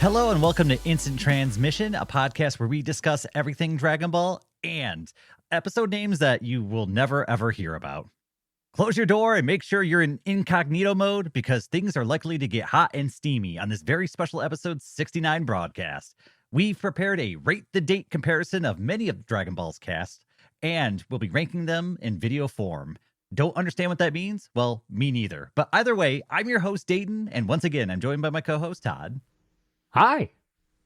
Hello and welcome to Instant Transmission, a podcast where we discuss everything Dragon Ball and episode names that you will never ever hear about. Close your door and make sure you're in incognito mode because things are likely to get hot and steamy on this very special episode 69 broadcast. We've prepared a rate the date comparison of many of Dragon Ball's cast, and we'll be ranking them in video form. Don't understand what that means? Well, me neither. But either way, I'm your host, Dayton, and once again, I'm joined by my co-host, Todd. Hi.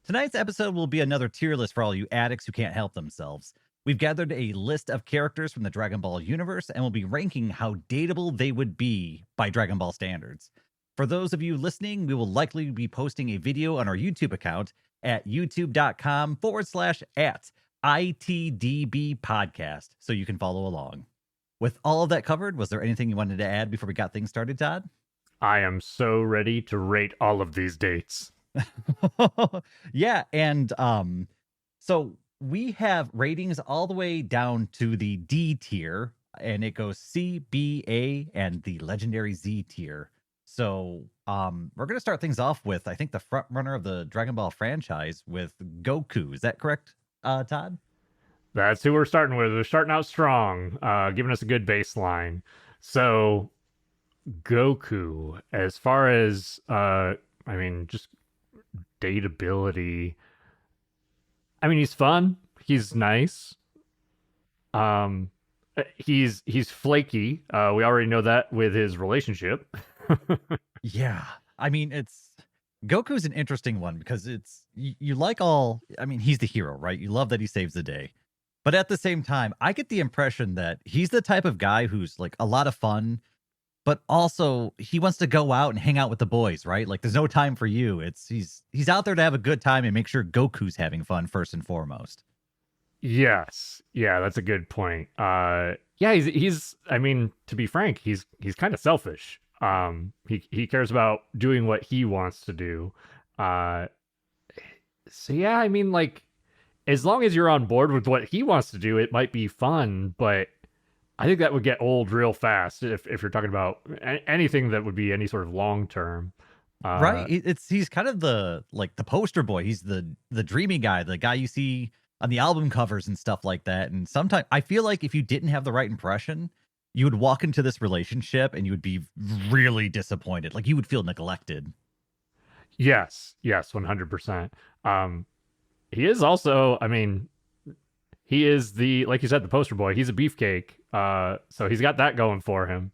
Tonight's episode will be another tier list for all you addicts who can't help themselves. We've gathered a list of characters from the Dragon Ball universe and we'll be ranking how dateable they would be by Dragon Ball standards. For those of you listening, we will likely be posting a video on our YouTube account at youtube.com/@ITDB podcast so you can follow along. With all of that covered, was there anything you wanted to add before we got things started, Todd? I am so ready to rate all of these dates. Yeah, and so we have ratings all the way down to the D tier, and it goes C, B, A, and the legendary Z tier. So we're gonna start things off with, I think, the front runner of the Dragon Ball franchise with Goku. Is that correct, Todd? That's who we're starting with. We're starting out strong, giving us a good baseline. So Goku, as far as just dateability, he's fun, he's nice, he's flaky. We already know that with his relationship. Yeah, it's Goku's an interesting one because you like all, he's the hero, right? You love that he saves the day, but at the same time I get the impression that he's the type of guy who's like a lot of fun, but also he wants to go out and hang out with the boys, right? Like there's no time for you. He's out there to have a good time and make sure Goku's having fun first and foremost. Yes. Yeah, that's a good point. He's to be frank, he's kind of selfish. He cares about doing what he wants to do. As long as you're on board with what he wants to do, it might be fun, but I think that would get old real fast if you're talking about anything that would be any sort of long term. Right. He's kind of the poster boy. He's the dreamy guy, the guy you see on the album covers and stuff like that. And sometimes I feel like if you didn't have the right impression, you would walk into this relationship and you would be really disappointed. Like you would feel neglected. Yes, 100%. He is also, he is like you said, the poster boy. He's a beefcake. So he's got that going for him.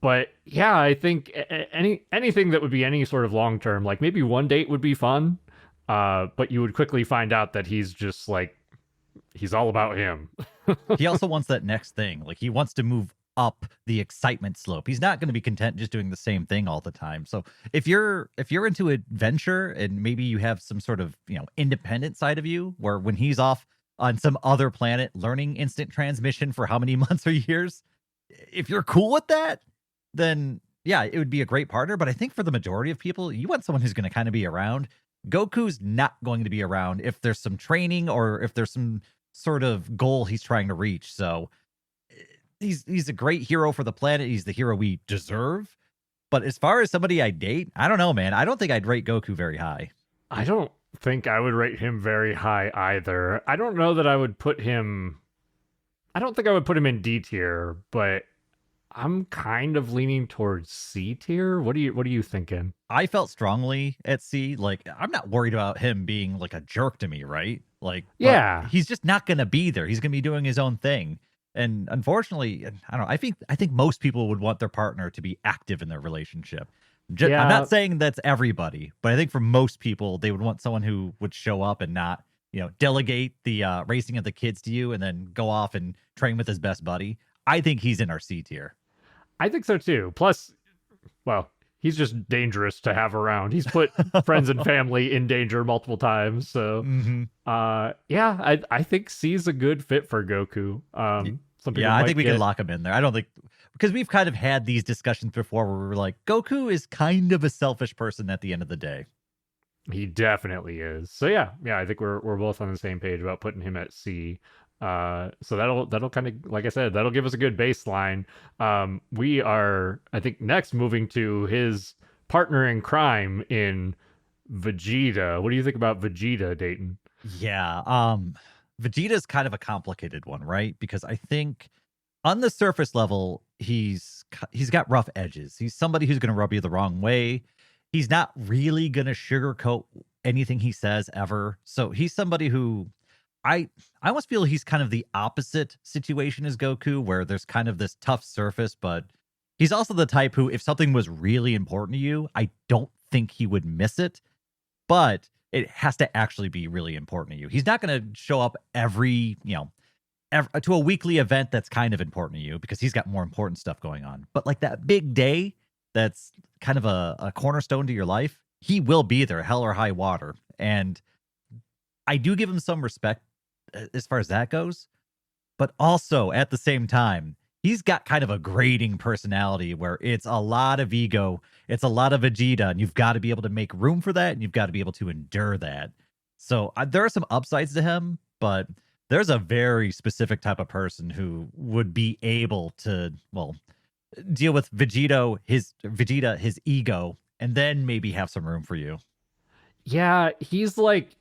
But yeah, I think anything that would be any sort of long term, like maybe one date would be fun. But you would quickly find out that he's just he's all about him. He also wants that next thing. Like he wants to move up the excitement slope. He's not going to be content just doing the same thing all the time. So if you're into adventure and maybe you have some sort of, independent side of you where when he's off on some other planet learning instant transmission for how many months or years, if you're cool with that, then yeah, it would be a great partner. But I think for the majority of people, you want someone who's going to kind of be around. Goku's not going to be around if there's some training or if there's some sort of goal he's trying to reach. So he's a great hero for the planet. He's the hero we deserve. But as far as somebody I date, I don't know, man. I don't think I'd rate Goku very high. I don't think I would rate him very high either. I don't know that I would put him... I don't think I would put him in D tier, but I'm kind of leaning towards C tier. What are you thinking? I felt strongly at C. Like, I'm not worried about him being like a jerk to me, right? Like, yeah, he's just not going to be there. He's going to be doing his own thing. And unfortunately, I don't know. I think most people would want their partner to be active in their relationship. I'm not saying that's everybody, but I think for most people, they would want someone who would show up and not, delegate the racing of the kids to you and then go off and train with his best buddy. I think he's in our C tier. I think so too. Plus, well, he's just dangerous to have around. He's put friends and family in danger multiple times. So, I think C's a good fit for Goku. I think we can lock him in there. I don't think, because we've kind of had these discussions before where we were like, Goku is kind of a selfish person at the end of the day. He definitely is. So yeah, I think we're both on the same page about putting him at C. So that'll kind of, like I said, that'll give us a good baseline. We are, I think, next moving to his partner in crime in Vegeta. What do you think about Vegeta, Dayton? Yeah, Vegeta's kind of a complicated one, right? Because I think on the surface level, he's got rough edges. He's somebody who's gonna rub you the wrong way. He's not really gonna sugarcoat anything he says ever. So he's somebody who I I almost feel he's kind of the opposite situation as Goku, where there's kind of this tough surface, but he's also the type who, if something was really important to you, I don't think he would miss it, but it has to actually be really important to you. He's not going to show up to a weekly event that's kind of important to you because he's got more important stuff going on. But like that big day that's kind of a cornerstone to your life, he will be there, hell or high water. And I do give him some respect as far as that goes. But also at the same time, he's got kind of a grating personality where it's a lot of ego, it's a lot of Vegeta, and you've got to be able to make room for that, and you've got to be able to endure that. So there are some upsides to him, but there's a very specific type of person who would be able to, well, deal with Vegeta, his ego, and then maybe have some room for you. Yeah, he's like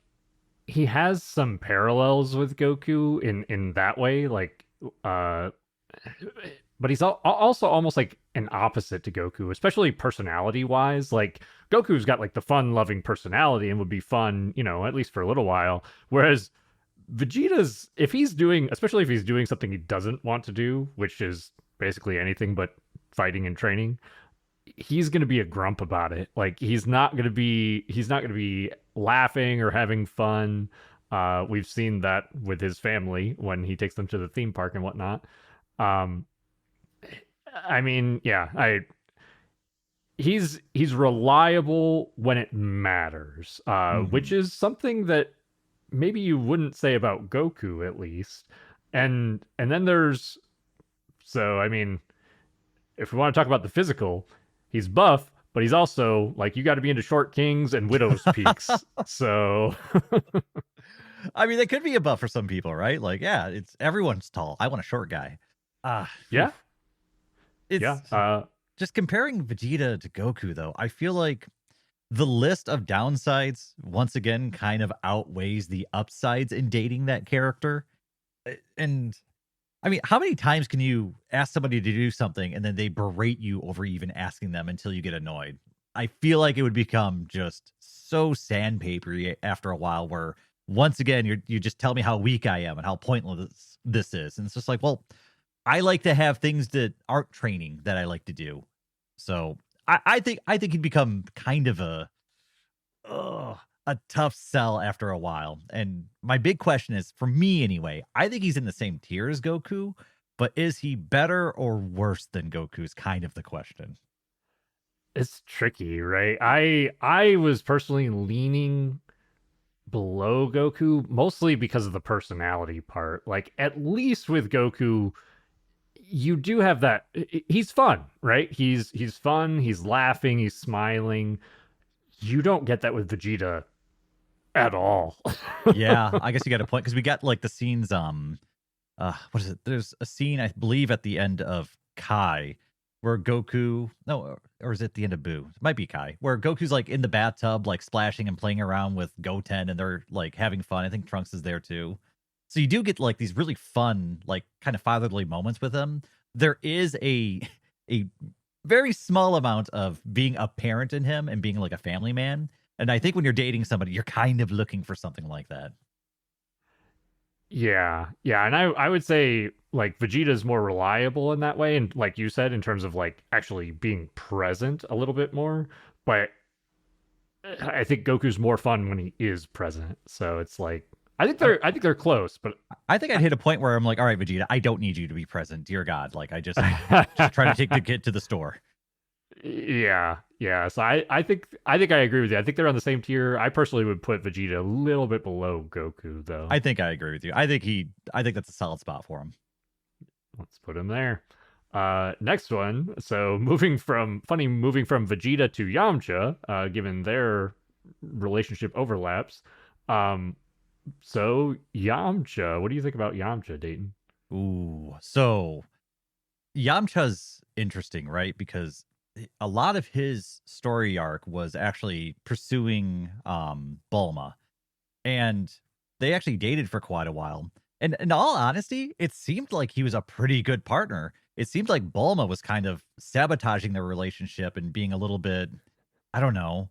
he has some parallels with Goku in that way, like uh but he's also almost like an opposite to Goku, especially personality wise. Like Goku's got like the fun loving personality and would be fun, at least for a little while. Whereas Vegeta's, if he's doing, especially if he's doing something he doesn't want to do, which is basically anything but fighting and training, he's going to be a grump about it. Like he's not going to be laughing or having fun. We've seen that with his family when he takes them to the theme park and whatnot. Um, I mean, yeah, I he's reliable when it matters, which Mhm. is something that maybe you wouldn't say about Goku at least. And then there's so I mean, if we want to talk about the physical, he's buff, but he's also like you got to be into short kings and widow's peaks. So I mean, that could be a buff for some people, right? Like, yeah, it's everyone's tall. I want a short guy. Ah, yeah, yeah, it's just comparing Vegeta to Goku, though. I feel like the list of downsides once again kind of outweighs the upsides in dating that character. And I mean, how many times can you ask somebody to do something and then they berate you over even asking them until you get annoyed? I feel like it would become just so sandpapery after a while where once again you just tell me how weak I am and how pointless this is. And it's just like, well, I like to have things that aren't training that I like to do. So I think he'd become kind of ugh, a tough sell after a while. And my big question is, for me anyway, I think he's in the same tier as Goku, but is he better or worse than Goku is kind of the question. it's tricky, right? I was personally leaning below Goku mostly because of the personality part. Like at least with Goku, you do have that he's fun, right? He's fun, he's laughing, he's smiling. You don't get that with Vegeta at all. Yeah, I guess you got a point because we got like the scenes. What is it? There's a scene I believe at the end of Kai where Goku, no, or is it the end of Boo? It might be Kai, where Goku's like in the bathtub, like splashing and playing around with Goten, and they're like having fun. I think Trunks is there too. So you do get like these really fun, like kind of fatherly moments with him. There is a very small amount of being a parent in him and being like a family man. And I think when you're dating somebody, you're kind of looking for something like that. Yeah, yeah, and I would say like Vegeta's more reliable in that way, and like you said, in terms of like actually being present a little bit more. But I think Goku's more fun when he is present. So it's like I think they're close, but I think I'd hit a point where I'm like, all right, Vegeta, I don't need you to be present. Dear God. Like I just try to take the kid to the store. yeah, yeah. So I think I agree with you. I think they're on the same tier. I personally would put Vegeta a little bit below Goku though. I think I agree with you. I think that's a solid spot for him. Let's put him there. Next one. So moving from Vegeta to Yamcha, given their relationship overlaps. Um, so Yamcha, what do you think about Yamcha, Dayton? Ooh. So Yamcha's interesting, right? Because a lot of his story arc was actually pursuing Bulma, and they actually dated for quite a while. And in all honesty, it seemed like he was a pretty good partner. It seemed like Bulma was kind of sabotaging their relationship and being a little bit, I don't know,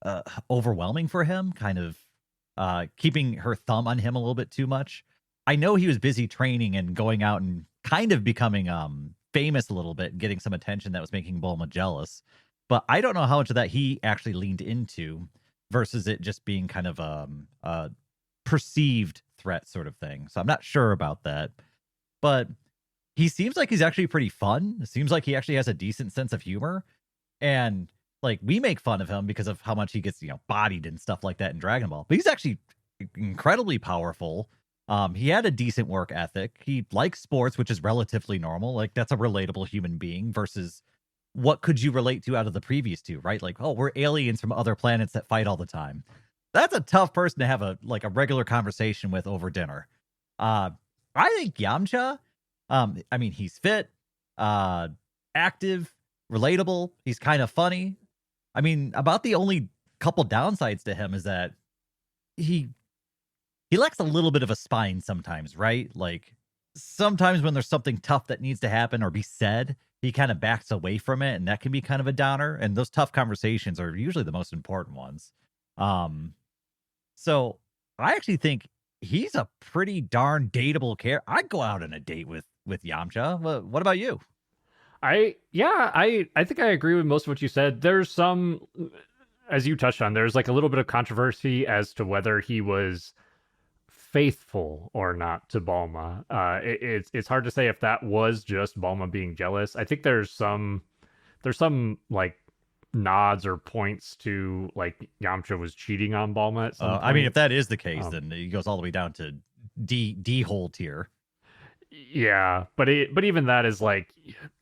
uh, overwhelming for him, kind of keeping her thumb on him a little bit too much. I know he was busy training and going out and kind of becoming famous a little bit and getting some attention that was making Bulma jealous. But I don't know how much of that he actually leaned into versus it just being kind of a perceived threat sort of thing. So I'm not sure about that. But he seems like he's actually pretty fun. It seems like he actually has a decent sense of humor. And like we make fun of him because of how much he gets, bodied and stuff like that in Dragon Ball. But he's actually incredibly powerful. He had a decent work ethic. He likes sports, which is relatively normal. Like that's a relatable human being versus what could you relate to out of the previous two, right? Like, oh, we're aliens from other planets that fight all the time. That's a tough person to have a regular conversation with over dinner. Uh, I think Yamcha, I mean, he's fit, uh, active, relatable. He's kind of funny. I mean, about the only couple downsides to him is that he he lacks a little bit of a spine sometimes, right? Like sometimes when there's something tough that needs to happen or be said, he kind of backs away from it, and that can be kind of a downer. And those tough conversations are usually the most important ones. Um, so I actually think he's a pretty darn dateable character. I'd go out on a date with Yamcha. What about you? I think I agree with most of what you said. There's some, as you touched on, there's like a little bit of controversy as to whether he was faithful or not to Bulma. It's hard to say if that was just Bulma being jealous. I think there's some like nods or points to like Yamcha was cheating on Bulma at some I mean, if point. that is the case, Um, then he goes all the way down to D hole tier. yeah, but even that is like,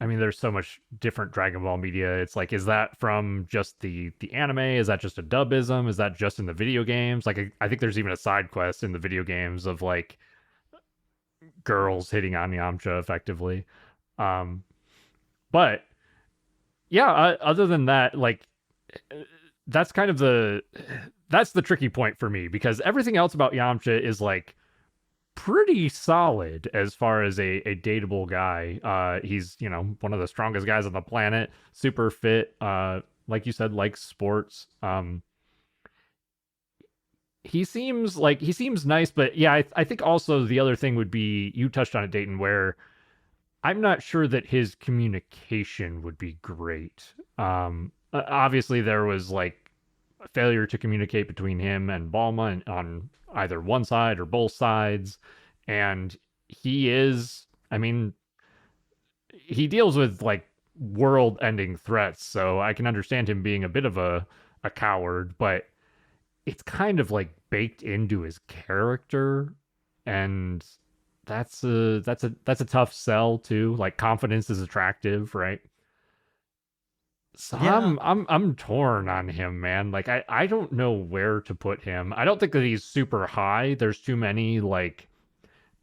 I mean, there's so much different Dragon Ball media. It's like, is that from just the anime? Is that just a dubism? Is that just in the video games? Like, I think there's even a side quest in the video games of like girls hitting on Yamcha effectively. Um, but yeah, other than that, like that's kind of that's the tricky point for me because everything else about Yamcha is like pretty solid as far as a dateable guy. He's one of the strongest guys on the planet, super fit. Like you said, likes sports. He seems nice, but yeah, I think also the other thing would be you touched on it, Dayton, where I'm not sure that his communication would be great. Obviously, there was like a failure to communicate between him and Balma on either one side or both sides. And he is, I mean, he deals with like world ending threats. So I can understand him being a bit of a coward, but it's kind of like baked into his character. And that's a tough sell too. Like confidence is attractive, right? So Yeah, I'm torn on him, man. Like I don't know where to put him. I don't think that he's super high. There's too many like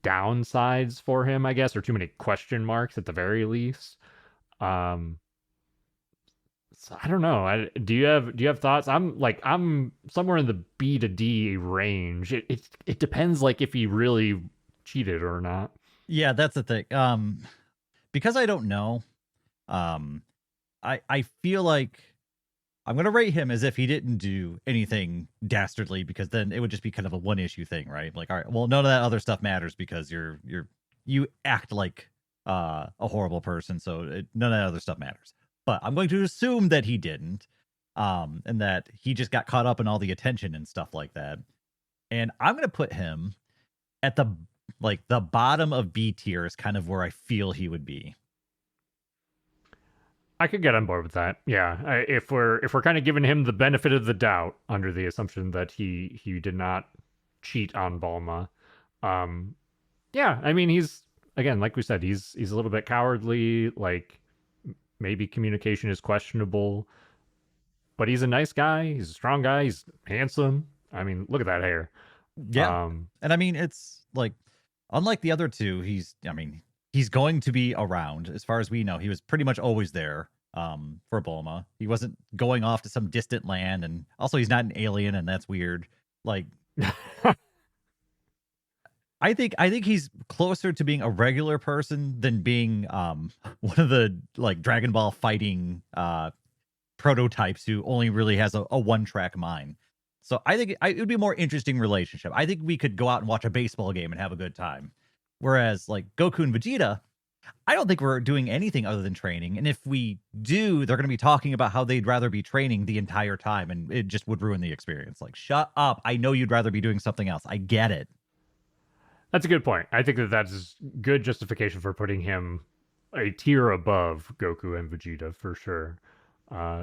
downsides for him, I guess, or too many question marks at the very least. Um so I don't know. Do you have thoughts? I'm somewhere in the B to D range. It depends like if he really cheated or not. yeah, that's the thing. Because I don't know, um, I feel like I'm gonna rate him as if he didn't do anything dastardly, because then it would just be kind of a one issue thing, right? Like, all right, well, none of that other stuff matters because you act like a horrible person, so none of that other stuff matters. But I'm going to assume that he didn't, and that he just got caught up in all the attention and stuff like that. And I'm gonna put him at the bottom of B tier is kind of where I feel he would be. I could get on board with that. Yeah, if we're kind of giving him the benefit of the doubt under the assumption that he did not cheat on Balma. Um, yeah, I mean he's again like we said he's a little bit cowardly. Like maybe communication is questionable, but he's a nice guy. He's a strong guy. He's handsome. I mean, look at that hair. Yeah. Um, And I mean, it's like, unlike the other two, I mean, he's going to be around. As far as we know, he was pretty much always there. for Bulma. He wasn't going off to some distant land, and also he's not an alien, and that's weird. Like, I think he's closer to being a regular person than being one of the like Dragon Ball fighting prototypes who only really has a one-track mind. So I think it would be a more interesting relationship. I think we could go out and watch a baseball game and have a good time. Whereas like Goku and Vegeta, I don't think we're doing anything other than training. And if we do, they're going to be talking about how they'd rather be training the entire time, and it just would ruin the experience. Like, shut up. I know you'd rather be doing something else. I get it. That's a good point. I think that that's good justification for putting him a tier above Goku and Vegeta for sure.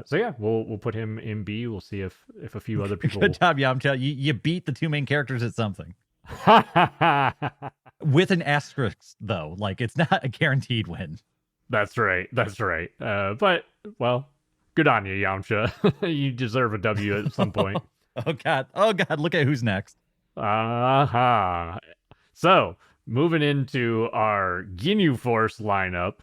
So yeah, we'll put him in B. We'll see if a few other people. Good job, Yamcha. You beat the two main characters at something. With an asterisk, though. Like, it's not a guaranteed win. That's right. That's right. But, well, good on you, Yamcha. You deserve a W at some point. Oh, God. Oh, God. Look at who's next. So, moving into our Ginyu Force lineup,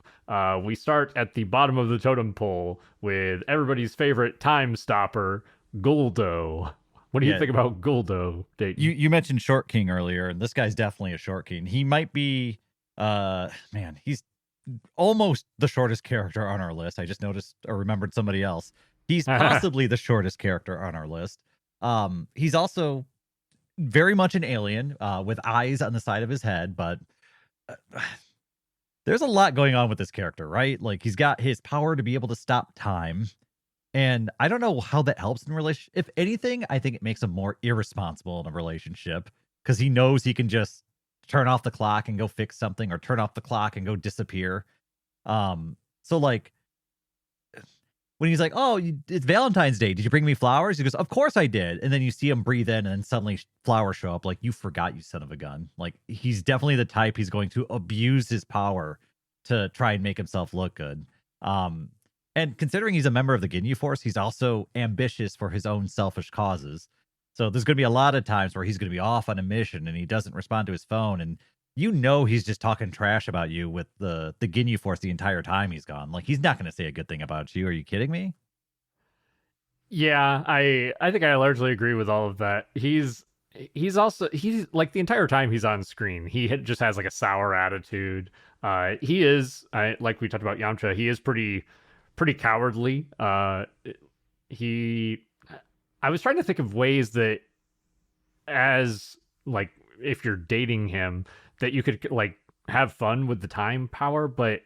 we start at the bottom of the totem pole with everybody's favorite time stopper, Guldo. What do you think about Guldo, Dayton? You mentioned Short King earlier, and this guy's definitely a Short King. He might be, he's almost the shortest character on our list. I just noticed or remembered somebody else. He's possibly the shortest character on our list. He's also very much an alien with eyes on the side of his head, but there's a lot going on with this character, right? Like, he's got his power to be able to stop time. And I don't know how that helps in a relationship. If anything, I think it makes him more irresponsible in a relationship because he knows he can just turn off the clock and go fix something, or turn off the clock and go disappear. So like when he's like, "Oh, it's Valentine's Day. Did you bring me flowers?" He goes, "Of course I did." And then you see him breathe in, and then suddenly flowers show up. Like, you forgot, you son of a gun. Like, he's definitely the type he's going to abuse his power to try and make himself look good. And considering he's a member of the Ginyu Force, he's also ambitious for his own selfish causes. So there's going to be a lot of times where he's going to be off on a mission and he doesn't respond to his phone. And you know he's just talking trash about you with the Ginyu Force the entire time he's gone. Like, he's not going to say a good thing about you. Are you kidding me? Yeah, I think I largely agree with all of that. He's like the entire time he's on screen, just has like a sour attitude. He is, like we talked about Yamcha, he is pretty cowardly. I was trying to think of ways that, as like, if you're dating him, that you could like have fun with the time power, but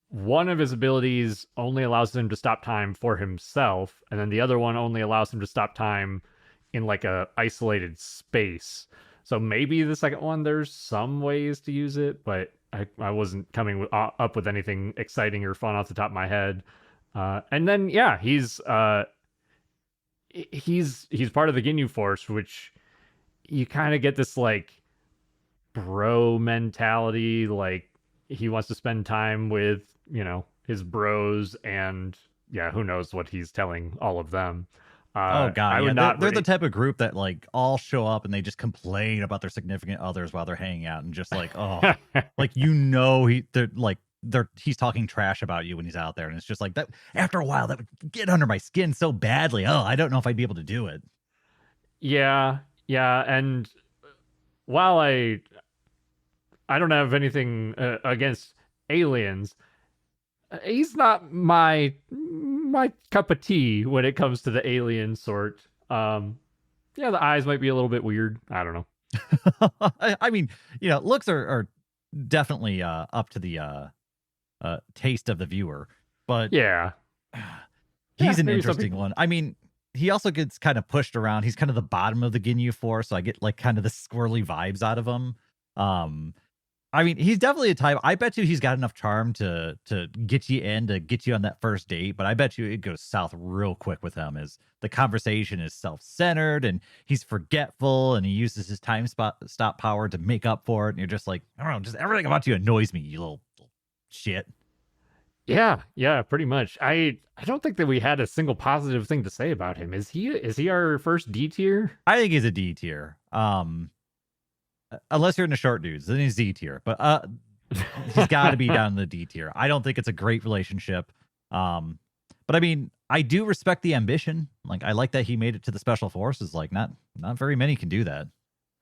one of his abilities only allows him to stop time for himself, and then the other one only allows him to stop time in like a isolated space. So maybe the second one, there's some ways to use it, but I wasn't coming up with anything exciting or fun off the top of my head. And then, yeah, he's part of the Ginyu Force, which you kind of get this like bro mentality. Like, he wants to spend time with, his bros, and yeah, who knows what he's telling all of them. Oh God, they're the type of group that like all show up and they just complain about their significant others while they're hanging out, and just like, oh, like, he's talking trash about you when he's out there, and it's just like that. After a while, that would get under my skin so badly. Oh, I don't know if I'd be able to do it. Yeah, and while I don't have anything against aliens, he's not my cup of tea when it comes to the alien sort. Yeah, the eyes might be a little bit weird. I don't know. I mean, looks are definitely up to the taste of the viewer, but yeah, he's an interesting one. I mean, he also gets kind of pushed around. He's kind of the bottom of the Ginyu Force, so I get like kind of the squirrely vibes out of him. I mean, he's definitely a type. I bet you he's got enough charm to get you in, to get you on that first date. But I bet you it goes south real quick with him, as the conversation is self-centered and he's forgetful, and he uses his stop power to make up for it. And you're just like, I don't know, just everything about you annoys me, you little shit. Yeah, pretty much. I don't think that we had a single positive thing to say about him. Is he our first D tier? I think he's a D tier. Unless you're into short dudes, then he's D tier. But he's got to be down in the D tier. I don't think it's a great relationship. Um, but I mean, I do respect the ambition. Like, I like that he made it to the special forces. Like, not very many can do that.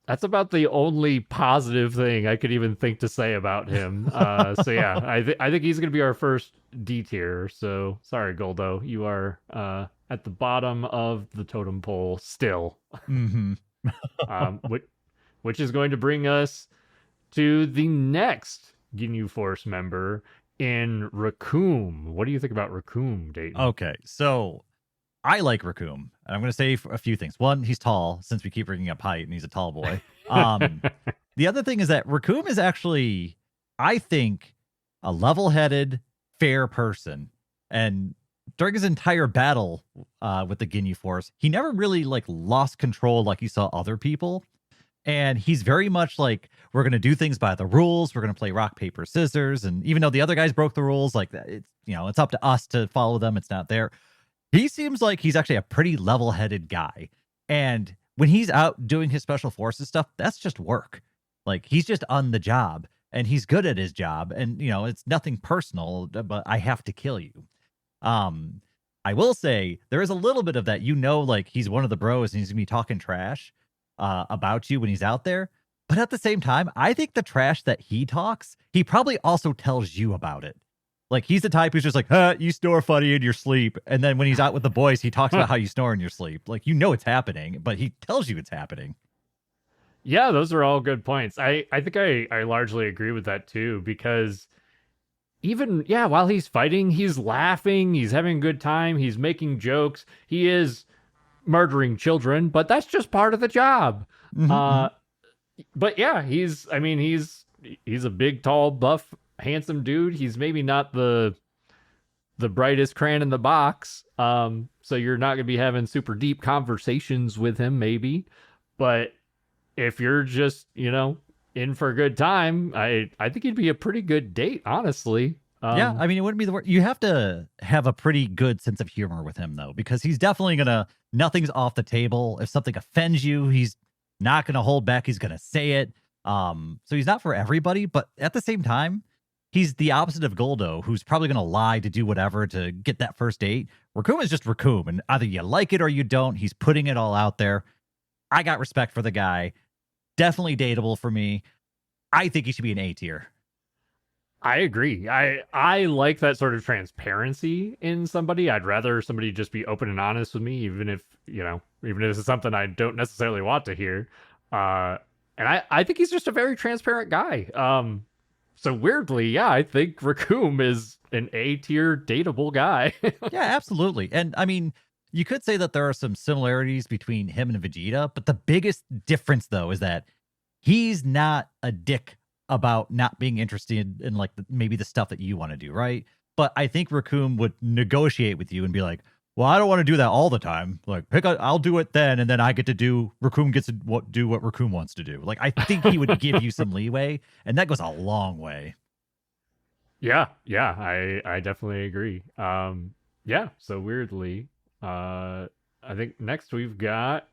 That's about the only positive thing I could even think to say about him. So yeah, I think he's gonna be our first D tier. So sorry, Goldo, you are at the bottom of the totem pole still. Hmm. Um, which which is going to bring us to the next Ginyu Force member in Raccoon. What do you think about Raccoon, Dayton? Okay, so I like Raccoon, and I'm going to say a few things. One, he's tall, since we keep bringing up height, and he's a tall boy. The other thing is that Raccoon is actually, I think, a level-headed, fair person. And during his entire battle with the Ginyu Force, he never really like lost control like you saw other people. And he's very much like, we're going to do things by the rules. We're going to play rock, paper, scissors. And even though the other guys broke the rules, like it's, it's up to us to follow them. It's not there. He seems like he's actually a pretty level-headed guy. And when he's out doing his special forces stuff, that's just work. Like, he's just on the job and he's good at his job. And, it's nothing personal, but I have to kill you. Um, I will say there is a little bit of that, like he's one of the bros and he's gonna be talking trash about you when he's out there. But at the same time, I think the trash that he talks, he probably also tells you about it. Like, he's the type who's just like, you snore funny in your sleep. And then when he's out with the boys, he talks about how you snore in your sleep. Like, it's happening, but he tells you it's happening. Yeah, those are all good points. I think I largely agree with that too, because even, yeah, while he's fighting, he's laughing, he's having a good time, he's making jokes, he is murdering children, but that's just part of the job. Mm-hmm, mm-hmm. But yeah, he's a big, tall, buff, handsome dude. He's maybe not the brightest crayon in the box. So you're not gonna be having super deep conversations with him, maybe. But if you're just, in for a good time, I think he'd be a pretty good date, honestly. Yeah, I mean, it wouldn't be the worst. You have to have a pretty good sense of humor with him, though, because he's definitely nothing's off the table. If something offends you, he's not gonna hold back. He's gonna say it. So he's not for everybody, but at the same time, he's the opposite of Goldo, who's probably gonna lie to do whatever to get that first date. Raccoon is just Raccoon, and either you like it or you don't. He's putting it all out there. I got respect for the guy. Definitely dateable for me. I think he should be an A tier. I agree. I like that sort of transparency in somebody. I'd rather somebody just be open and honest with me, even if this is something I don't necessarily want to hear. And I think he's just a very transparent guy. So weirdly, yeah, I think Raccoon is an A tier dateable guy. Yeah, absolutely. And I mean, you could say that there are some similarities between him and Vegeta, but the biggest difference, though, is that he's not a dick about not being interested in like maybe the stuff that you want to do, right? But I think Raccoon would negotiate with you and be like, "Well, I don't want to do that all the time. Like, I'll do it then, and then I get to do. Raccoon gets to do what Raccoon wants to do." Like, I think he would give you some leeway, and that goes a long way. Yeah, I definitely agree. Yeah, so weirdly, I think next we've got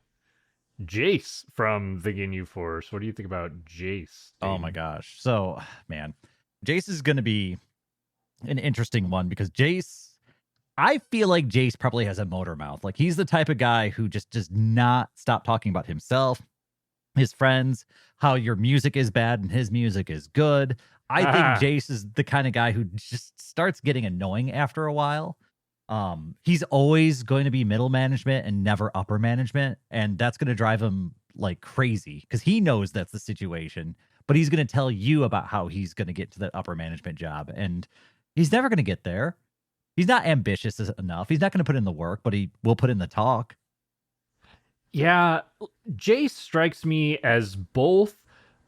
Jace from the Ginyu Force. What do you think about Jace? Oh my gosh. So, man, Jace is going to be an interesting one because I feel like Jace probably has a motor mouth. Like, he's the type of guy who just does not stop talking about himself, his friends, how your music is bad and his music is good. I think Jace is the kind of guy who just starts getting annoying after a while. He's always going to be middle management and never upper management, and that's going to drive him like crazy because he knows that's the situation, but he's going to tell you about how he's going to get to that upper management job, and he's never going to get there. He's not ambitious enough. He's not going to put in the work, but he will put in the talk. Yeah, Jace strikes me as both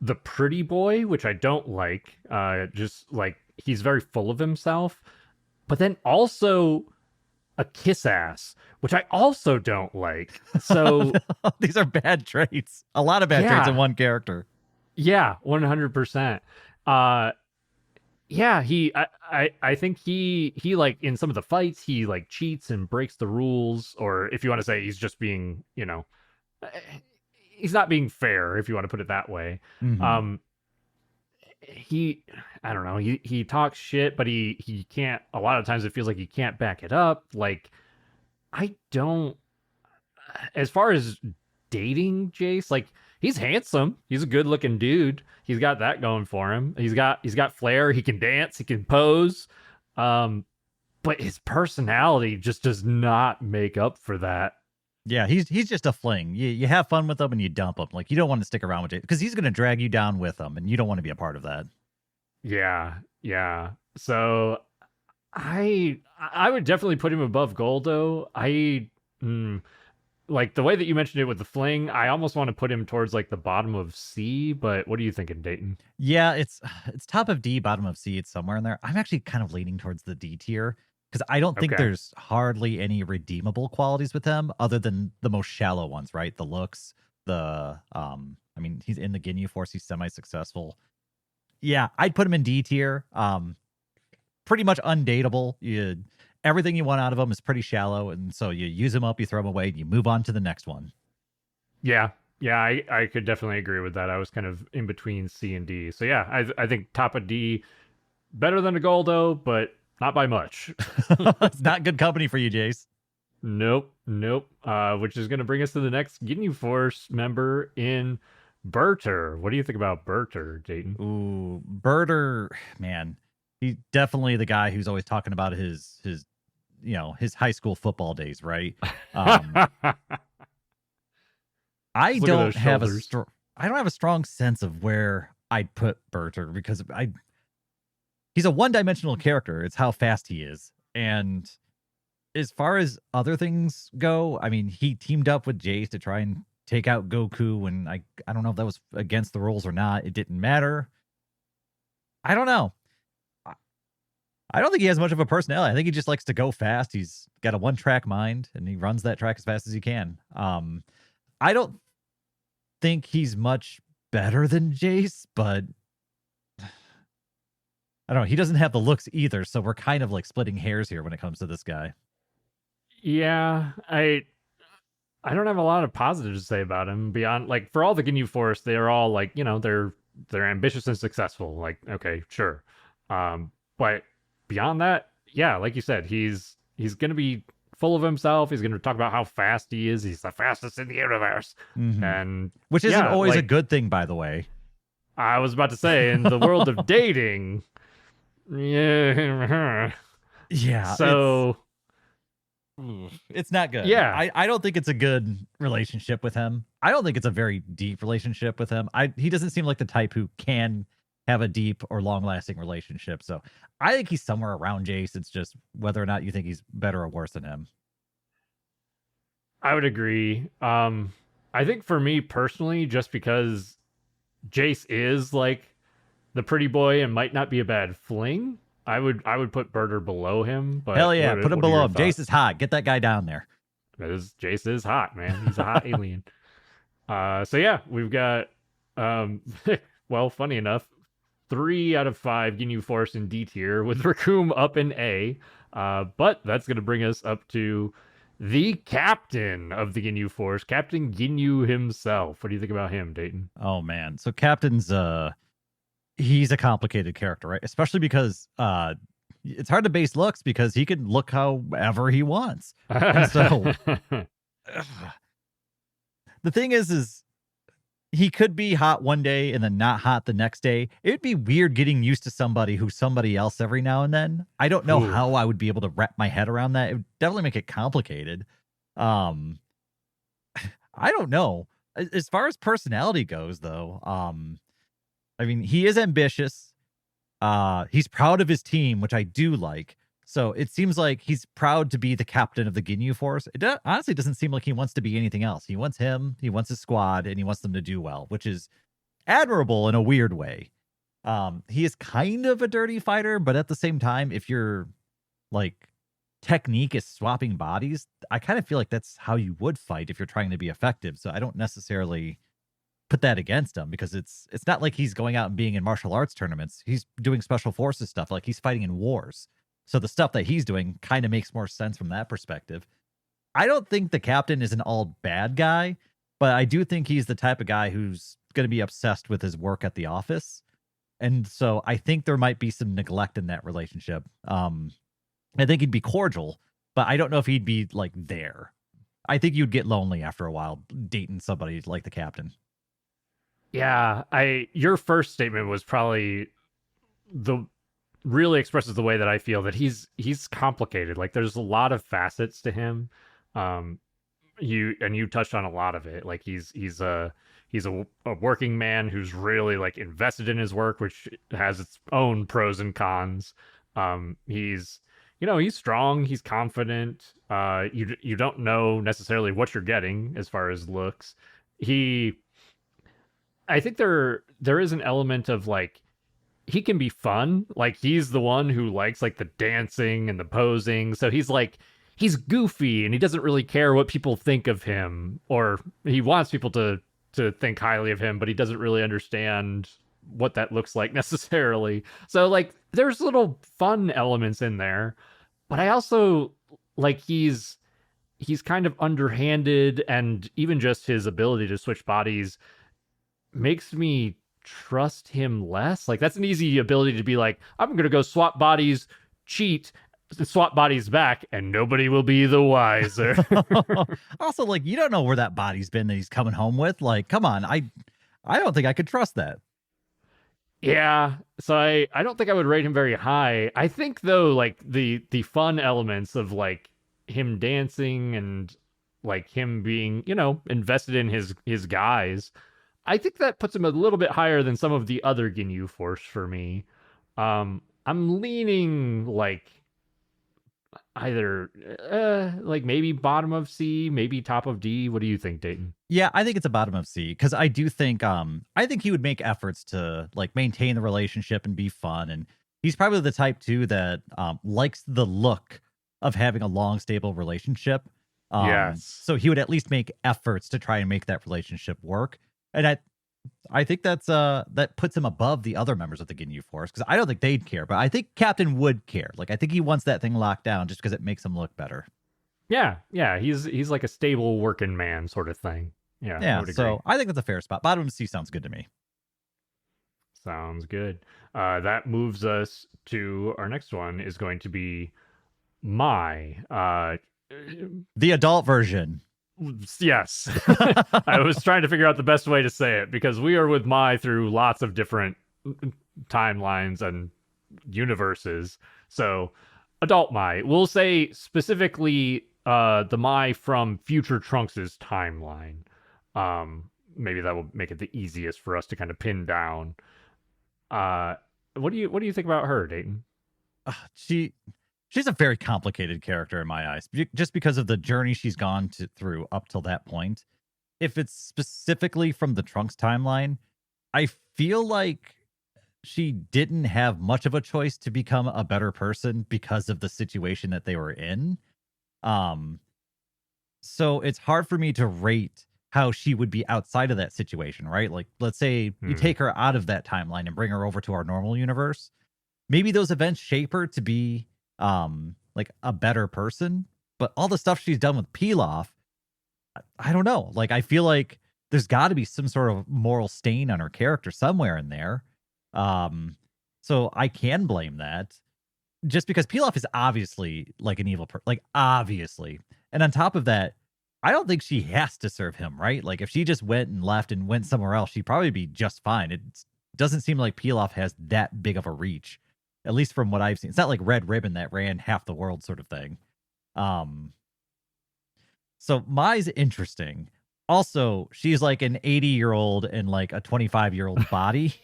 the pretty boy, which I don't like, just like he's very full of himself, but then also a kiss ass, which I also don't like. So these are bad traits. A lot of bad traits in one character. Yeah, 100%. Yeah, I think he like in some of the fights he like cheats and breaks the rules, or if you want to say he's just being, he's not being fair if you want to put it that way. Mm-hmm. he I don't know, he talks shit, but he can't, a lot of times it feels like he can't back it up. Like I don't, as far as dating Jace, like he's handsome. He's a good looking dude. He's got that going for him. He's got flair. He can dance. He can pose. Um, but his personality just does not make up for that. Yeah, he's just a fling. You have fun with him and you dump him. Like you don't want to stick around with it because he's going to drag you down with him, and you don't want to be a part of that. Yeah, yeah. So I would definitely put him above Goldo. Mm, like the way that you mentioned it with the fling, I almost want to put him towards like the bottom of C. But what are you thinking, Dayton? Yeah, it's top of D, bottom of C. It's somewhere in there. I'm actually kind of leaning towards the D tier because I don't think Okay. there's hardly any redeemable qualities with him other than the most shallow ones, right? The looks, I mean, he's in the Ginyu Force. He's semi-successful. Yeah, I'd put him in D tier. Pretty much undateable. Everything you want out of him is pretty shallow, and so you use him up, you throw him away, and you move on to the next one. Yeah, yeah, I could definitely agree with that. I was kind of in between C and D. So yeah, I think top of D, better than a Goldo, but not by much. It's not good company for you, Jace. Nope, nope. Which is going to bring us to the next Ginyu Force member in Berter. What do you think about Berter, Dayton? Ooh, Birder, man, he's definitely the guy who's always talking about his his high school football days, right? Um, I Just look at don't those have shoulders. I don't have a strong sense of where I'd put Berter because he's a one-dimensional character. It's how fast he is. And as far as other things go, I mean, he teamed up with Jace to try and take out Goku, and I don't know if that was against the rules or not. It didn't matter. I don't know. I I don't think he has much of a personality. I think he just likes to go fast. He's got a one-track mind, and he runs that track as fast as he can. I don't think he's much better than Jace, but I don't know. He doesn't have the looks either, so we're kind of like splitting hairs here when it comes to this guy. Yeah, I don't have a lot of positives to say about him beyond, like, for all the Ginyu Force, they're all like, they're ambitious and successful. Like, okay, sure. But beyond that, yeah, like you said, he's gonna be full of himself. He's gonna talk about how fast he is. He's the fastest in the universe. Mhm. And Which isn't yeah, always a like good thing, by the way. I was about to say, in the world of dating, yeah. Yeah, So it's not good. yeah, I don't think it's a good relationship with him. I don't think it's a very deep relationship with him. He doesn't seem like the type who can have a deep or long lasting relationship. So I think he's somewhere around Jace. It's just whether or not you think he's better or worse than him. I would agree. I think for me personally, just because Jace is like the pretty boy and might not be a bad fling, I would put Birder below him. But Hell yeah, put him what are below your him. Jace is thoughts? hot. Get that guy down there. Jace is hot, man. He's a hot alien. So yeah, we've got well, funny enough, 3 out of 5 Ginyu Force in D tier with Raccoon up in A. But that's gonna bring us up to the captain of the Ginyu Force, Captain Ginyu himself. What do you think about him, Dayton? Oh man. So Captain's he's a complicated character, right? Especially because it's hard to base looks because he can look however he wants. And so the thing is he could be hot one day and then not hot the next day. It'd be weird getting used to somebody who's somebody else every now and then. I don't know Ooh. how I would be able to wrap my head around that. It would definitely make it complicated. Um, I don't know. As far as personality goes, though, I mean, he is ambitious. He's proud of his team, which I do like. So it seems like he's proud to be the captain of the Ginyu Force. Honestly doesn't seem like he wants to be anything else. He wants him, he wants his squad, and he wants them to do well, which is admirable in a weird way. He is kind of a dirty fighter, but at the same time, if your like technique is swapping bodies, I kind of feel like that's how you would fight if you're trying to be effective. So I don't necessarily put that against him because it's not like he's going out and being in martial arts tournaments. He's doing special forces stuff, like he's fighting in wars. So the stuff that he's doing kind of makes more sense from that perspective. I don't think the captain is an all bad guy, but I do think he's the type of guy who's going to be obsessed with his work at the office. And so I think there might be some neglect in that relationship. I think he'd be cordial, but I don't know if he'd be like there. I think you'd get lonely after a while dating somebody like the captain. Yeah, I your first statement was probably the really expresses the way that I feel that he's complicated. Like there's a lot of facets to him. Um you touched on a lot of it. Like he's a working man who's really like invested in his work, which has its own pros and cons. He's he's strong, he's confident. You don't know necessarily what you're getting as far as looks. He I think there is an element of like he can be fun. Like he's the one who likes like the dancing and the posing. So he's goofy and he doesn't really care what people think of him, or he wants people to think highly of him, but he doesn't really understand what that looks like necessarily. So like there's little fun elements in there, but I also like he's kind of underhanded, and even just his ability to switch bodies makes me trust him less. Like that's an easy ability to be like, I'm gonna go swap bodies, cheat, swap bodies back, and nobody will be the wiser. Also, like you don't know where that body's been that he's coming home with. Like, come on, I don't think I could trust that. Yeah, so I don't think I would rate him very high. I think though, like the fun elements of like him dancing and like him being invested in his guys, I think that puts him a little bit higher than some of the other Ginyu Force for me. I'm leaning like either like maybe bottom of C, maybe top of D. What do you think, Dayton? Yeah, I think it's a bottom of C because I think he would make efforts to like maintain the relationship and be fun, and he's probably the type too that likes the look of having a long stable relationship. Yes. So he would at least make efforts to try and make that relationship work, and I think that puts him above the other members of the Ginyu Force because I don't think they'd care, but I think Captain would care. Like I think he wants that thing locked down just because it makes him look better. Yeah. He's like a stable working man sort of thing. Yeah, I Yeah, would agree. so I think that's a fair spot. Bottom of C sounds good to me. Sounds good. That moves us to our next one is going to be my The adult version. yes. I was trying to figure out the best way to say it because we are with my through lots of different timelines and universes. So adult Mai. We'll say specifically the Mai from Future Trunks's timeline. Maybe that will make it the easiest for us to kind of pin down. What do you think about her, Dayton? She's a very complicated character in my eyes, just because of the journey she's gone through up till that point. If it's specifically from the Trunks timeline, I feel like she didn't have much of a choice to become a better person because of the situation that they were in. Um, so it's hard for me to rate how she would be outside of that situation, right? Like, let's say you Hmm. take her out of that timeline and bring her over to our normal universe. Maybe those events shape her to be like a better person, but all the stuff she's done with Pilaf, I don't know. Like, I feel like there's got to be some sort of moral stain on her character somewhere in there. Um, so I can blame that just because Pilaf is obviously like an evil person, like obviously. And on top of that, I don't think she has to serve him, right? Like if she just went and left and went somewhere else, she'd probably be just fine. It doesn't seem like Pilaf has that big of a reach, at least from what I've seen. It's not like Red Ribbon that ran half the world sort of thing. Um, so Mai's interesting. Also, she's like an 80-year-old in like a 25-year-old body,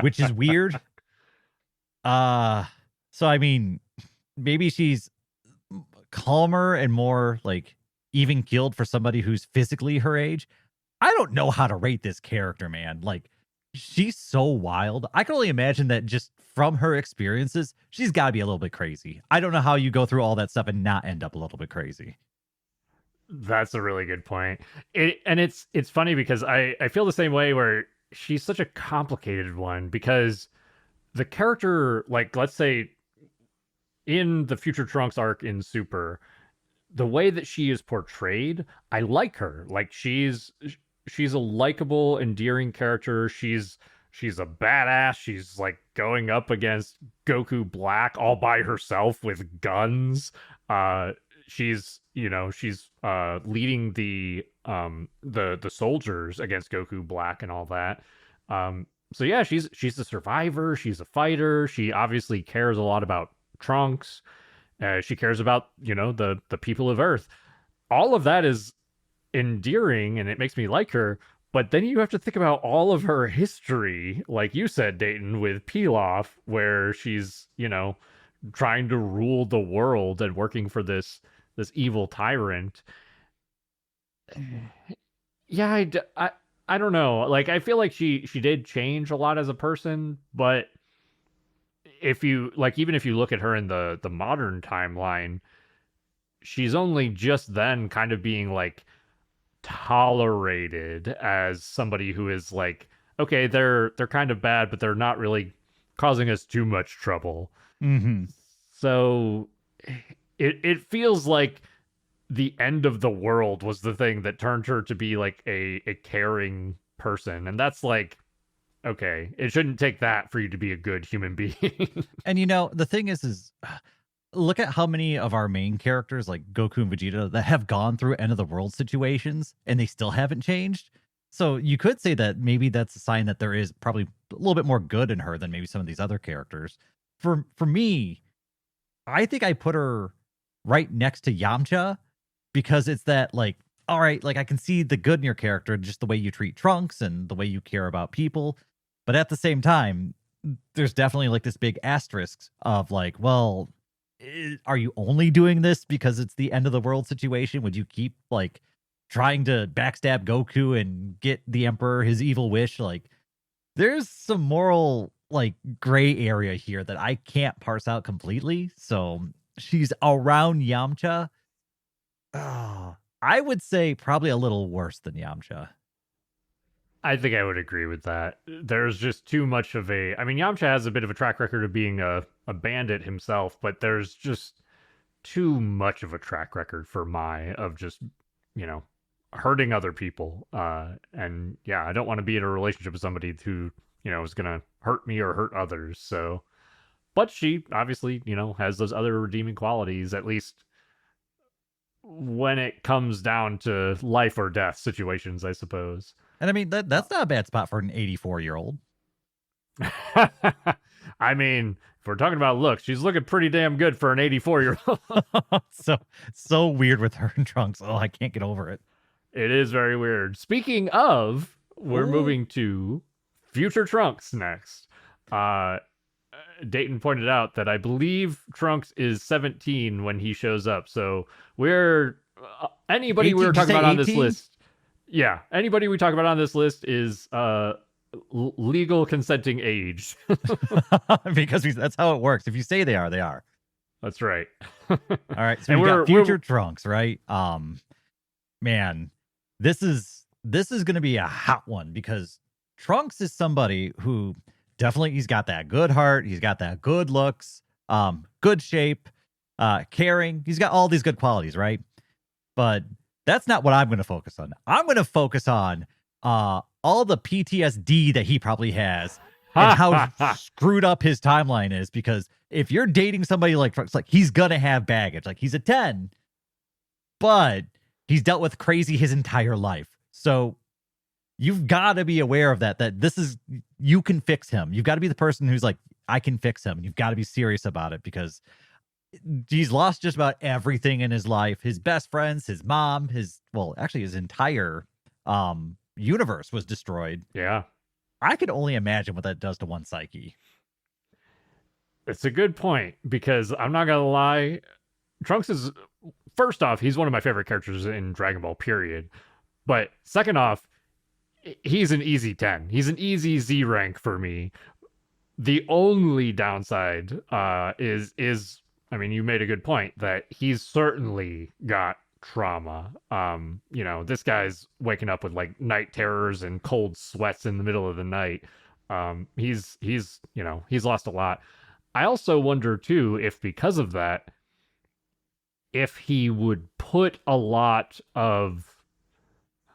which is weird. Uh so I mean, maybe she's calmer and more like even keeled for somebody who's physically her age. I don't know how to rate this character, man. Like she's so wild. I can only imagine that just from her experiences, she's got to be a little bit crazy. I don't know how you go through all that stuff and not end up a little bit crazy. That's a really good point. It's funny because I feel the same way where she's such a complicated one because the character, like let's say in the Future Trunks arc in Super, the way that she is portrayed, I like her. Like she's a likable, endearing character. She's She's a badass. She's like going up against Goku Black all by herself with guns. She's she's leading the soldiers against Goku Black and all that. So yeah, she's a survivor. She's a fighter. She obviously cares a lot about Trunks. She cares about the people of Earth. All of that is endearing, and it makes me like her. But then you have to think about all of her history, like you said, Dayton, with Pilaf, where she's trying to rule the world and working for this evil tyrant. Yeah, I don't know. Like, I feel like she did change a lot as a person, but if you like, even if you look at her in the modern timeline, she's only just then kind of being like tolerated as somebody who is like, okay, they're kind of bad, but they're not really causing us too much trouble. Hmm. So it feels like the end of the world was the thing that turned her to be like a caring person, and that's like, okay, it shouldn't take that for you to be a good human being. And the thing is look at how many of our main characters like Goku and Vegeta that have gone through end of the world situations and they still haven't changed. So you could say that maybe that's a sign that there is probably a little bit more good in her than maybe some of these other characters. For me, I think I put her right next to Yamcha because it's that like, all right, like I can see the good in your character, just the way you treat Trunks and the way you care about people. But at the same time, there's definitely like this big asterisk of like, well, are you only doing this because it's the end of the world situation? Would you keep like trying to backstab Goku and get the Emperor his evil wish? Like, there's some moral like gray area here that I can't parse out completely. So she's around Yamcha. I would say probably a little worse than Yamcha. I think I would agree with that. There's just too much of a. I mean, Yamcha has a bit of a track record of being a bandit himself, but there's just too much of a track record for Mai of just, you know, hurting other people. And yeah, I don't want to be in a relationship with somebody who, is going to hurt me or hurt others. So, but she obviously, has those other redeeming qualities, at least when it comes down to life or death situations, I suppose. And I mean that's not a bad spot for an 84-year-old. I mean, if we're talking about looks, she's looking pretty damn good for an 84-year-old. So weird with her and Trunks. Oh, I can't get over it. It is very weird. Speaking of, we're Ooh. moving to future Trunks next. Dayton pointed out that I believe Trunks is 17 when he shows up. So we're anybody 18, we were talking about on this 18? list. Yeah, anybody we talk about on this list is legal consenting age. Because that's how it works. If you say they are, they are. That's right. All right. So And we got we're future Trunks, right? Man, this is going to be a hot one because Trunks is somebody who definitely he's got that good heart, he's got that good looks, good shape, caring. He's got all these good qualities, right? But that's not what I'm going to focus on. I'm going to focus on all the PTSD that he probably has and how screwed up his timeline is. Because if you're dating somebody like Trunks, like he's going to have baggage. Like he's a 10, but he's dealt with crazy his entire life. So you've got to be aware of that this is, you can fix him. You've got to be the person who's like, I can fix him. You've got to be serious about it because he's lost just about everything in his life. His best friends, his mom, his entire universe was destroyed. Yeah. I could only imagine what that does to one's psyche. It's a good point because I'm not gonna lie, Trunks is, first off, he's one of my favorite characters in Dragon Ball, period. But second off, he's an easy 10. He's an easy Z rank for me. The only downside is I mean, you made a good point that he's certainly got trauma. This guy's waking up with like night terrors and cold sweats in the middle of the night. He's lost a lot. I also wonder too if because of that, if he would put a lot of,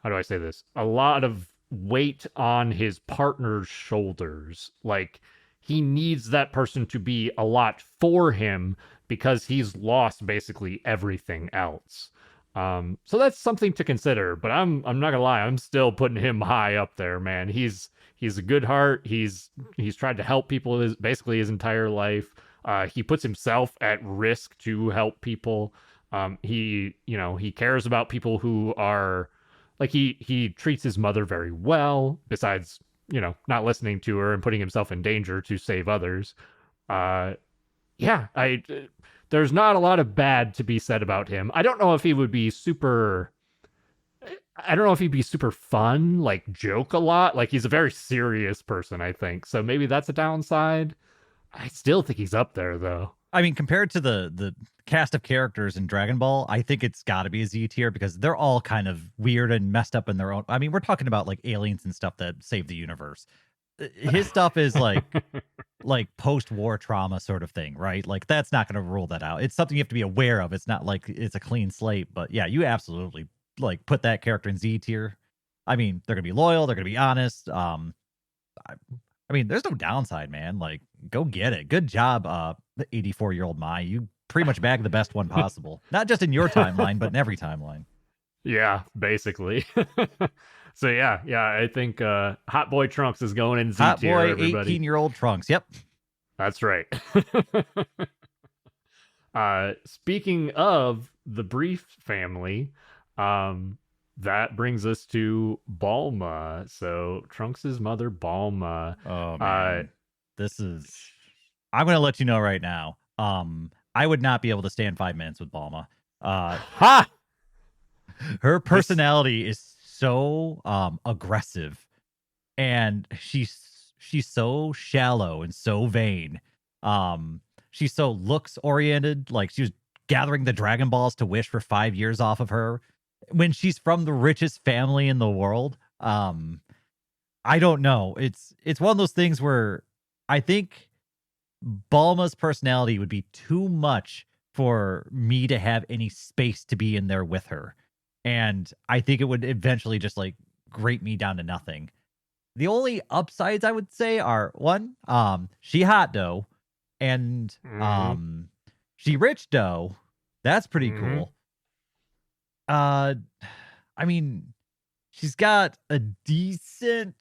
how do I say this? A lot of weight on his partner's shoulders. Like he needs that person to be a lot for him because he's lost basically everything else. So that's something to consider. But I'm not gonna lie, I'm still putting him high up there, man. He's a good heart. He's tried to help people basically his entire life. He puts himself at risk to help people. He cares about people who are like he treats his mother very well, besides, not listening to her and putting himself in danger to save others. Uh yeah, I there's not a lot of bad to be said about him. I don't know if he'd be super fun, like joke a lot. Like he's a very serious person, I think. So maybe that's a downside. I still think he's up there though. I mean, compared to the cast of characters in Dragon Ball, I think it's got to be a Z tier because they're all kind of weird and messed up in their own. I mean, we're talking about like aliens and stuff that save the universe. His stuff is like post-war trauma sort of thing, right? Like that's not going to rule that out. It's something you have to be aware of. It's not like it's a clean slate, but yeah, you absolutely like put that character in Z tier. I mean, they're going to be loyal, they're going to be honest. I, I mean, there's no downside, man. Like, go get it. Good job, the 84-year-old Mai. You pretty much bagged the best one possible. Not just in your timeline, but in every timeline. Yeah, basically. So yeah, I think Hot Boy Trunks is going in Z Hot tier. boy, Everybody, 18-year-old Trunks. Yep. that's right. Speaking of the Brief family, that brings us to Balma. So Trunks' mother, Balma. Oh man, this is. I'm gonna let you know right now. I would not be able to stand 5 minutes with Balma. Ha! Her personality is so aggressive, and she's so shallow and so vain. She's so looks oriented. Like she was gathering the Dragon Balls to wish for 5 years off of her when she's from the richest family in the world. I don't know. It's one of those things where I think Balma's personality would be too much for me to have any space to be in there with her. And I think it would eventually just like grate me down to nothing. The only upsides I would say are one, she hot dough, and she rich dough. That's pretty cool. I mean, she's got a decent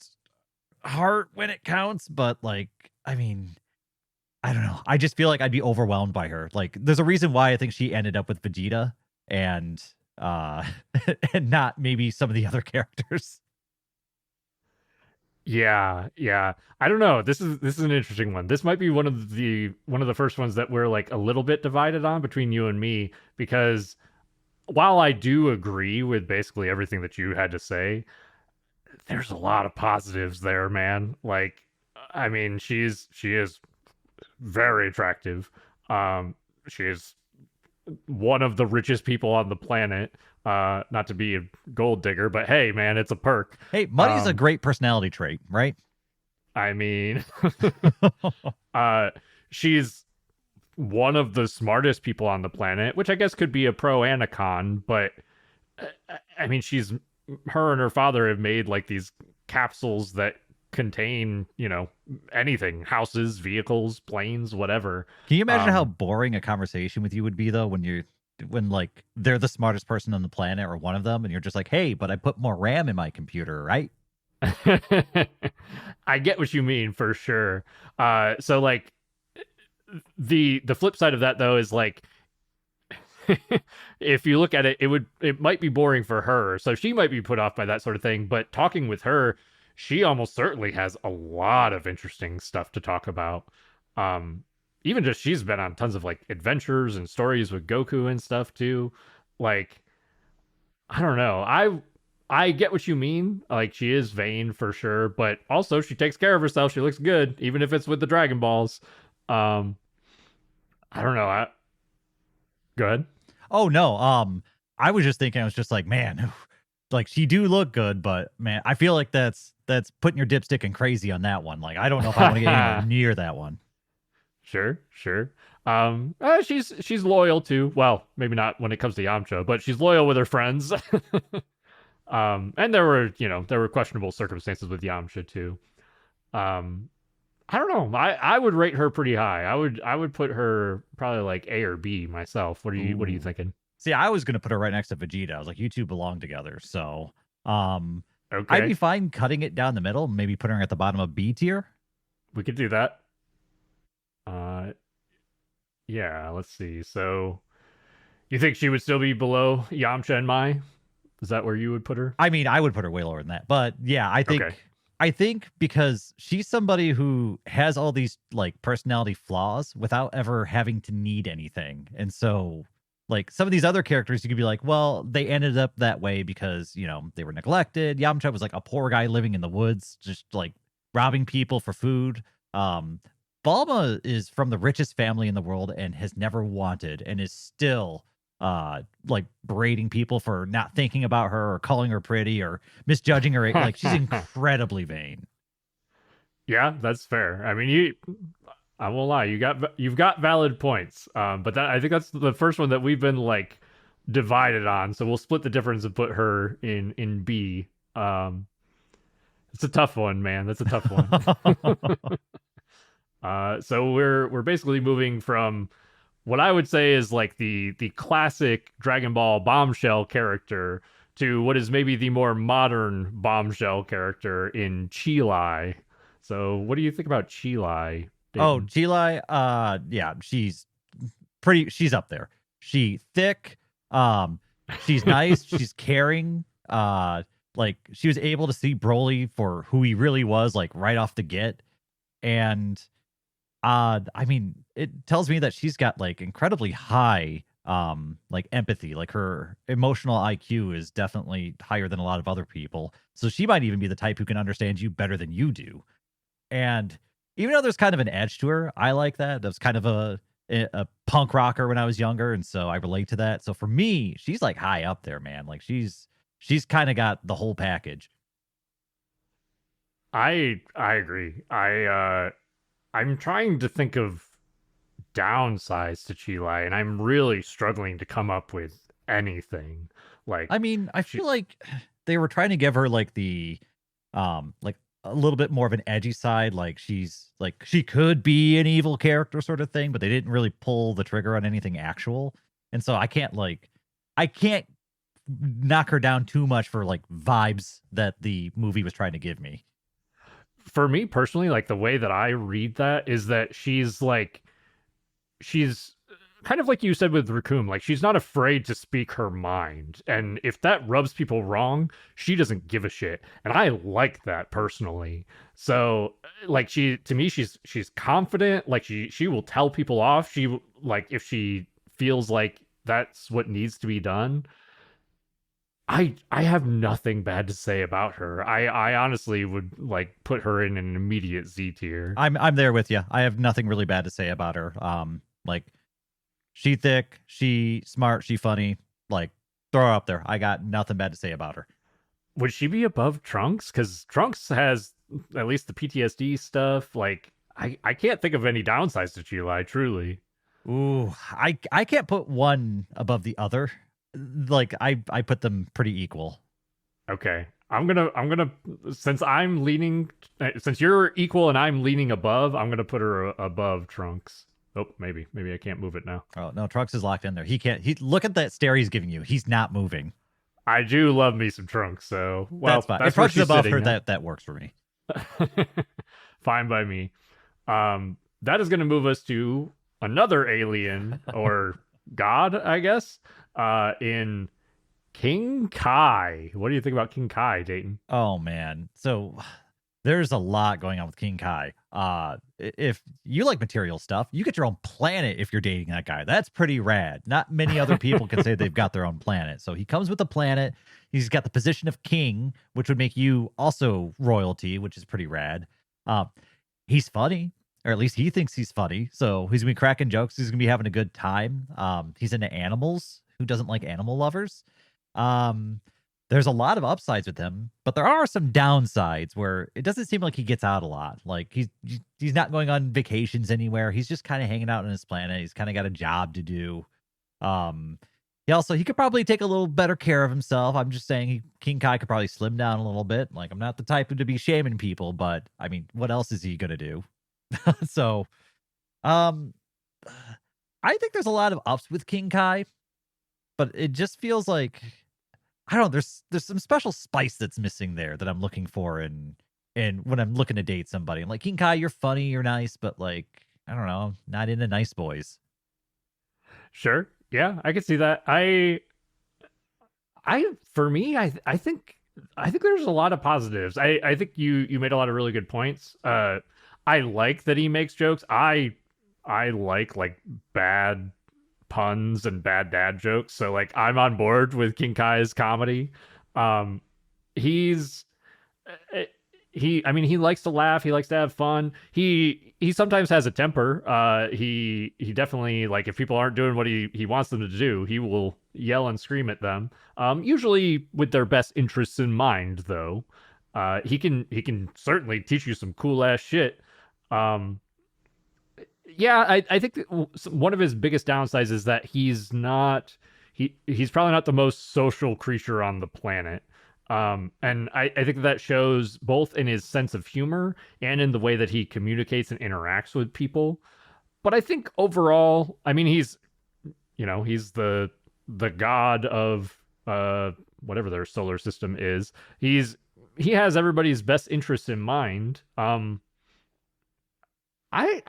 heart when it counts, but like, I mean, I don't know. I just feel like I'd be overwhelmed by her. Like, there's a reason why I think she ended up with Vegeta and and not maybe some of the other characters. Yeah. I don't know. This is an interesting one. This might be one of the first ones that we're like a little bit divided on between you and me, because while I do agree with basically everything that you had to say, there's a lot of positives there, man. Like, I mean, she is very attractive. She is one of the richest people on the planet. Not to be a gold digger, but hey, man, it's a perk. Hey, money's a great personality trait, right? I mean, she's one of the smartest people on the planet, which I guess could be a pro and a con, but I mean, her and her father have made like these capsules that contain, anything, houses, vehicles, planes, whatever. Can you imagine how boring a conversation with you would be though when like they're the smartest person on the planet or one of them and you're just like, "Hey, but I put more RAM in my computer, right?" I get what you mean for sure. So like the flip side of that though is like if you look at it, it might be boring for her. So she might be put off by that sort of thing, but talking with her, she almost certainly has a lot of interesting stuff to talk about. Even just she's been on tons of like adventures and stories with Goku and stuff too. Like, I don't know. I get what you mean. Like, she is vain for sure, but also she takes care of herself. She looks good, even if it's with the Dragon Balls. I don't know. Go ahead. Oh no. I was just thinking, I was just like, man, like she do look good, but man, I feel like that's putting your dipstick in crazy on that one. Like, I don't know if I want to get anywhere near that one. Sure. She's loyal too. Well, maybe not when it comes to Yamcha, but she's loyal with her friends. And there were, there were questionable circumstances with Yamcha too. Um, I don't know. I would rate her pretty high. I would put her probably like A or B myself. What are you Ooh. thinking? See, I was gonna put her right next to Vegeta. I was like, you two belong together. So, um, I'd be Okay, fine cutting it down the middle, maybe putting her at the bottom of B tier. we could do that. Uh, yeah. Let's see. So you think she would still be below Yamcha and Mai? Is that where you would put her? I mean, I would put her way lower than that, but yeah, Okay. I think because she's somebody who has all these like personality flaws without ever having to need anything. And so like some of these other characters you could be like, well, they ended up that way because, they were neglected. Yamcha was like a poor guy living in the woods, just like robbing people for food. Um Balma is from the richest family in the world and has never wanted and is still like berating people for not thinking about her or calling her pretty or misjudging her. Like she's incredibly vain. Yeah, that's fair. I mean, I won't lie, you've got valid points. But I think that's the first one that we've been like divided on. So we'll split the difference and put her in B. It's a tough one, man. That's a tough one. So we're basically moving from what I would say is like the classic Dragon Ball bombshell character to what is maybe the more modern bombshell character in Chilai. So what do you think about Chilai, Oh, Dayton? Chilai, yeah, she's up there. She thick, um, she's nice, she's caring. Like she was able to see Broly for who he really was, like right off the get. And I mean, it tells me that she's got like incredibly high like empathy. Like her emotional IQ is definitely higher than a lot of other people. So she might even be the type who can understand you better than you do. And even though there's kind of an edge to her, I like that. That was kind of a punk rocker when I was younger, and so I relate to that. So for me, she's like high up there, man. Like she's kind of got the whole package. I agree. I'm trying to think of downsides to Chilai, and I'm really struggling to come up with anything. Like I mean, I she feel like they were trying to give her like the like a little bit more of an edgy side, like she's like she could be an evil character sort of thing, but they didn't really pull the trigger on anything actual. And so I can't knock her down too much for like vibes that the movie was trying to give me. For me personally, like the way that I read that is that she's kind of like you said with Raccoon, like she's not afraid to speak her mind. And if that rubs people wrong, she doesn't give a shit. And I like that personally. So like she to me she's confident, like she will tell people off. Like if she feels like that's what needs to be done. I have nothing bad to say about her. I honestly would like put her in an immediate Z tier. I'm there with you. I have nothing really bad to say about her. Like she thick, she smart, she funny. Like throw her up there. I got nothing bad to say about her. Would she be above Trunks? Because Trunks has at least the PTSD stuff. Like I can't think of any downsides to Chilai, truly. Ooh, I can't put one above the other. Like I put them pretty equal. Okay. I'm gonna since you're equal and I'm leaning above, I'm gonna put her above Trunks. Oh, maybe I can't move it now. Oh no, Trunks is locked in there. He can't. He look at that stare he's giving you. He's not moving. I do love me some Trunks, so That's well, fine. If that's where Trunks is she's above sitting her, now. that works for me. Fine by me. That is going to move us to another alien or god, I guess, in King Kai. What do you think about King Kai, Dayton? Oh man. So there's a lot going on with King Kai. If you like material stuff, you get your own planet if you're dating that guy. That's pretty rad. Not many other people can say they've got their own planet. So he comes with a planet. He's got the position of king, which would make you also royalty, which is pretty rad. Uh, he's funny, or at least he thinks he's funny. So he's gonna be cracking jokes. He's gonna be having a good time. He's into animals. Who doesn't like animal lovers? Um, there's a lot of upsides with him, but there are some downsides where it doesn't seem like he gets out a lot. Like he's not going on vacations anywhere. He's just kind of hanging out on his planet. He's kind of got a job to do. Um, He could probably take a little better care of himself. I'm just saying King Kai could probably slim down a little bit. Like, I'm not the type to be shaming people, but I mean, what else is he gonna do? So, um, I think there's a lot of ups with King Kai, but it just feels like I don't know. There's some special spice that's missing there that I'm looking for in when I'm looking to date somebody. I'm like, King Kai, you're funny, you're nice, but like, I don't know, not into nice boys. Sure. Yeah, I could see that. For me, I think there's a lot of positives. I think you made a lot of really good points. I like that he makes jokes. I like bad puns and bad dad jokes. So like I'm on board with King Kai's comedy. Um he's uh, I mean he likes to laugh, he likes to have fun. He sometimes has a temper. He definitely, like, if people aren't doing what he wants them to do, he will yell and scream at them. Usually with their best interests in mind though. He can certainly teach you some cool ass shit. Um yeah, I think that one of his biggest downsides is that he's probably not the most social creature on the planet. And I think that shows both in his sense of humor and in the way that he communicates and interacts with people. But I think overall, I mean, he's the god of whatever their solar system is. He has everybody's best interests in mind. I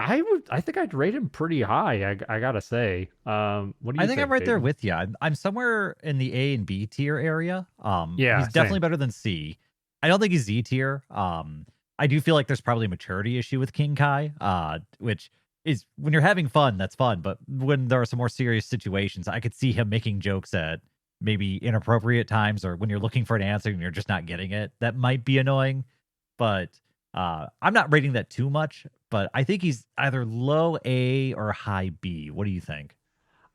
think I'd rate him pretty high. I gotta say. What do I you think I'm think, right there Dayton? with you. I'm somewhere in the A and B tier area. Yeah, He's definitely same. better than C. I don't think he's Z tier. I do feel like there's probably a maturity issue with King Kai, which is when you're having fun, that's fun. But when there are some more serious situations, I could see him making jokes at maybe inappropriate times, or when you're looking for an answer and you're just not getting it. That might be annoying. But I'm not rating that too much. But I think he's either low A or high B. What do you think?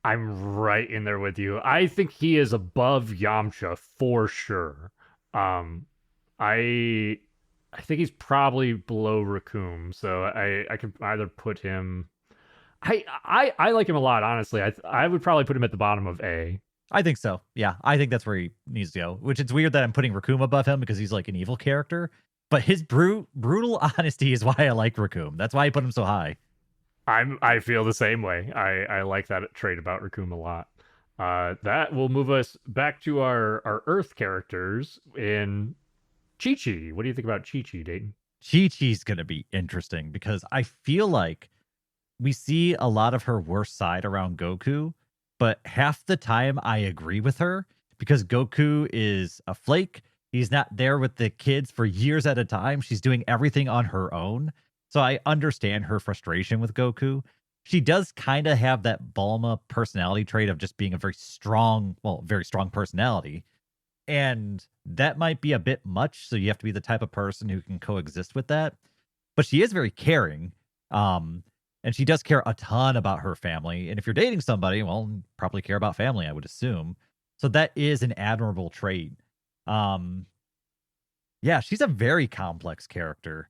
I'm right in there with you. I think he is above Yamcha for sure. Um, I I think he's probably below Raccoon, so I can either put him. I like him a lot, honestly. I would probably put him at the bottom of A. I think so. Yeah, I think that's where he needs to go. Which it's weird that I'm putting Raccoon above him because he's like an evil character. But his brutal honesty is why I like Raccoon. That's why I put him so high. I feel the same way. I like that trait about Raccoon a lot. That will move us back to our Earth characters in Chi Chi. What do you think about Chi Chi, Dayton? Chi Chi's gonna be interesting because I feel like we see a lot of her worst side around Goku, but half the time I agree with her because Goku is a flake. He's not there with the kids for years at a time. She's doing everything on her own. So I understand her frustration with Goku. She does kind of have that Bulma personality trait of just being a very strong personality. And that might be a bit much. So you have to be the type of person who can coexist with that. But she is very caring. Um, and she does care a ton about her family. And if you're dating somebody, well, you probably care about family, I would assume. So that is an admirable trait. Um, yeah, she's a very complex character.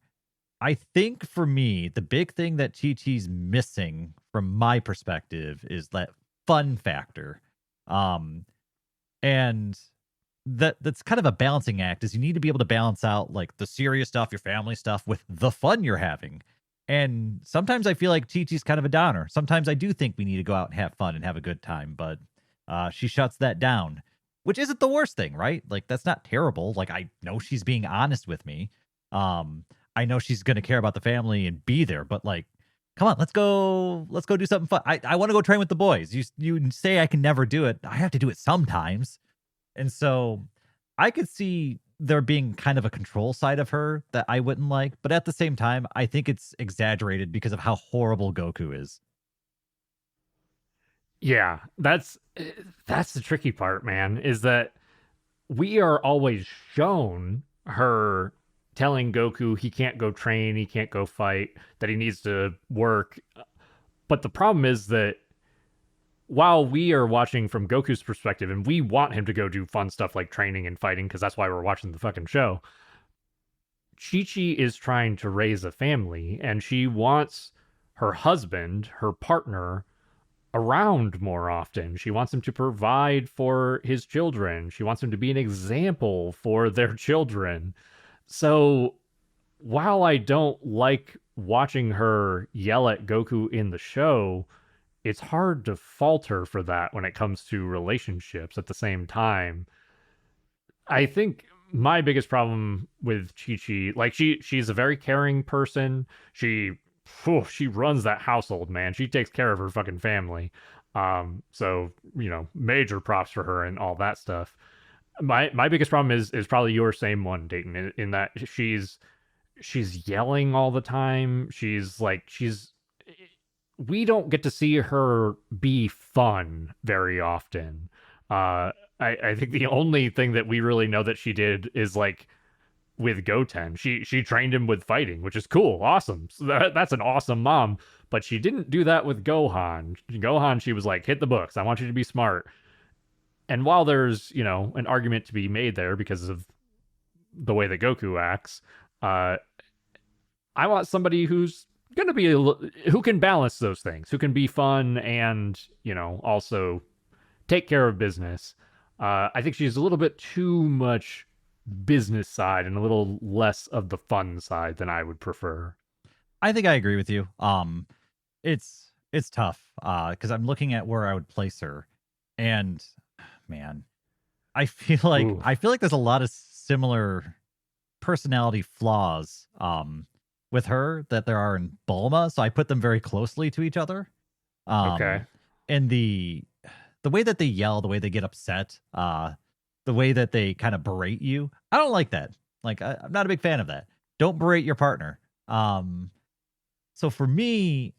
I think for me, the big thing that Chi Chi's missing from my perspective is that fun factor. Um, and that's kind of a balancing act is you need to be able to balance out like the serious stuff, your family stuff with the fun you're having. And sometimes I feel like Chi Chi's kind of a downer. Sometimes I do think we need to go out and have fun and have a good time, but she shuts that down, which isn't the worst thing, right? Like that's not terrible. Like I know she's being honest with me. Um, I know she's going to care about the family and be there, but like, come on, let's go do something fun. I want to go train with the boys. You say I can never do it. I have to do it sometimes. And so I could see there being kind of a control side of her that I wouldn't like, but at the same time, I think it's exaggerated because of how horrible Goku is. Yeah, that's the tricky part, man, is that we are always shown her telling Goku he can't go train, he can't go fight, that he needs to work. But the problem is that while we are watching from Goku's perspective and we want him to go do fun stuff like training and fighting because that's why we're watching the fucking show, Chi Chi is trying to raise a family and she wants her husband, her partner, around more often. She wants him to provide for his children. She wants him to be an example for their children. So while I don't like watching her yell at Goku in the show, it's hard to fault her for that when it comes to relationships at the same time. I think my biggest problem with Chi Chi, like she's a very caring person. She runs that household, man. She takes care of her fucking family. So major props for her and all that stuff. My biggest problem is probably your same one, Dayton, in that she's yelling all the time. She's we don't get to see her be fun very often. I think the only thing that we really know that she did is like with Goten. She trained him with fighting, which is cool, awesome. So that's an awesome mom. But she didn't do that with Gohan. Gohan, she was like, hit the books. I want you to be smart. And while there's an argument to be made there because of the way that Goku acts, I want somebody who's going to be who can balance those things, who can be fun and also take care of business. I think she's a little bit too much business side and a little less of the fun side than I would prefer. I think I agree with you. It's tough because I'm looking at where I would place her, and man, Ooh. I feel like there's a lot of similar personality flaws with her that there are in Bulma, so I put them very closely to each other. Okay. And the way that they yell, the way they get upset, the way that they kind of berate you, I don't like that. Like I'm not a big fan of that. Don't berate your partner. So for me,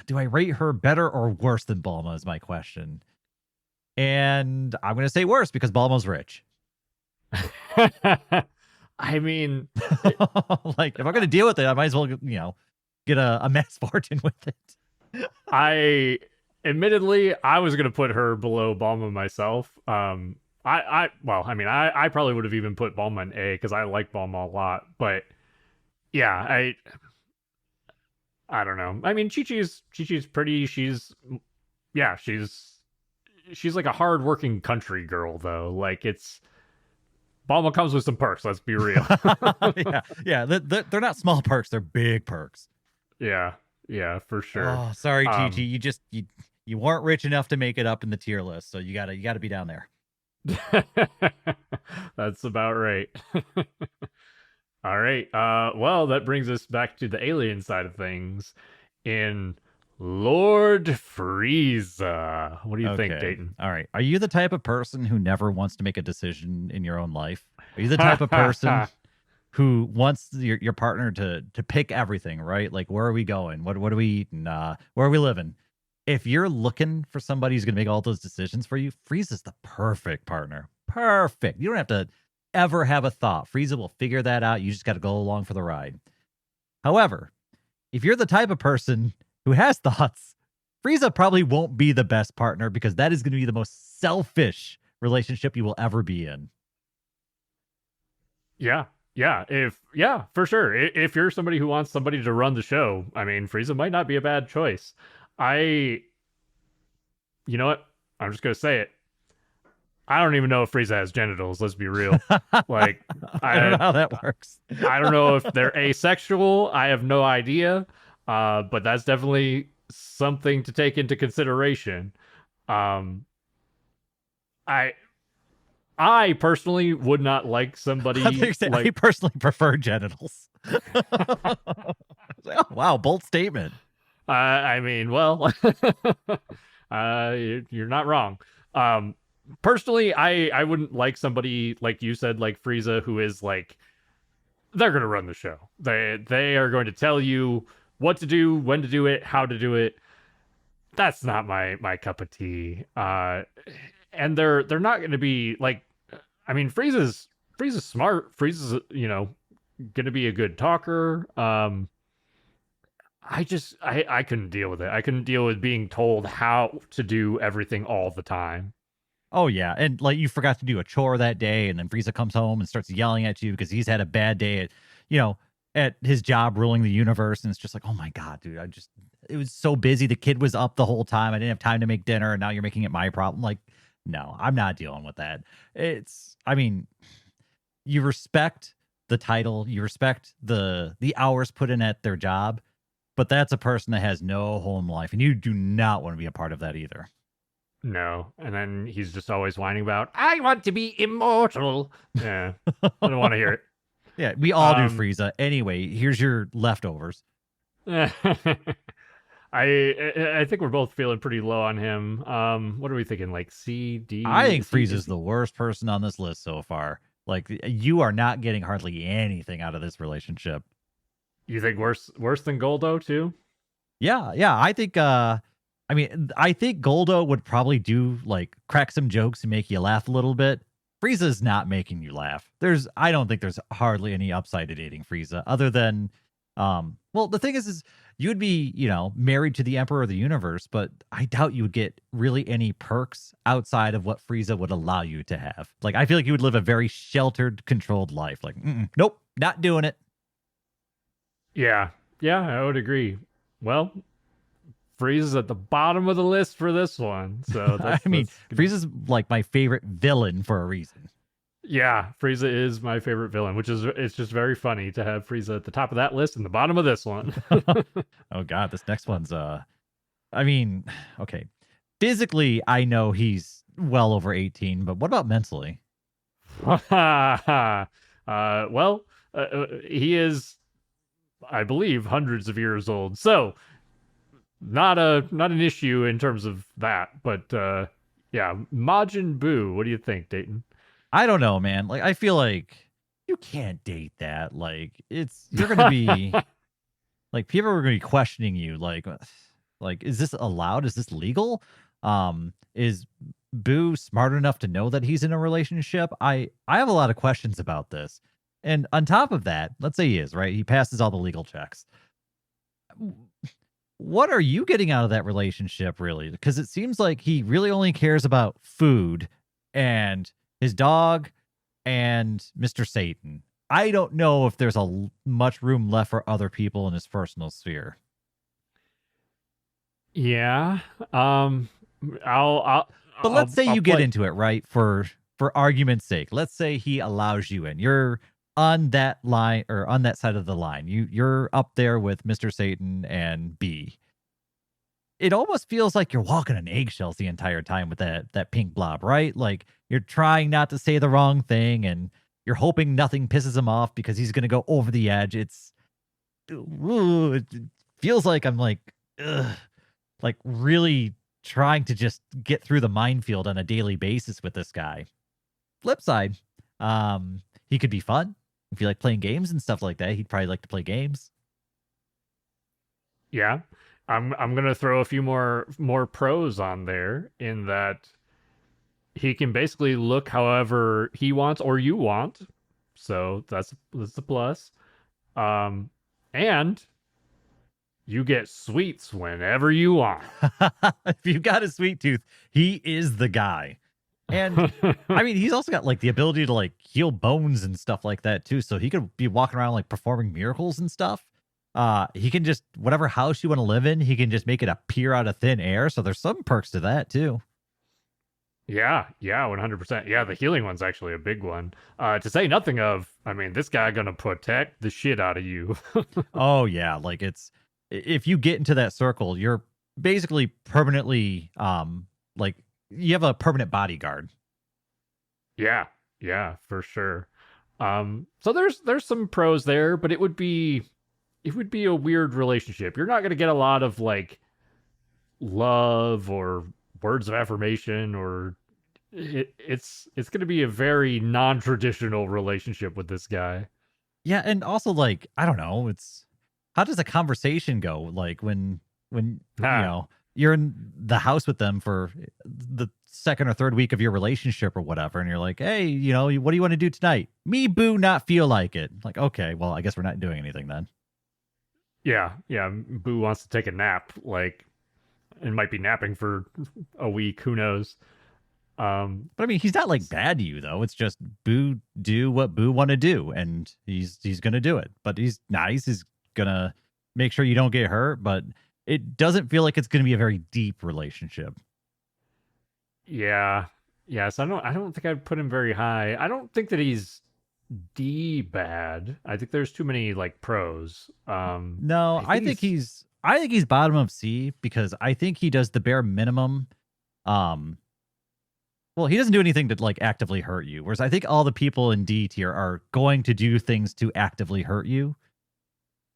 do I rate her better or worse than Bulma is my question. And I'm going to say worse because Bulma's rich. I mean, like if I'm going to deal with it, I might as well, get a mass fortune with it. admittedly, I was gonna put her below Bulma myself. I probably would have even put Bulma in A because I like Bulma a lot. But yeah, I don't know. I mean, Chi Chi's pretty. She's like a hardworking country girl though. Like it's Bulma comes with some perks. Let's be real. yeah. They're not small perks; they're big perks. Yeah, for sure. Oh, sorry, Chi Chi. You weren't rich enough to make it up in the tier list, so you gotta be down there. That's about right. All right. Well, that brings us back to the alien side of things in Lord Frieza. What do you think, Dayton? All right. Are you the type of person who never wants to make a decision in your own life? Are you the type of person who wants your partner to pick everything, right? Like, where are we going? What are we eating? Where are we living? If you're looking for somebody who's going to make all those decisions for you, Frieza's the perfect partner. Perfect. You don't have to ever have a thought. Frieza will figure that out. You just got to go along for the ride. However, if you're the type of person who has thoughts, Frieza probably won't be the best partner because that is going to be the most selfish relationship you will ever be in. Yeah. For sure. If you're somebody who wants somebody to run the show, I mean, Frieza might not be a bad choice. You know what? I'm just gonna say it. I don't even know if Frieza has genitals. Let's be real. Like, I don't know how that works. I don't know if they're asexual. I have no idea. But that's definitely something to take into consideration. I personally would not like somebody. I personally prefer genitals. Oh, wow, bold statement. I mean, well, you're not wrong. Personally, I wouldn't like somebody like you said, like Frieza, who is like they're going to run the show. They are going to tell you what to do, when to do it, how to do it. That's not my cup of tea. And they're not going to be like. I mean, Frieza's smart. Frieza's going to be a good talker. I couldn't deal with it. I couldn't deal with being told how to do everything all the time. Oh yeah, and like you forgot to do a chore that day, and then Frieza comes home and starts yelling at you because he's had a bad day at, at his job ruling the universe, and it's just like, oh my god, dude, it was so busy. The kid was up the whole time. I didn't have time to make dinner, and now you're making it my problem. Like, no, I'm not dealing with that. I mean, you respect the title, you respect the hours put in at their job, but that's a person that has no home life, and you do not want to be a part of that either. No. And then he's just always whining about, I want to be immortal. Yeah. I don't want to hear it. Yeah, we all do Um, Frieza. Anyway, here's your leftovers. I think we're both feeling pretty low on him. What are we thinking? Like C, I D? think Frieza's the worst person on this list so far. Like, you are not getting hardly anything out of this relationship. You think worse than Goldo too? Yeah, yeah. I think Goldo would probably do like crack some jokes and make you laugh a little bit. Frieza's not making you laugh. I don't think there's hardly any upside to dating Frieza other than well, the thing is you would be, married to the Emperor of the Universe, but I doubt you would get really any perks outside of what Frieza would allow you to have. Like, I feel like you would live a very sheltered, controlled life. Like, nope, not doing it. Yeah. Yeah, I would agree. Well, Frieza's at the bottom of the list for this one. So I mean, Frieza's like my favorite villain for a reason. yeah, Frieza is my favorite villain, which is it's just very funny to have Frieza at the top of that list and the bottom of this one. Oh god, this next one's I mean, okay. Physically, I know he's well over 18, but what about mentally? He is, I believe, hundreds of years old. So not an issue in terms of that. But yeah, Majin Buu. What do you think, Dayton? I don't know, man. Like, I feel like you can't date that. Like, you're gonna be like, people are gonna be questioning you. Like, is this allowed? Is this legal? Is Boo smart enough to know that he's in a relationship? I have a lot of questions about this. And on top of that, let's say he is, right? He passes all the legal checks. What are you getting out of that relationship, really? Because it seems like he really only cares about food and his dog and Mr. Satan. I don't know if there's much room left for other people in his personal sphere. Yeah. I'll But let's say I'll you get play. into it, right? For argument's sake, let's say he allows you in. You're on that line or on that side of the line. You're up there with Mr. Satan and B. It almost feels like you're walking on eggshells the entire time with that pink blob, right? Like, you're trying not to say the wrong thing and you're hoping nothing pisses him off because he's going to go over the edge. It feels like I'm like, ugh, like really trying to just get through the minefield on a daily basis with this guy. Flip side, he could be fun. If you like playing games and stuff like that, he'd probably like to play games. Yeah. I'm gonna throw a few more pros on there in that he can basically look however he wants or you want. So that's a plus. And you get sweets whenever you want. If you got a sweet tooth, he is the guy. And I mean, he's also got like the ability to like heal bones and stuff like that too. So he could be walking around like performing miracles and stuff. He can just whatever house you want to live in, he can just make it appear out of thin air. So there's some perks to that too. Yeah, 100%. Yeah, the healing one's actually a big one. To say nothing of, I mean, this guy gonna protect the shit out of you. Oh yeah, like if you get into that circle, you're basically permanently like you have a permanent bodyguard. Yeah, for sure. So there's some pros there, but it would be a weird relationship. You're not gonna get a lot of like love or words of affirmation or it's going to be a very non-traditional relationship with this guy. Yeah, and also like I don't know, it's how does a conversation go like when Ah, you're in the house with them for the second or third week of your relationship or whatever, and you're like, hey, what do you want to do tonight? Me, Boo, not feel like it. Like, okay, well, I guess we're not doing anything then. yeah. Boo wants to take a nap, like, and might be napping for a week. Who knows? But I mean, he's not like bad to you though. It's just Boo do what Boo want to do, and he's gonna do it. But he's nice. He's gonna make sure you don't get hurt. But it doesn't feel like it's gonna be a very deep relationship. Yeah. Yes, I don't think I'd put him very high. I don't think that he's D bad. I think there's too many like pros. No, I think he's I think he's bottom of C because I think he does the bare minimum. Um, well, he doesn't do anything to like actively hurt you. Whereas I think all the people in D tier are going to do things to actively hurt you.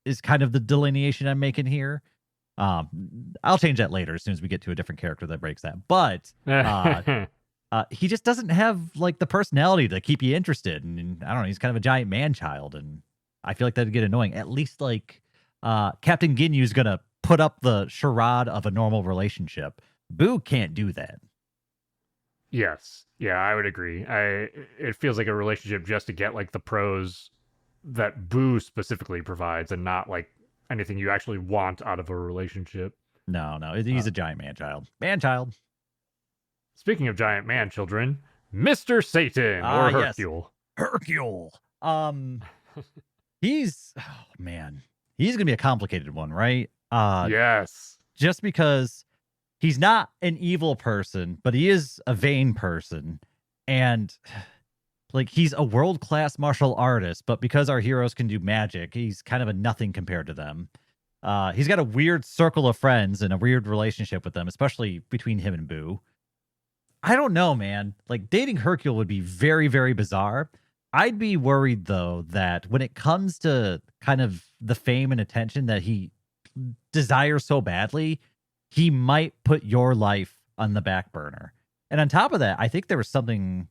Is kind of the delineation I'm making here. I'll change that later as soon as we get to a different character that breaks that. But he just doesn't have like the personality to keep you interested. And I don't know, he's kind of a giant man child, and I feel like that'd get annoying. At least like Captain Ginyu's gonna put up the charade of a normal relationship. Boo can't do that. Yes. Yeah, I would agree. It feels like a relationship just to get like the pros that Boo specifically provides and not like anything you actually want out of a relationship. No, no, he's a giant man child. Man child. Speaking of giant man children, Mr. Satan or Yes. Hercule. Hercule. He's man, he's gonna be a complicated one, right? Yes. Just because he's not an evil person, but he is a vain person, and like he's a world class martial artist, but because our heroes can do magic, he's kind of a nothing compared to them. He's got a weird circle of friends and a weird relationship with them, especially between him and Boo. I don't know, man. Like dating Hercule would be very, very bizarre. I'd be worried though that when it comes to kind of the fame and attention that he desires so badly, he might put your life on the back burner. And on top of that, I think there was something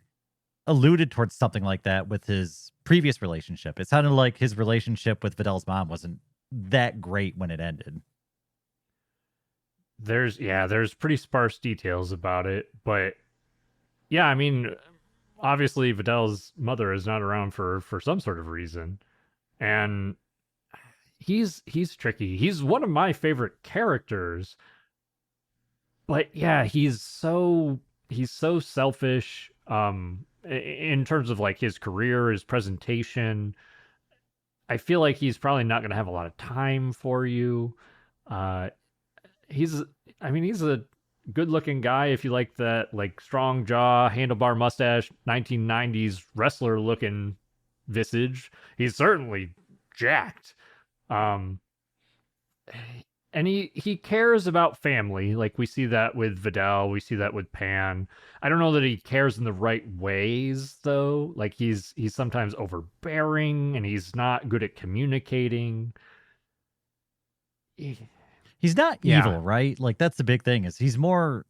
alluded towards something like that with his previous relationship. It sounded like his relationship with Vidal's mom wasn't that great when it ended. There's pretty sparse details about it, but yeah, I mean, obviously Vidal's mother is not around for some sort of reason, and he's tricky. He's one of my favorite characters, but yeah, he's so selfish. In terms of like his career, his presentation, I feel like he's probably not going to have a lot of time for you. Uh, he's, I mean, he's a good-looking guy if you like that, like strong jaw, handlebar mustache, 1990s wrestler-looking visage. He's certainly jacked. Um, and he cares about family. Like we see that with Vidal, we see that with Pan. I don't know that he cares in the right ways though. Like he's sometimes overbearing and he's not good at communicating. He's not Yeah. evil, right? Like that's the big thing is he's more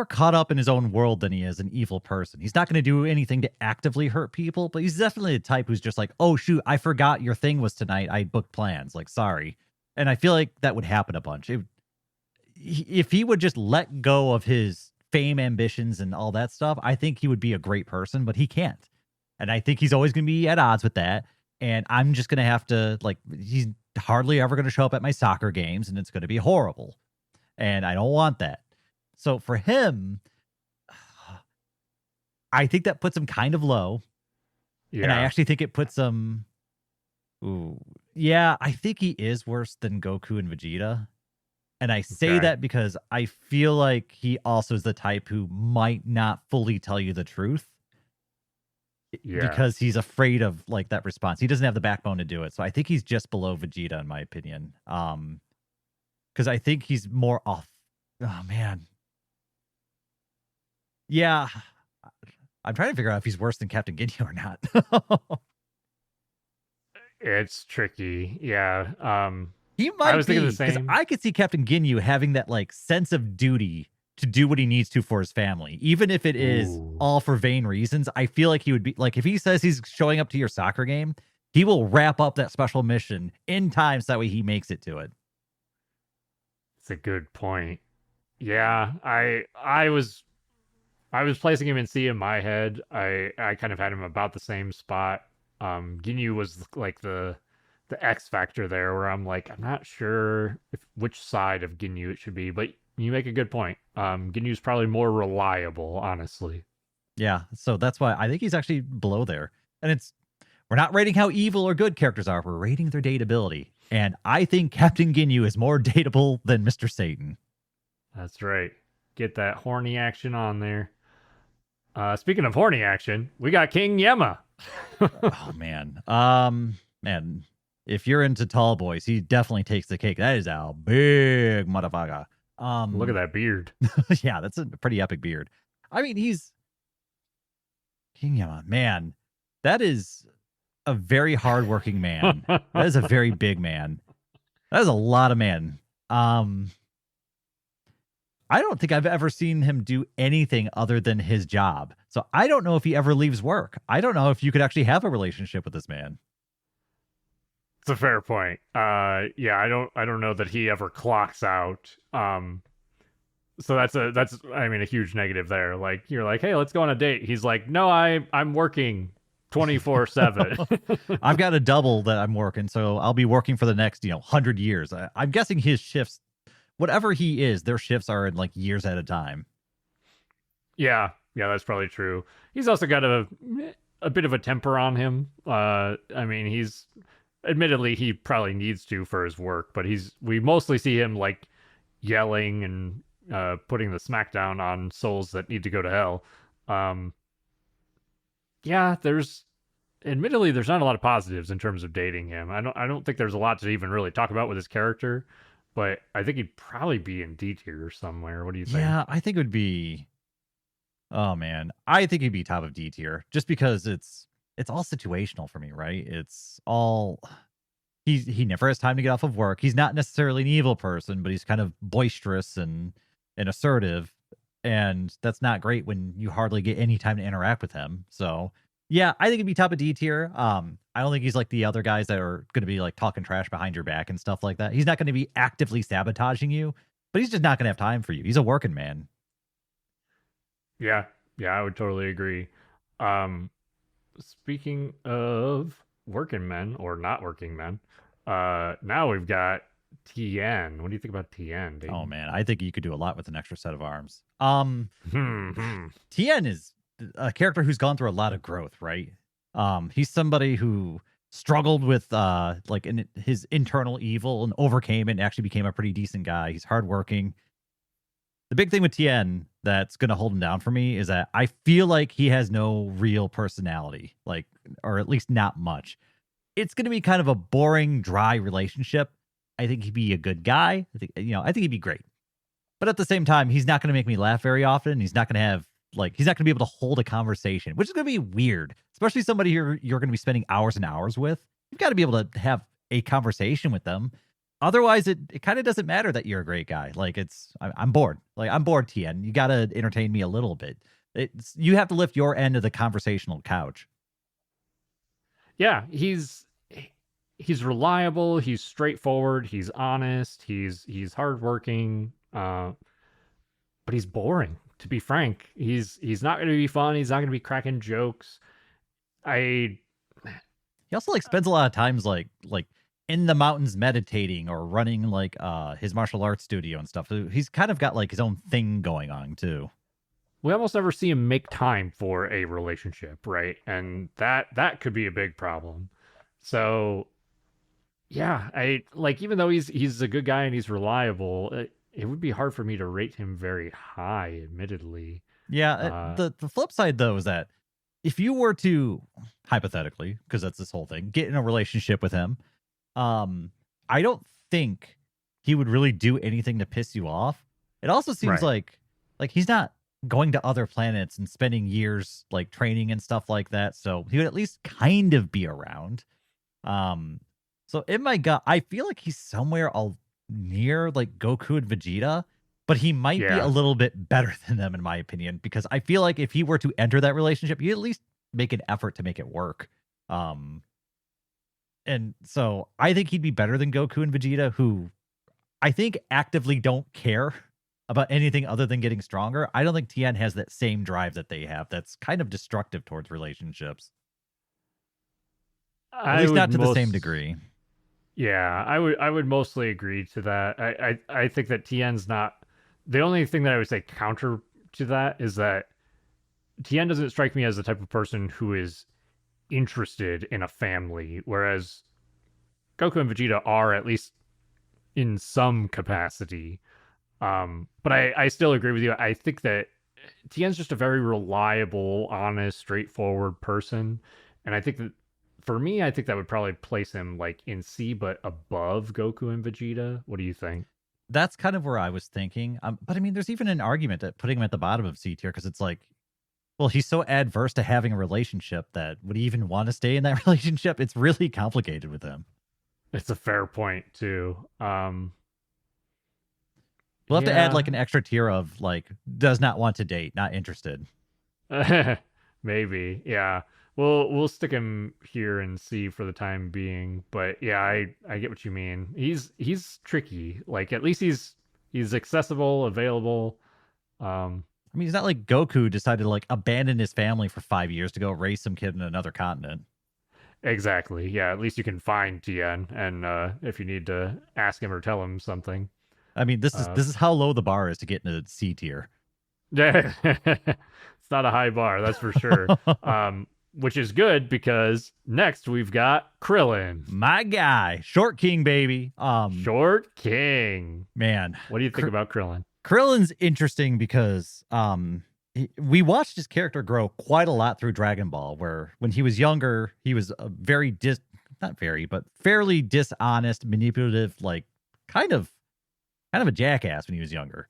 caught up in his own world than he is an evil person. He's not going to do anything to actively hurt people, but he's definitely the type who's just like, "Oh shoot, I forgot your thing was tonight. I booked plans. Like, sorry." And I feel like that would happen a bunch. If he would just let go of his fame ambitions and all that stuff, I think he would be a great person, but he can't. And I think he's always going to be at odds with that. And I'm just going to have to like he's hardly ever going to show up at my soccer games and it's going to be horrible. And I don't want that. So for him, I think that puts him kind of low. And I Yeah. actually think it puts him. Ooh, yeah, I think he is worse than Goku and Vegeta. And I say Okay. that because I feel like he also is the type who might not fully tell you the truth Yeah. because he's afraid of like that response. He doesn't have the backbone to do it. So I think he's just below Vegeta in my opinion. Because I think he's more off. Oh man. Yeah. I'm trying to figure out if he's worse than Captain Ginyu or not. It's tricky. Yeah. He I might was be thinking the because same. I could see Captain Ginyu having that like sense of duty to do what he needs to for his family, even if it is Ooh. all for vain reasons. I feel like he would be like if he says he's showing up to your soccer game, he will wrap up that special mission in time so that way he makes it to it. It's a good point. Yeah, I was placing him in C in my head. I kind of had him about the same spot. Ginyu was like the X factor there, where I'm like, I'm not sure which side of Ginyu it should be, but You make a good point. Ginyu's probably more reliable, honestly. Yeah, so that's why I think he's actually below there. And it's we're not rating how evil or good characters are. We're rating their dateability. And I think Captain Ginyu is more dateable than Mr. Satan. That's right. Get that horny action on there. Speaking of horny action, we got King Yema. Oh man. Man, if you're into tall boys, he definitely takes the cake. That is a big motherfucker. Look at that beard. Yeah, that's a pretty epic beard. I mean, he's King Yama, man. That is a very hardworking man. That is a very big man. That is a lot of man. I don't think I've ever seen him do anything other than his job. So I don't know if he ever leaves work. I don't know if you could actually have a relationship with this man. It's a fair point. Yeah, I don't know that he ever clocks out. So that's I mean a huge negative there. Like you're like, hey, let's go on a date. He's like, no, I'm working 24/7. I've got a double that I'm working, so I'll be working for the next 100 years. I'm guessing his shifts, whatever he is, their shifts are in like years at a time. Yeah, that's probably true. He's also got a bit of a temper on him. I mean, he's admittedly he probably needs to for his work, but we mostly see him like yelling and putting the smackdown on souls that need to go to hell. Yeah, admittedly there's not a lot of positives in terms of dating him. I don't think there's a lot to even really talk about with his character, but I think he'd probably be in D tier somewhere. What do you think? Yeah, I think it would be. Oh man, I think he'd be top of D tier just because it's all situational for me, right? It's all he never has time to get off of work. He's not necessarily an evil person, but he's kind of boisterous and assertive, and that's not great when you hardly get any time to interact with him. So yeah, I think it'd be top of D tier. I don't think he's like the other guys that are going to be like talking trash behind your back and stuff like that. He's not going to be actively sabotaging you, but he's just not going to have time for you. He's a working man. Yeah, I would totally agree. Um, Speaking of working men or not working men, now we've got TN. What do you think about TN, Oh Dayton? man, I think you could do a lot with an extra set of arms. Hmm. Tien is a character who's gone through a lot of growth, right? He's somebody who struggled with like his internal evil and overcame it and actually became a pretty decent guy. He's hardworking. The big thing with Tien that's going to hold him down for me is that I feel like he has no real personality, like, or at least not much. It's going to be kind of a boring, dry relationship. I think he'd be a good guy. I think he'd be great. But at the same time, he's not going to make me laugh very often. He's not going to have he's not going to be able to hold a conversation, which is going to be weird, especially somebody you're going to be spending hours and hours with. You've got to be able to have a conversation with them. Otherwise, it kind of doesn't matter that you're a great guy. Like I'm bored. Like I'm bored, Tien. You got to entertain me a little bit. You have to lift your end of the conversational couch. Yeah, he's reliable. He's straightforward. He's honest. He's hardworking. But he's boring. To be frank, he's not going to be fun. He's not going to be cracking jokes. He also spends a lot of times like in the mountains meditating or running like his martial arts studio and stuff. So he's kind of got like his own thing going on too. We almost never see him make time for a relationship, right? And that could be a big problem. So yeah, I like even though he's a good guy and he's reliable, it would be hard for me to rate him very high, admittedly. Yeah, Uh, the flip side though is that if you were to hypothetically, because that's this whole thing, get in a relationship with him, I don't think he would really do anything to piss you off. It also seems right. like he's not going to other planets and spending years like training and stuff like that. So he would at least kind of be around. So in my gut, I feel like he's somewhere all near like Goku and Vegeta, but he might be a Yeah. little bit better than them in my opinion, because I feel like if he were to enter that relationship, you at least make an effort to make it work. Um, and so I think he'd be better than Goku and Vegeta, who I think actively don't care about anything other than getting stronger. I don't think Tien has that same drive that they have. That's kind of destructive towards relationships, at I least would not to the same most degree. Yeah, I would mostly agree to that. I think that Tien's not The only thing that I would say counter to that is that Tien doesn't strike me as the type of person who is interested in a family, whereas Goku and Vegeta are, at least in some capacity. But I still agree with you. I think that Tien's just a very reliable, honest, straightforward person. And I think that for me, I think that would probably place him like in C, but above Goku and Vegeta. What do you think? That's kind of where I was thinking. But I mean, there's even an argument at putting him at the bottom of C tier because it's like, well, he's so adverse to having a relationship that would he even want to stay in that relationship? It's really complicated with him. It's a fair point too. We'll have to add Yeah, like an extra tier of like does not want to date, not interested. maybe. Yeah. We'll stick him here and see for the time being. But yeah, I get what you mean. He's tricky. Like at least he's accessible, available. Um I mean, he's not like Goku decided to like abandon his family for 5 years to go raise some kid in another continent. exactly. Yeah, at least you can find Tien and if you need to ask him or tell him something. I mean, this is Uh this is how low the bar is to get into C tier. it's not a high bar, that's for sure. Which is good because next we've got Krillin. My guy, Short King, baby. Short King. Man, What do you think about Krillin? Krillin's interesting because we watched his character grow quite a lot through Dragon Ball, where when he was younger, he was a very not very, but fairly dishonest, manipulative, like kind of a jackass when he was younger.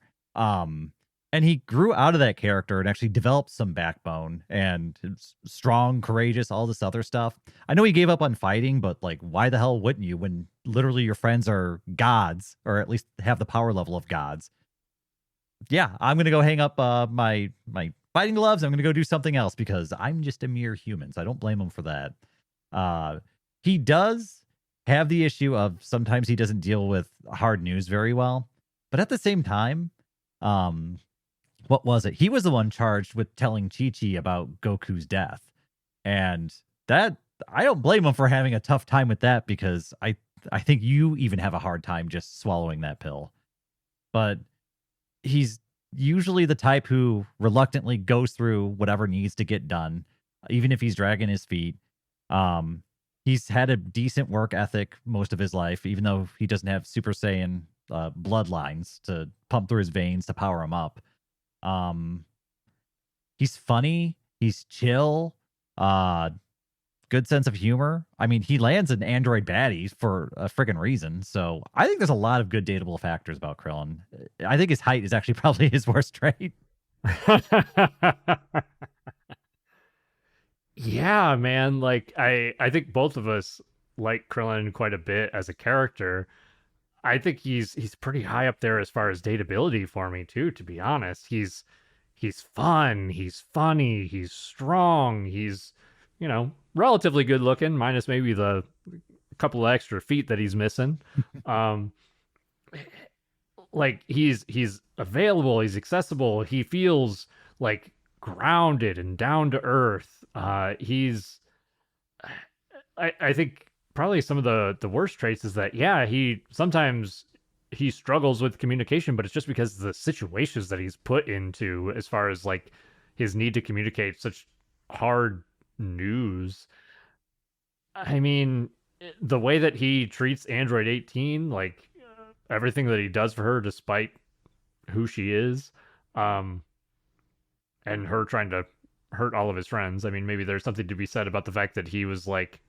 And he grew out of that character and actually developed some backbone and is strong, courageous, all this other stuff. I know he gave up on fighting, but like, why the hell wouldn't you when literally your friends are gods or at least have the power level of gods? Yeah, I'm gonna go hang up my fighting gloves. I'm gonna go do something else because I'm just a mere human. So I don't blame him for that. He does have the issue of sometimes he doesn't deal with hard news very well, but at the same time, um, what was it? He was the one charged with telling Chi Chi about Goku's death, and that I don't blame him for having a tough time with that because I think you even have a hard time just swallowing that pill. But he's usually the type who reluctantly goes through whatever needs to get done, even if he's dragging his feet. Um, he's had a decent work ethic most of his life, even though he doesn't have Super Saiyan bloodlines to pump through his veins to power him up. Um, he's funny, he's chill, uh, good sense of humor. I mean, he lands an android baddie for a friggin' reason. So I think there's a lot of good dateable factors about Krillin. I think his height is actually probably his worst trait. Yeah, man. Like I think both of us like Krillin quite a bit as a character. I think he's pretty high up there as far as dateability for me too, to be honest. He's fun, he's funny, he's strong, he's relatively good looking, minus maybe the couple of extra feet that he's missing. Um like he's available, he's accessible, he feels like grounded and down to earth. He's I think probably some of the worst traits is that yeah, he sometimes he struggles with communication, but it's just because of the situations that he's put into as far as like his need to communicate such hard news. I mean, the way that he treats Android 18, like everything that he does for her despite who she is, um and her trying to hurt all of his friends. I mean, maybe there's something to be said about the fact that he was like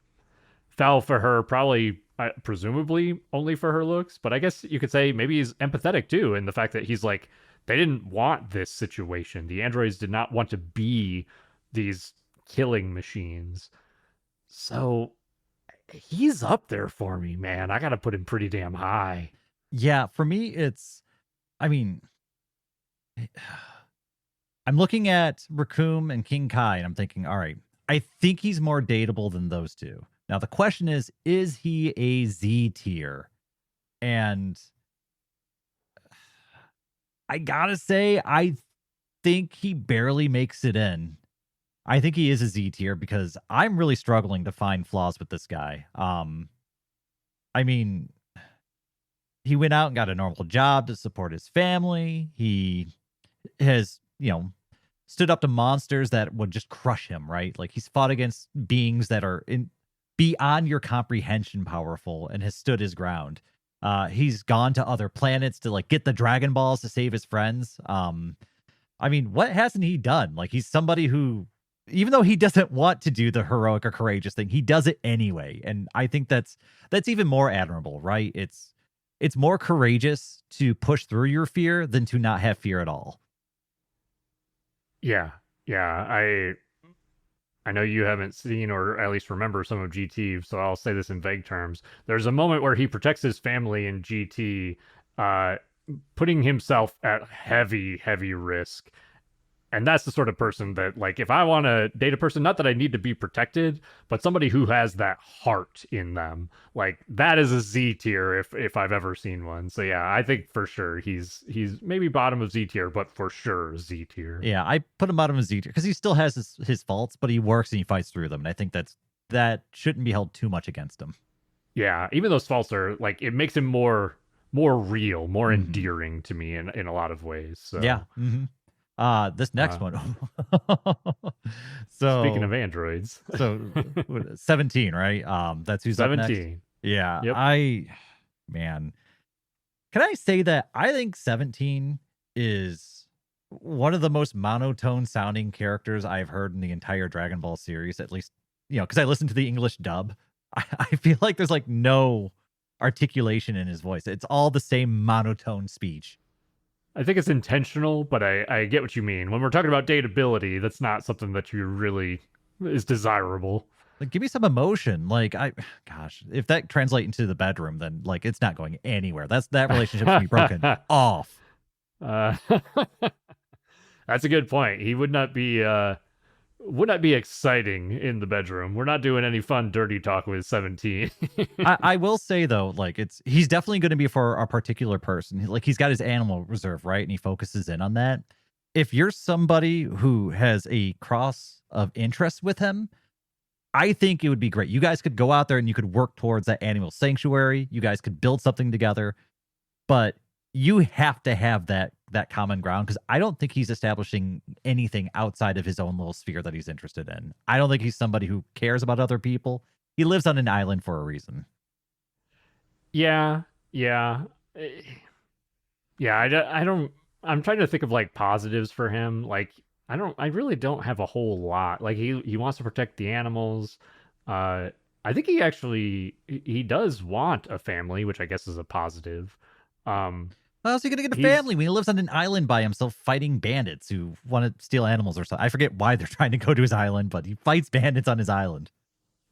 fell for her, probably presumably only for her looks, but I guess you could say maybe he's empathetic too in the fact that he's like they didn't want this situation. The androids did not want to be these killing machines. So he's up there for me, man. I got to put him pretty damn high. Yeah, for me, I mean, I'm looking at Raccoon and King Kai, and I'm thinking, all right, I think he's more dateable than those two. Now, the question is he a Z tier? And I gotta say, I think he barely makes it in. I think he is a Z tier because I'm really struggling to find flaws with this guy. I mean, he went out and got a normal job to support his family. He has, stood up to monsters that would just crush him, right? Like he's fought against beings that are in beyond your comprehension powerful and has stood his ground. He's gone to other planets to like get the Dragon Balls to save his friends. I mean, what hasn't he done? Like he's somebody who, even though he doesn't want to do the heroic or courageous thing, he does it anyway. And I think that's even more admirable, right? It's more courageous to push through your fear than to not have fear at all. Yeah, yeah. I know you haven't seen or at least remember some of GT, so I'll say this in vague terms. There's a moment where he protects his family in GT, uh, putting himself at heavy, heavy risk. And that's the sort of person that, like, if I want to date a person, not that I need to be protected, but somebody who has that heart in them, like that is a Z tier if I've ever seen one. So yeah, I think for sure he's maybe bottom of Z tier, but for sure Z tier. Yeah, I put him bottom of Z tier because he still has his faults, but he works and he fights through them. And I think that shouldn't be held too much against him. Yeah, even those faults are like it makes him more real, more Mhm. endearing to me in a lot of ways. So Yeah. This next one. speaking of so androids, so 17, right? That's who's up next. 17. Yeah, Yep. man, can I say that I think 17 is one of the most monotone sounding characters I've heard in the entire Dragon Ball series, at least, because I listened to the English dub. I feel like there's like no articulation in his voice. It's all the same monotone speech. I think it's intentional, but I get what you mean. When we're talking about dateability, that's not something that you really is desirable. Like, give me some emotion. Like, gosh, if that translate into the bedroom, then like it's not going anywhere. That relationship should be broken off. Uh, that's a good point. He would not be exciting in the bedroom. We're not doing any fun dirty talk with 17. I will say though, like he's definitely going to be for a particular person. Like he's got his animal reserve, right? And he focuses in on that. If you're somebody who has a cross of interest with him, I think it would be great. You guys could go out there and you could work towards that animal sanctuary. You guys could build something together, but you have to have that common ground because I don't think he's establishing anything outside of his own little sphere that he's interested in. I don't think he's somebody who cares about other people. He lives on an island for a reason. Yeah, yeah. Yeah, I don't I'm trying to think of like positives for him. Like I really don't have a whole lot. Like he wants to protect the animals. I think he does want a family, which I guess is a positive. Um How else is he gonna get a he's family when he lives on an island by himself fighting bandits who want to steal animals or something? I forget why they're trying to go to his island, but he fights bandits on his island.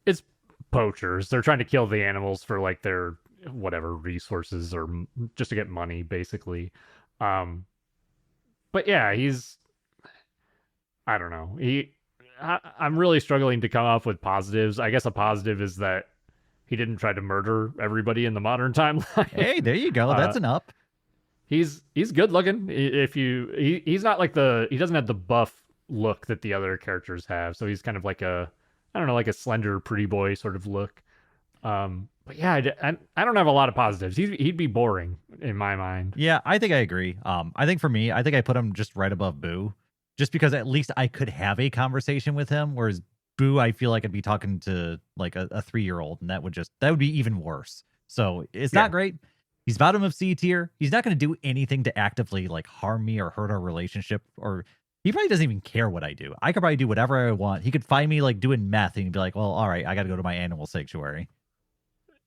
it's poachers. They're trying to kill the animals for like their whatever resources or just to get money basically. Um but yeah, he's I don't know. I'm really struggling to come up with positives. I guess a positive is that he didn't try to murder everybody in the modern timeline. Hey, there you go. uh, That's an up. he's good looking. If you he's not like he doesn't have the buff look that the other characters have. So he's kind of like a I don't know, like a slender pretty boy sort of look. But yeah, I don't have a lot of positives. He'd be boring in my mind. Yeah, I think I agree. I think for me, I think I put him just right above Boo, just because at least I could have a conversation with him. Whereas Boo, I feel like I'd be talking to like a 3-year-old, and that would be even worse. So it's Yeah. not great. He's bottom of C tier. He's not going to do anything to actively like harm me or hurt our relationship. Or he probably doesn't even care what I do. I could probably do whatever I want. He could find me like doing meth, and he'd be like, "Well, all right, I got to go to my animal sanctuary."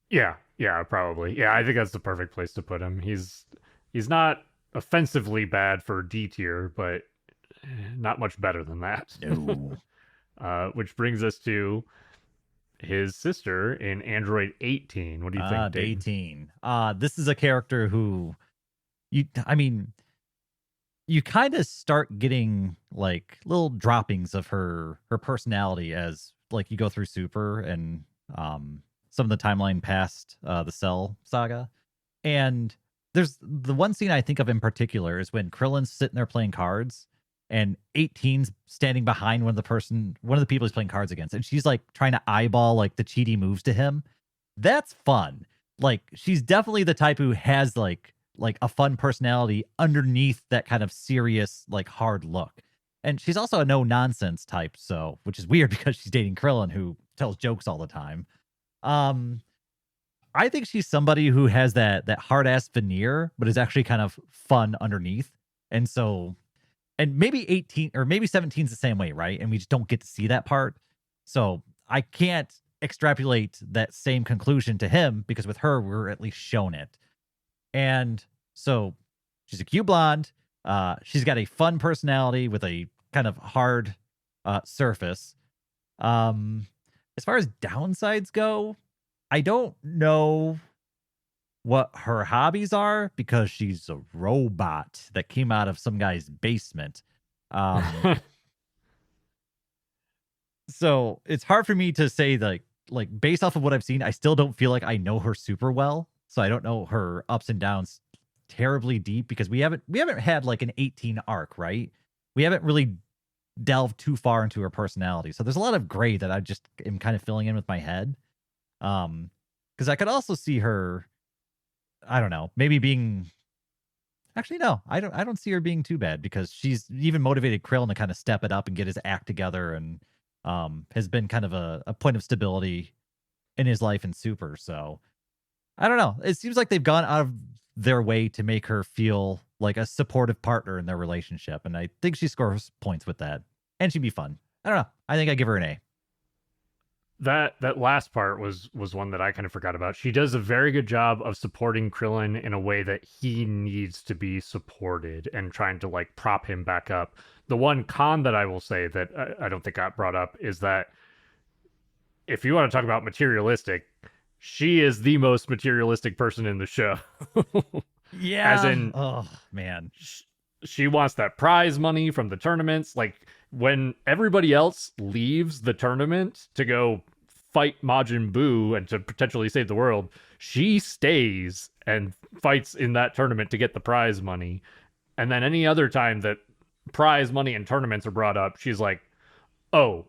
Yeah, yeah, probably. Yeah, I think that's the perfect place to put him. He's not offensively bad for D tier, but not much better than that. No. Which brings us to his sister in Android 18. What do you think, Dayton? 18. This is a character who I mean, you kind of start getting like little droppings of her personality as like you go through Super and some of the timeline past the Cell saga. And there's the one scene I think of in particular is when Krillin's sitting there playing cards and 18's standing behind one of the people he's playing cards against, and she's like trying to eyeball like the cheaty moves to him. That's fun. like she's definitely the type who has like a fun personality underneath that kind of serious like hard look. And she's also a no nonsense type, so which is weird because she's dating Krillin who tells jokes all the time. Um I think she's somebody who has that hard ass veneer but is actually kind of fun underneath. And so and maybe 18 or maybe 17 is the same way, right? And we just don't get to see that part. So I can't extrapolate that same conclusion to him because with her, we're at least shown it. And so she's a cute blonde. She's got a fun personality with a kind of hard surface. Um, as far as downsides go, I don't know what her hobbies are because she's a robot that came out of some guy's basement. Um, so it's hard for me to say like based off of what I've seen, I still don't feel like I know her super well. So I don't know her ups and downs terribly deep because we haven't had like an 18 arc, right? We haven't really delved too far into her personality. So there's a lot of gray that I just am kind of filling in with my head. Because I could also see her, I don't know, maybe being actually no, I don't see her being too bad because she's even motivated Krillin to kind of step it up and get his act together and has been kind of a point of stability in his life in Super. So I don't know. It seems like they've gone out of their way to make her feel like a supportive partner in their relationship. And I think she scores points with that. And she'd be fun. I don't know. I think I give her an A. That last part was one that I kind of forgot about. She does a very good job of supporting Krillin in a way that he needs to be supported and trying to like prop him back up. The one con that I will say that I don't think got brought up is that if you want to talk about materialistic, she is the most materialistic person in the show. As Yeah. in, Oh, man. she wants that prize money from the tournaments. Like when everybody else leaves the tournament to go fight Majin Buu and to potentially save the world, she stays and fights in that tournament to get the prize money. And then any other time that prize money and tournaments are brought up, she's like, "Oh,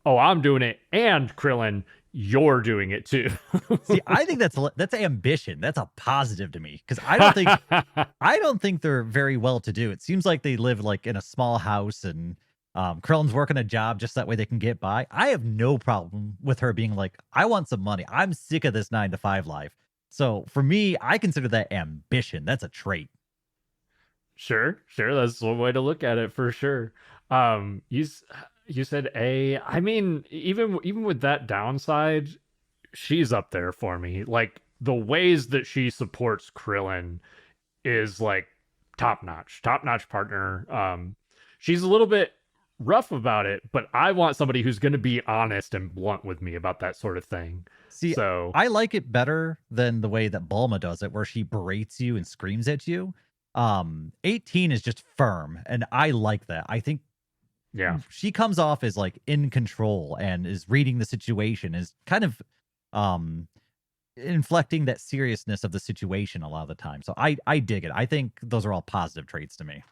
oh, I'm doing it, and Krillin, you're doing it too." See, I think that's ambition. That's a positive to me because I don't think they're very well to do. It seems like they live like in a small house and Krillin's working a job just that way they can get by. I have no problem with her being like, I want some money. I'm sick of this 9 to 5 life. So for me, I consider that ambition. That's a trait. Sure, sure. That's one way to look at it for sure. You said A. I mean, even with that downside, she's up there for me. Like the ways that she supports Krillin is like top notch partner. She's a little bit rough about it, but I want somebody who's going to be honest and blunt with me about that sort of thing. See, So I like it better than the way that Bulma does it, where she berates you and screams at you. 18 is just firm, and I like that. I think yeah, she comes off as like in control and is reading the situation, is kind of um inflecting that seriousness of the situation a lot of the time. So I dig it. I think those are all positive traits to me.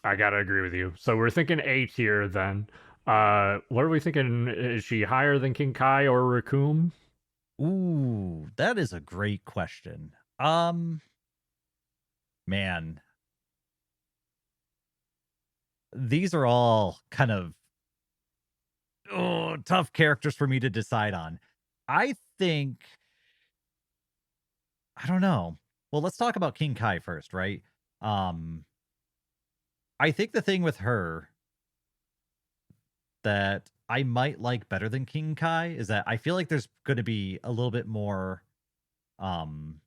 I gotta agree with you. So we're thinking A tier then. What are we thinking? Is she higher than King Kai or Raccoon? Ooh, that is a great question. Man, these are all kind of tough characters for me to decide on. I think I don't know. Well, let's talk about King Kai first, right? Um I think the thing with her that I might like better than King Kai is that I feel like there's going to be a little bit um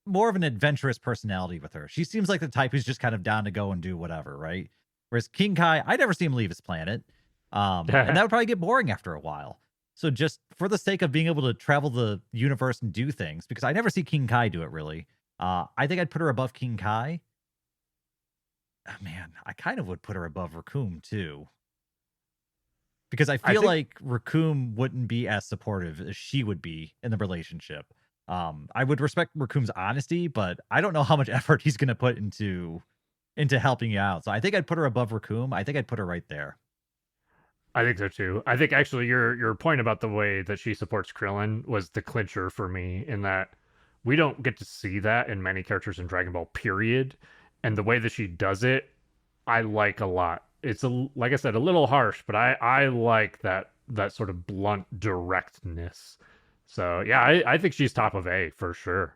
more of an adventurous personality with her. She seems like the type who's just kind of down to go and do whatever, right? Whereas King Kai, I never see him leave his planet. And that would probably get boring after a while. So just for the sake of being able to travel the universe and do things, because I never see King Kai do it really. I think I'd put her above King Kai. Man, I kind of would put her above Raccoon too. Because I I feel think like Raccoon wouldn't be as supportive as she would be in the relationship. I would respect Raccoon's honesty, but I don't know how much effort he's going to put into helping you out. So I think I'd put her above Raccoon. I think I'd put her right there. I think so too. I think actually your point about the way that she supports Krillin was the clincher for me in that We don't get to see that in many characters in Dragon Ball, period. And the way that she does it, I like a lot. It's like I said, a little harsh, but I like that sort of blunt directness. So yeah, I think she's top of A for sure.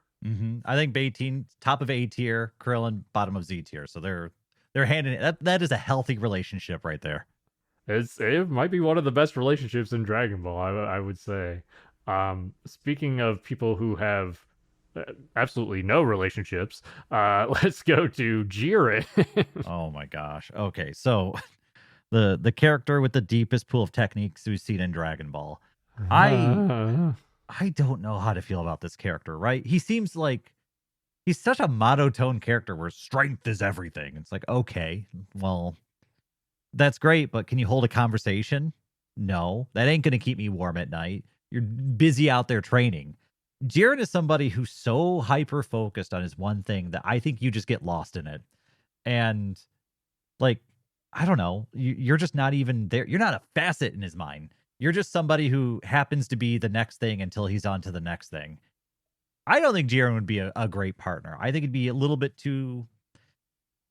I think Bayteen top of A tier, Krillin bottom of Z tier. So they're handing that is a healthy relationship right there. It might be one of the best relationships in Dragon Ball, I would say. Speaking of people who have absolutely no relationships, let's go to Jiren. Oh my gosh. Okay, so the character with the deepest pool of techniques we've seen in Dragon Ball. I I don't know how to feel about this character, right? He seems like he's such a monotone character where strength is everything. It's like, okay, well, that's great, but can you hold a conversation? No, that ain't going to keep me warm at night. You're busy out there training. Jiren is somebody who's so hyper focused on his one thing that I think you just get lost in it. And like, I don't know, you're just not even there. You're not a facet in his mind. You're just somebody who happens to be the next thing until he's on to the next thing. I don't think Jiren would be a great partner. I think it'd be a little bit too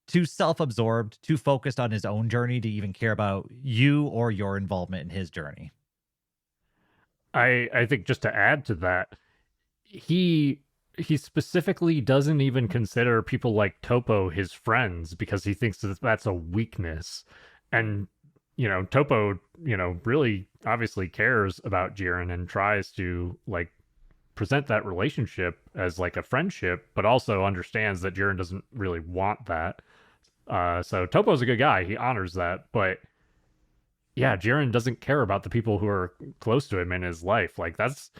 self-absorbed, too focused on his own journey to even care about you or your involvement in his journey. I think just to add to that, he he specifically doesn't even consider people like Topo his friends because he thinks that that's a weakness. And Topo, really obviously cares about Jiren and tries to like present that relationship as like a friendship, but also understands that Jiren doesn't really want that. So Topo's a good guy. He honors that, but yeah, Jiren doesn't care about the people who are close to him in his life. Like that's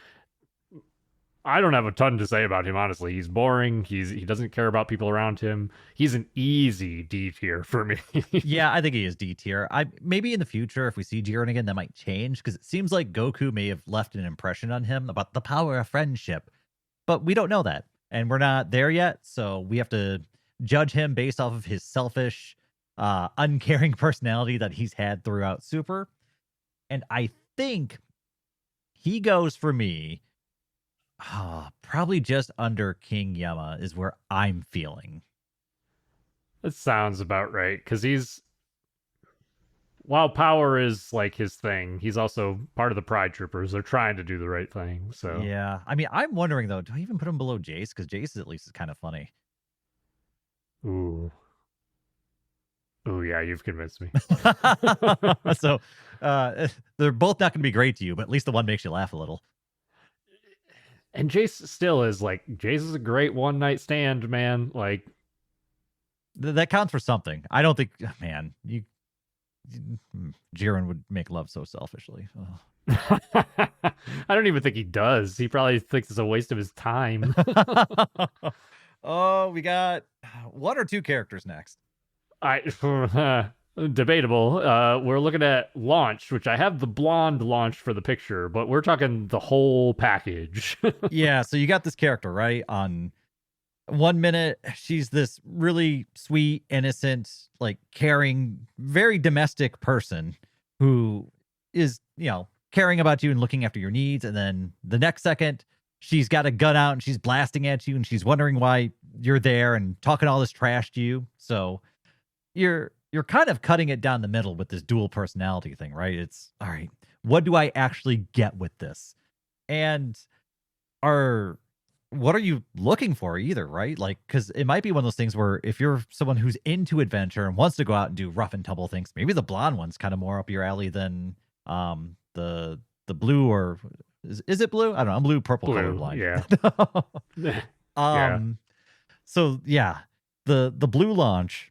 I don't have a ton to say about him, honestly. He's boring. He doesn't care about people around him. He's an easy D tier for me. Yeah, I think he is D tier. I maybe in the future, if we see Jiren again, that might change because it seems like Goku may have left an impression on him about the power of friendship, but we don't know that, and we're not there yet. So we have to judge him based off of his selfish, uncaring personality that he's had throughout Super. And I think he goes for me. Probably just under King Yama is where I'm feeling. That sounds about right because while power is like his thing, he's also part of the Pride Troopers. They're trying to do the right thing. So Yeah. I mean, I'm wondering though, do I even put him below Jace? Because Jace at least is kind of funny. ooh. Ooh, yeah, you've convinced me. So they're both not going to be great to you, but at least the one makes you laugh a little. And Jace still is like Jace is a great one night stand, man. Like That counts for something. I don't think, man, Jiren would make love so selfishly. I don't even think he does. He probably thinks it's a waste of his time. Oh, we got one or two characters next. Debatable. We're looking at Launch, which I have the blonde Launch for the picture, but we're talking the whole package. Yeah, so you got this character, right? On 1 minute, she's this really sweet, innocent, like caring, very domestic person who is, caring about you and looking after your needs. And then the next second, she's got a gun out and she's blasting at you and she's wondering why you're there and talking all this trash to you. So you're kind of cutting it down the middle with this dual personality thing, right? It's all right. What do I actually get with this? And what are you looking for either, right? Like, because it might be one of those things where if you're someone who's into adventure and wants to go out and do rough and tumble things, maybe the blonde one's kind of more up your alley than the blue, or is it blue? I don't know. I'm blue purple colorblind. Yeah. Yeah. So yeah, the blue Launch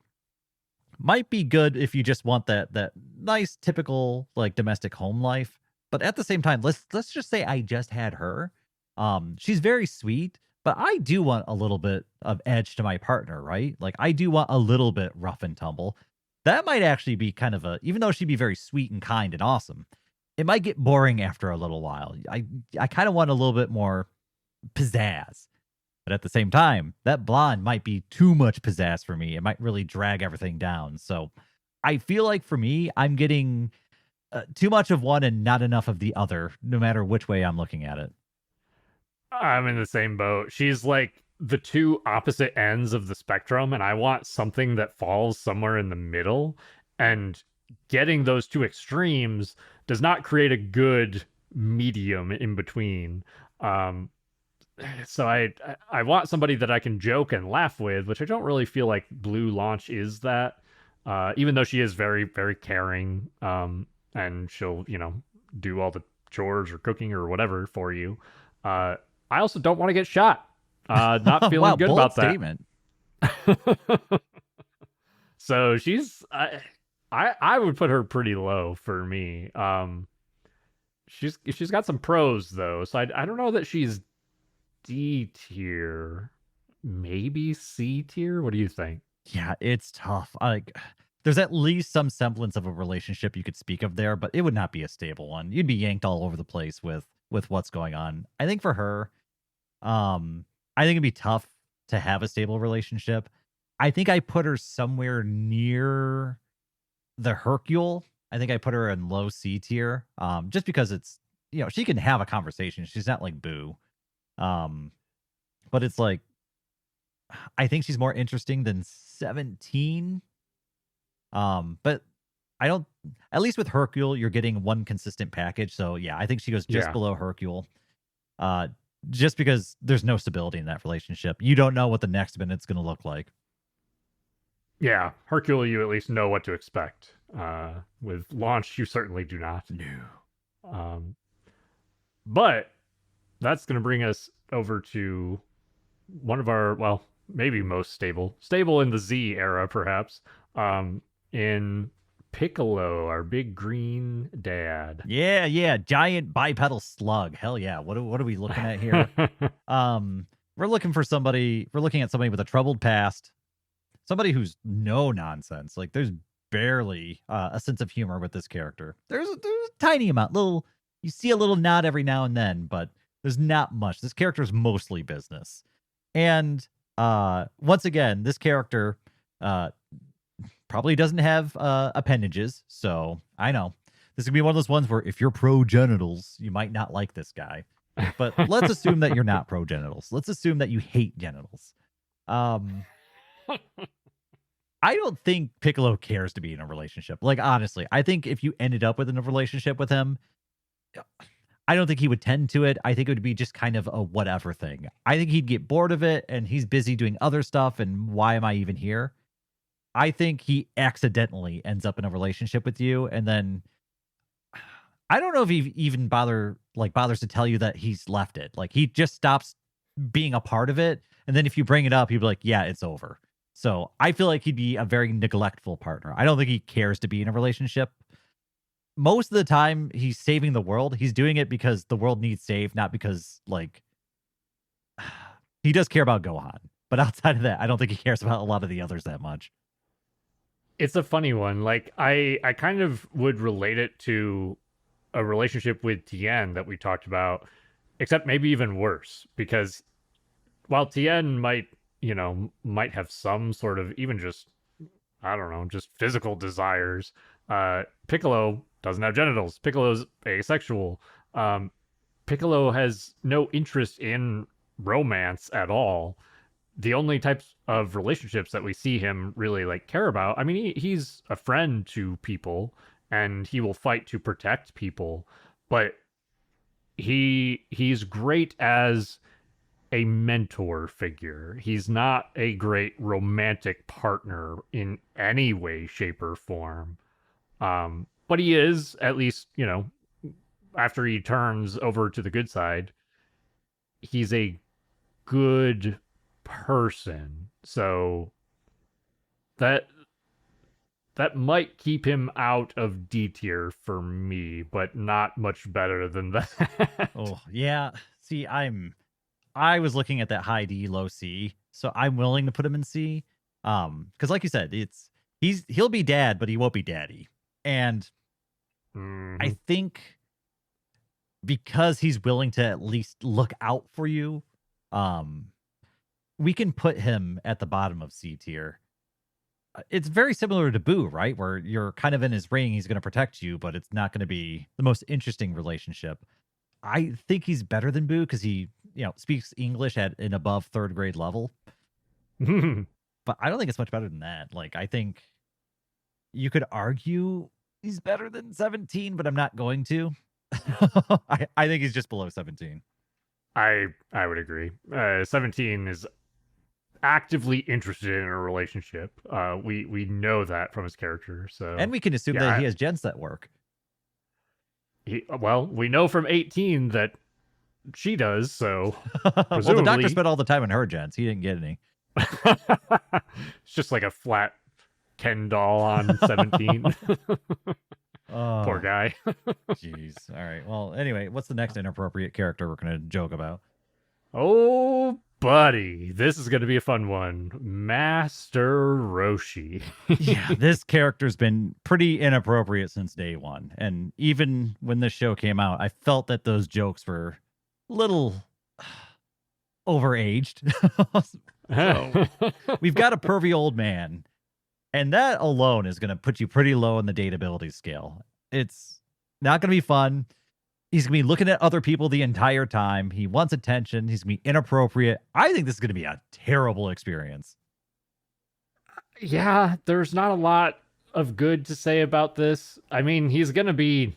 might be good if you just want that nice typical like domestic home life. But at the same time, let's just say I just had her. She's very sweet, but I do want a little bit of edge to my partner, right? Like I do want a little bit rough and tumble. That might actually be kind of even though she'd be very sweet and kind and awesome, it might get boring after a little while. I kind of want a little bit more pizzazz. But at the same time, that blonde might be too much pizzazz for me. It might really drag everything down. So I feel like for me, I'm getting too much of one and not enough of the other, no matter which way I'm looking at it. I'm in the same boat. She's like the two opposite ends of the spectrum, and I want something that falls somewhere in the middle. And getting those two extremes does not create a good medium in between. Um, so I want somebody that I can joke and laugh with, which I don't really feel like Blue Launch is that. Even though she is very very caring, and she'll do all the chores or cooking or whatever for you. Uh, I also don't want to get shot. Not feeling Wow, good bold about that. statement. So I would put her pretty low for me. She's got some pros though, so I don't know that she's D tier, maybe C tier. What do you think? Yeah, it's tough. Like, there's at least some semblance of a relationship you could speak of there, but it would not be a stable one. You'd be yanked all over the place with what's going on. I think for her, I think it'd be tough to have a stable relationship. I think I put her somewhere near the Hercule. I think I put her in low C tier. Just because it's she can have a conversation. She's not like Boo. Um, but it's like I think she's more interesting than 17. But I don't at least with Hercule, you're getting one consistent package. So yeah, I think she goes just Yeah, below Hercule. Uh just because there's no stability in that relationship. You don't know what the next minute's gonna look like. yeah. Hercule, you at least know what to expect. With Launch, you certainly do not. No. Um, but that's going to bring us over to one of our, well, maybe most stable in the Z era, perhaps. In Piccolo, our big green dad. Yeah, yeah. Giant bipedal slug. Hell yeah. What are we looking at here? We're looking for somebody, we're looking at somebody with a troubled past, somebody who's no nonsense. Like there's barely a sense of humor with this character. There's a tiny amount, little you see a little nod every now and then, but there's not much. This character is mostly business. And once again, this character probably doesn't have appendages, so I know this could be one of those ones where if you're pro genitals, you might not like this guy. But let's assume that you're not pro genitals. Let's assume that you hate genitals. Um, I don't think Piccolo cares to be in a relationship. Like honestly, I think if you ended up within a relationship with him, I don't think he would tend to it. I think it would be just kind of a whatever thing. I think he'd get bored of it and he's busy doing other stuff. And why am I even here? I think he accidentally ends up in a relationship with you. And then I don't know if he even bothers to tell you that he's left it. Like he just stops being a part of it. And then if you bring it up, he'd be like, yeah, it's over. So I feel like he'd be a very neglectful partner. I don't think he cares to be in a relationship. Most of the time he's saving the world. He's doing it because the world needs saved, not because like he does care about Gohan. But outside of that, I don't think he cares about a lot of the others that much. It's a funny one. Like I kind of would relate it to a relationship with Tien that we talked about, except maybe even worse because while Tien might have some sort of even just I don't know, just physical desires, Piccolo doesn't have genitals. Piccolo's asexual. Piccolo has no interest in romance at all. The only types of relationships that we see him really like care about, I mean, he's a friend to people and he will fight to protect people, but he's great as a mentor figure. He's not a great romantic partner in any way, shape, or form. But he is, at least, after he turns over to the good side, he's a good person. So that that might keep him out of D tier for me, but not much better than that. Oh, yeah. See, I was looking at that high D, low C, so I'm willing to put him in C. Because like you said, he'll be dad, but he won't be daddy. And I Mhm. think because he's willing to at least look out for you, um, we can put him at the bottom of C tier. It's very similar to Boo, right? Where you're kind of in his ring, he's going to protect you, but it's not going to be the most interesting relationship. I think he's better than Boo because he speaks English at an above third grade level. But I don't think it's much better than that. Like, I think you could argue he's better than 17, but I'm not going to. I think he's just below 17. I would agree. 17 is actively interested in a relationship. We know that from his character. So And we can assume that he has gens that work. Well, we know from 18 that she does. So well, the doctor spent all the time on her gens. He didn't get any. It's just like a flat Ken doll on 17. Poor guy. Jeez. All right. Well, anyway, what's the next inappropriate character we're going to joke about? Oh, buddy. This is going to be a fun one. Master Roshi. Yeah, this character's been pretty inappropriate since day one. And even when this show came out, I felt that those jokes were a little overaged. So, we've got a pervy old man, and that alone is going to put you pretty low on the dateability scale. It's not going to be fun. He's going to be looking at other people the entire time. He wants attention. He's going to be inappropriate. I think this is going to be a terrible experience. Yeah, there's not a lot of good to say about this. I mean, he's going to be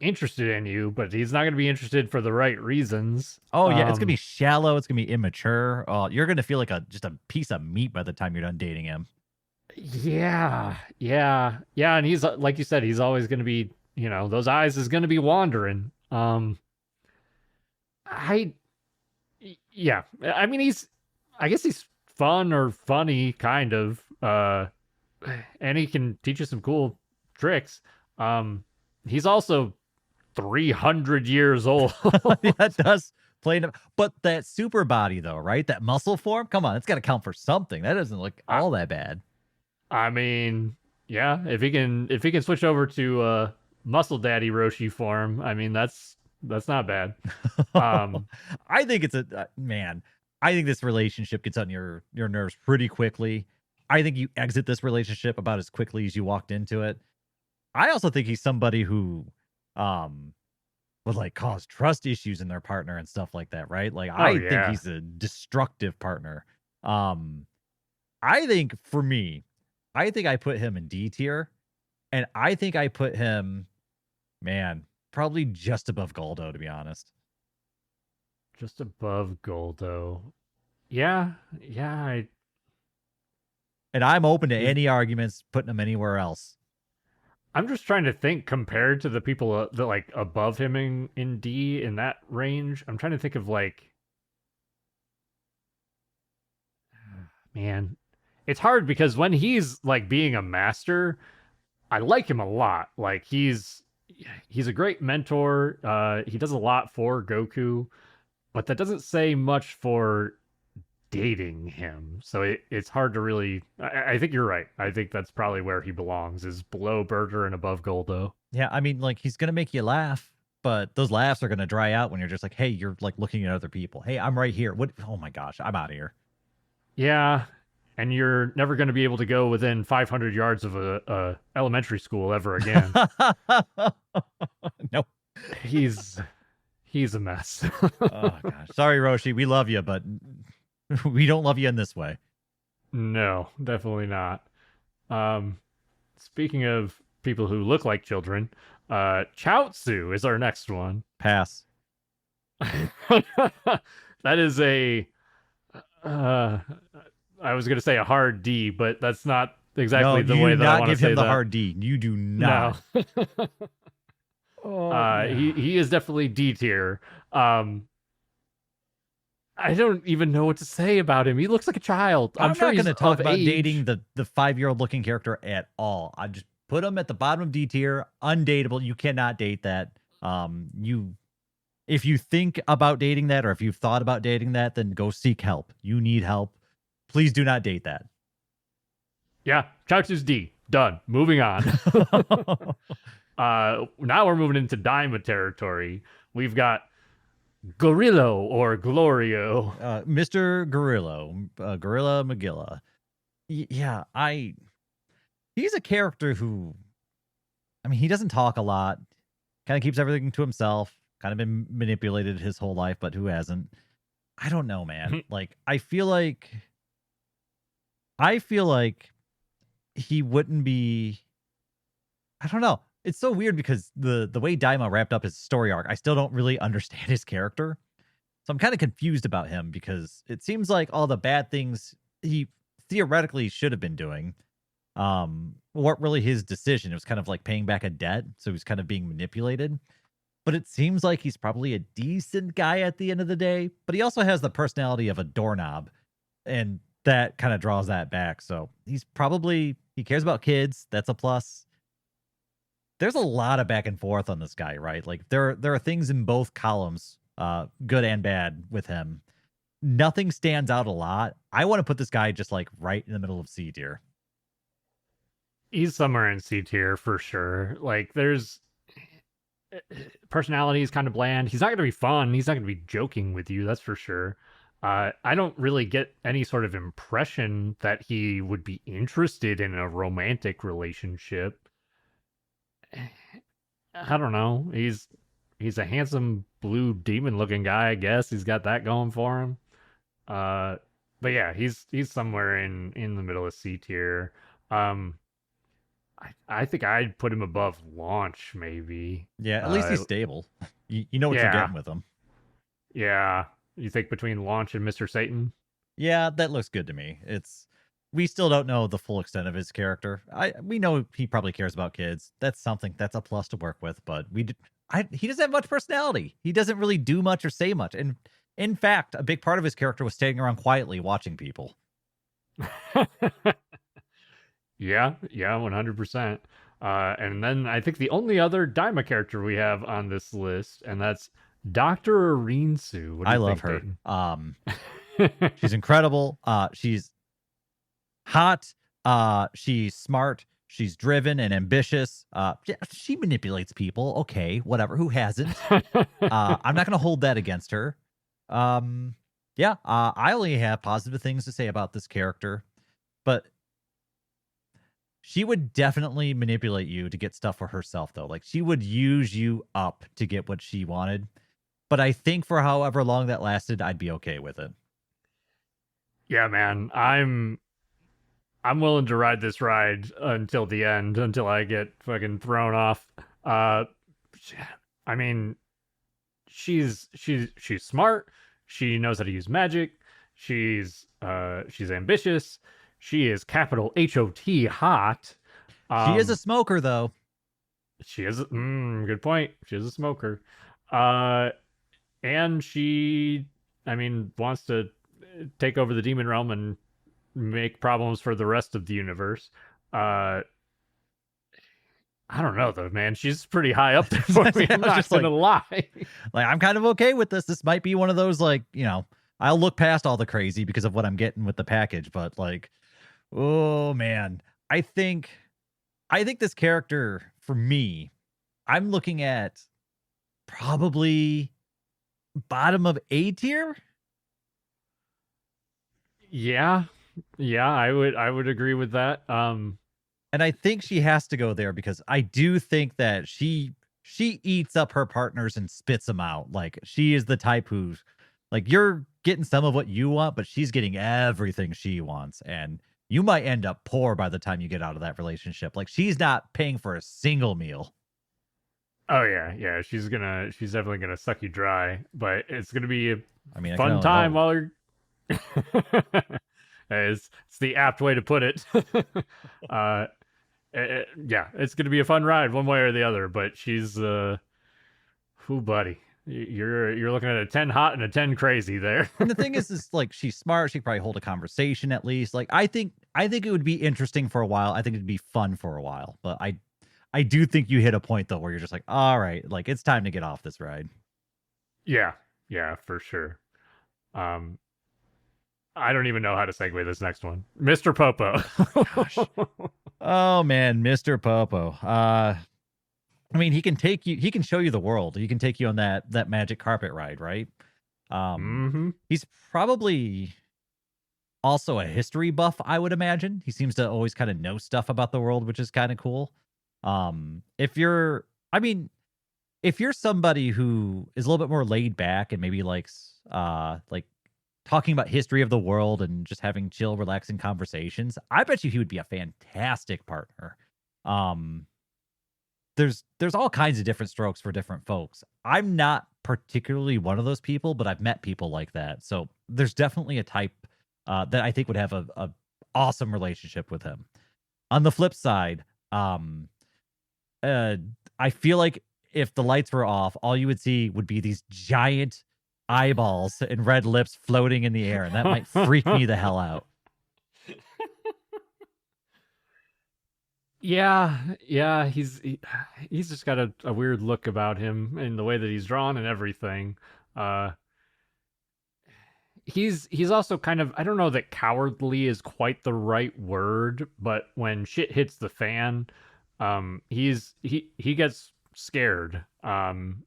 interested in you, but he's not going to be interested for the right reasons. Oh, yeah, it's going to be shallow. It's going to be immature. You're going to feel like just a piece of meat by the time you're done dating him. Yeah. And he's, like you said, he's always going to be, those eyes is going to be wandering. I mean, I guess he's fun or funny, kind of. And he can teach you some cool tricks. He's also 300 years old. That does play. But that super body, though, right? That muscle form. Come on, it's got to count for something. That doesn't look all that bad. I mean, yeah. If he can switch over to Muscle Daddy Roshi form, I mean, that's not bad. I think it's man. I think this relationship gets on your nerves pretty quickly. I think you exit this relationship about as quickly as you walked into it. I also think he's somebody who would like cause trust issues in their partner and stuff like that, right? Like I think he's a destructive partner. I think for me, I think I put him in D tier, and I think I put him, man, probably just above Goldo, to be honest. Just above Goldo. Yeah. And I'm open to any arguments putting him anywhere else. I'm just trying to think compared to the people that like above him in D in that range. I'm trying to think of like, man, it's hard because when he's like being a master, I like him a lot. Like he's a great mentor. He does a lot for Goku, but that doesn't say much for dating him. So it's hard to really. I think you're right. I think that's probably where he belongs, is below Burger and above Goldo. Yeah, I mean, like he's gonna make you laugh, but those laughs are gonna dry out when you're just like, hey, you're like looking at other people. Hey, I'm right here. What? Oh my gosh, I'm out of here. Yeah. And you're never going to be able to go within 500 yards of a elementary school ever again. Nope. He's a mess. Oh gosh, sorry, Roshi. We love you, but we don't love you in this way. No, definitely not. Speaking of people who look like children, Chaozu is our next one. Pass. That is a. I was going to say a hard D, but that's not exactly the way that I want to say that. You do not give him the hard D. You do not. No. He is definitely D tier. I don't even know what to say about him. He looks like a child. I'm sure not going to talk about age. dating the 5-year-old looking character at all. I just put him at the bottom of D tier, undateable. You cannot date that. If you think about dating that, or if you've thought about dating that, then go seek help. You need help. Please do not date that. Yeah, Chaozu's D. Done. Moving on. Now we're moving into Daima territory. We've got Gorillo or Glorio. Mr. Gorillo. Gorilla Magilla. He's a character who, I mean, he doesn't talk a lot. Kind of keeps everything to himself. Kind of been manipulated his whole life, but who hasn't? I don't know, man. Like, I feel like he wouldn't be. I don't know. It's so weird because the way Daima wrapped up his story arc, I still don't really understand his character. So I'm kind of confused about him because it seems like all the bad things he theoretically should have been doing weren't really his decision. It was kind of like paying back a debt, so he was kind of being manipulated. But it seems like he's probably a decent guy at the end of the day. But he also has the personality of a doorknob, and that kind of draws that back. So he cares about kids. That's a plus. There's a lot of back and forth on this guy, right? Like there are things in both columns, good and bad with him. Nothing stands out a lot. I want to put this guy just like right in the middle of C tier. He's somewhere in C tier for sure. Like there's personality is kind of bland. He's not going to be fun. He's not going to be joking with you. That's for sure. I don't really get any sort of impression that he would be interested in a romantic relationship. I don't know. He's a handsome blue demon looking guy, I guess. He's got that going for him. Uh but yeah, he's somewhere in the middle of C tier. Um I think I'd put him above Launch maybe. Yeah, at least he's stable. You know what you're Yeah. getting with him. Yeah. You think between Launch and Mr. Satan? Yeah, that looks good to me. We still don't know the full extent of his character. We know he probably cares about kids. That's something that's a plus to work with, but he doesn't have much personality. He doesn't really do much or say much. And in fact, a big part of his character was staying around quietly watching people. Yeah, 100%. And then I think the only other Daima character we have on this list, and that's Dr. Arinsu. What do I you love think, her. Dayton? She's incredible. She's hot. She's smart. She's driven and ambitious. Yeah, she manipulates people. Okay, whatever. Who hasn't? I'm not going to hold that against her. Yeah, I only have positive things to say about this character, but she would definitely manipulate you to get stuff for herself, though. Like she would use you up to get what she wanted. But I think for however long that lasted, I'd be okay with it. Yeah, man. I'm willing to ride this ride until the end, until I get fucking thrown off. I mean, she's smart. She knows how to use magic. She's ambitious. She is capital HOT hot. She is a smoker, though. She is good point. She is a smoker. And she, I mean, wants to take over the demon realm and make problems for the rest of the universe. I don't know though, man. She's pretty high up there for me. I'm not gonna lie. Like I'm kind of okay with this. This might be one of those like, I'll look past all the crazy because of what I'm getting with the package, but like, oh man. I think this character for me, I'm looking at probably bottom of A tier. Yeah, I would agree with that. And I think she has to go there because I do think that she eats up her partners and spits them out. Like she is the type who's like you're getting some of what you want, but she's getting everything she wants, and you might end up poor by the time you get out of that relationship. Like she's not paying for a single meal. Oh yeah. She's definitely gonna suck you dry, but it's gonna be a fun I time while you're. it's the apt way to put it. Yeah, it's gonna be a fun ride one way or the other. But she's who, buddy? You're looking at a 10 hot and a 10 crazy there. And the thing is like she's smart. She could probably hold a conversation at least. Like I think it would be interesting for a while. I think it'd be fun for a while. But I do think you hit a point though where you're just like, all right, like it's time to get off this ride. Yeah, for sure. I don't even know how to segue this next one. Mr. Popo. Gosh. Oh man, Mr. Popo. I mean, he can show you the world. He can take you on that magic carpet ride, right? He's probably also a history buff, I would imagine. He seems to always kind of know stuff about the world, which is kind of cool. If you're somebody who is a little bit more laid back and maybe likes like talking about history of the world and just having chill, relaxing conversations, I bet you he would be a fantastic partner. Um, there's all kinds of different strokes for different folks. I'm not particularly one of those people, but I've met people like that. So there's definitely a type that I think would have a awesome relationship with him. On the flip side, um, uh, I feel like if the lights were off, all you would see would be these giant eyeballs and red lips floating in the air, and that might freak me the hell out. Yeah, he's just got a weird look about him in the way that he's drawn and everything. Uh, he's also kind of, I don't know that cowardly is quite the right word, but when shit hits the fan, he gets scared, and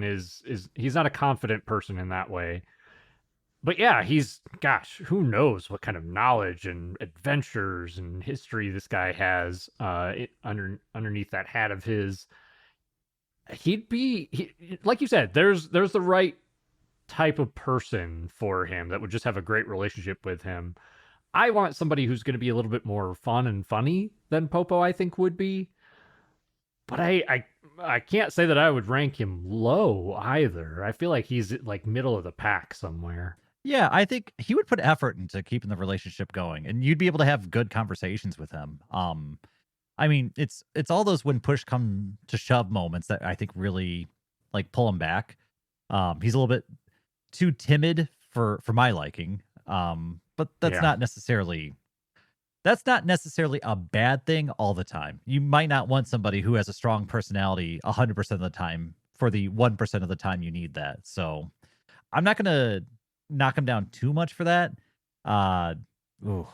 is he's not a confident person in that way. But yeah, he's, gosh, who knows what kind of knowledge and adventures and history this guy has underneath that hat of his. Like you said, there's the right type of person for him that would just have a great relationship with him. I want somebody who's going to be a little bit more fun and funny than Popo, I think, would be. But I can't say that I would rank him low either. I feel like he's like middle of the pack somewhere. Yeah, I think he would put effort into keeping the relationship going, and you'd be able to have good conversations with him. I mean, it's all those when push come to shove moments that I think really like pull him back. He's a little bit too timid for my liking. But Yeah. that's not necessarily a bad thing all the time. You might not want somebody who has a strong personality 100% of the time for the 1% of the time you need that. So I'm not gonna knock him down too much for that. Uh, ooh,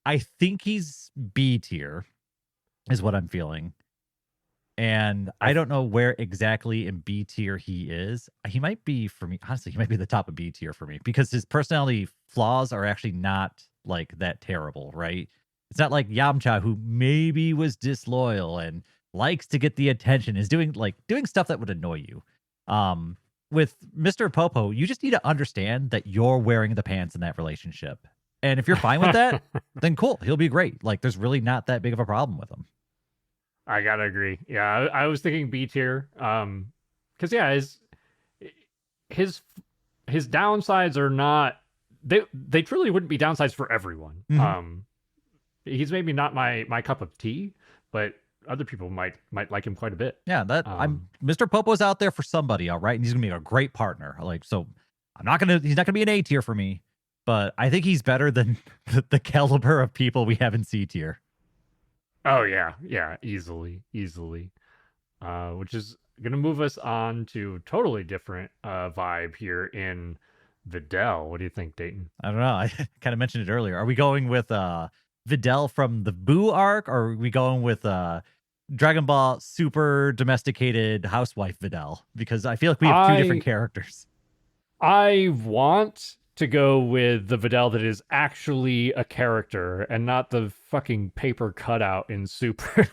I think he's B tier, is what I'm feeling. And I don't know where exactly in B tier he is. He might be for me, honestly, he might be the top of B tier for me because his personality flaws are actually not like that terrible, right? It's not like Yamcha, who maybe was disloyal and likes to get the attention, is doing stuff that would annoy you. Um, with Mr. Popo, you just need to understand that you're wearing the pants in that relationship. And if you're fine with that, then cool. He'll be great. Like there's really not that big of a problem with him. I gotta agree. Yeah, I was thinking B tier. Because yeah, his his downsides are not, they truly wouldn't be downsides for everyone. Mhm. He's maybe not my cup of tea, but other people might like him quite a bit. Yeah, that I'm Um, Mr. Popo's out there for somebody, all right, and he's gonna be a great partner. Like, so he's not gonna be an A tier for me, but I think he's better than the caliber of people we have in C tier. oh yeah, easily. Which is gonna move us on to totally different vibe here in Videl. What do you think, Dayton? I don't know. I kind of mentioned it earlier. Are we going with Videl from the Boo arc, or are we going with Dragon Ball Super domesticated housewife Videl? Because I feel like we have two different characters. I want to go with the Videl that is actually a character and not the fucking paper cutout in Super.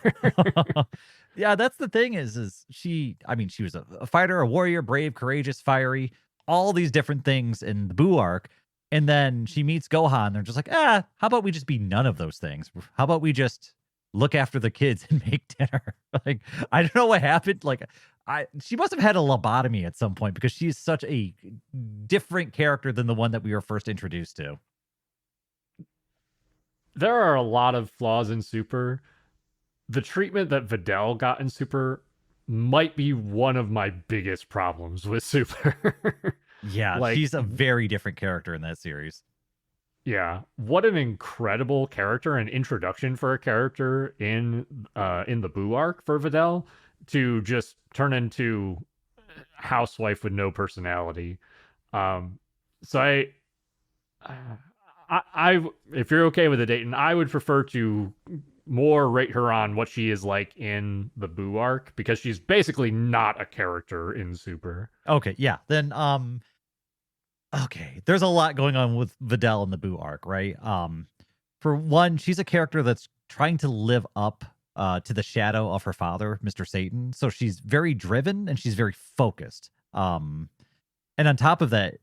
Yeah, that's the thing is she, I mean, she was a fighter, a warrior, brave, courageous, fiery, all these different things in the Boo arc. And then she meets Gohan. They're just like, how about we just be none of those things? How about we just look after the kids and make dinner? Like, I don't know what happened. Like, she must have had a lobotomy at some point because she's such a different character than the one that we were first introduced to. There are a lot of flaws in Super. The treatment that Videl got in Super might be one of my biggest problems with Super. Yeah, Like, she's a very different character in that series. yeah, what an incredible character and introduction for a character in the Boo arc for Videl to just turn into housewife with no personality. Um, so I, if you're okay with it, Dayton, I would prefer to more rate her on what she is like in the Boo arc because she's basically not a character in Super. Okay, yeah. Then okay, there's a lot going on with Videl in the Boo arc, right? For one, she's a character that's trying to live up to the shadow of her father, Mr. Satan. So she's very driven and she's very focused. And on top of that,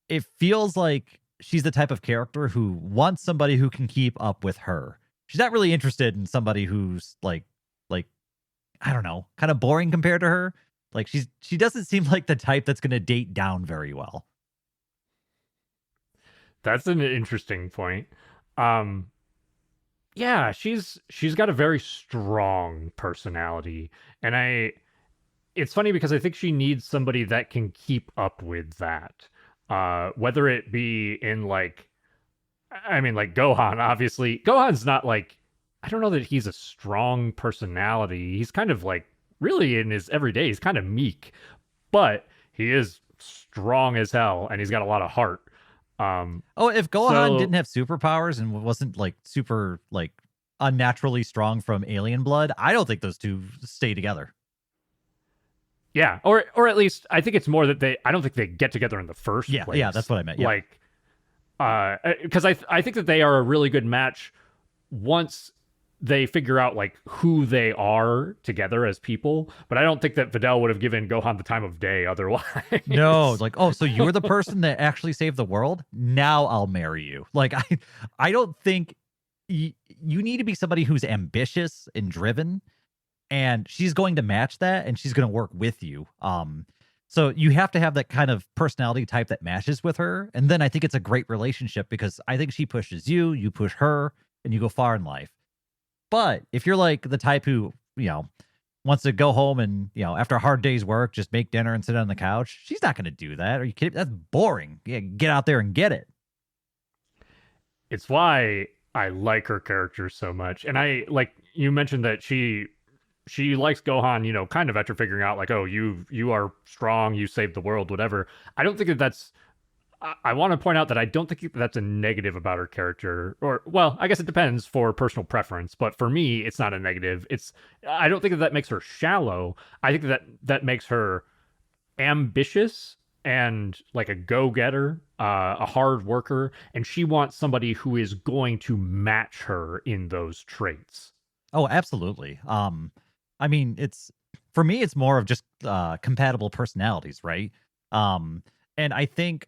it feels like she's the type of character who wants somebody who can keep up with her. She's not really interested in somebody who's like I don't know, kind of boring compared to her. Like she doesn't seem like the type that's going to date down very well. That's an interesting point. Um, yeah, she's got a very strong personality, and I it's funny because I think she needs somebody that can keep up with that. Whether it be in like, I mean, like Gohan, obviously. Gohan's not like, I don't know that he's a strong personality. He's kind of like, really in his everyday, he's kind of meek, but he is strong as hell and he's got a lot of heart. Um, Oh, if Gohan so didn't have superpowers and wasn't like super like unnaturally strong from alien blood, I don't think those two stay together. yeah, or at least I think it's more that I don't think they get together in the first Yeah, yeah, that's place. what I meant. Yeah. Like, because I think that they are a really good match once they figure out like who they are together as people. But I don't think that Videl would have given Gohan the time of day otherwise. No, like, oh, so you're the person that actually saved the world? Now I'll marry you. Like I don't think you need to be somebody who's ambitious and driven, and she's going to match that and she's going to work with you. So you have to have that kind of personality type that matches with her, and then I think it's a great relationship because I think she pushes you, you push her, and you go far in life. But if you're like the type who, wants to go home and, after a hard day's work, just make dinner and sit on the couch, she's not going to do that. Are you kidding? That's boring. Yeah, get out there and get it. It's why I like her character so much. And I like you mentioned that she likes Gohan, kind of after figuring out like, oh, you are strong, you saved the world, whatever. I don't think that that's. I want to point out that I don't think that's a negative about her character, or well, I guess it depends for personal preference. But for me, it's not a negative. I don't think that makes her shallow. I think that makes her ambitious and like a go-getter, a hard worker, and she wants somebody who is going to match her in those traits. Oh, absolutely. I mean, it's for me, it's more of just compatible personalities, right? And I think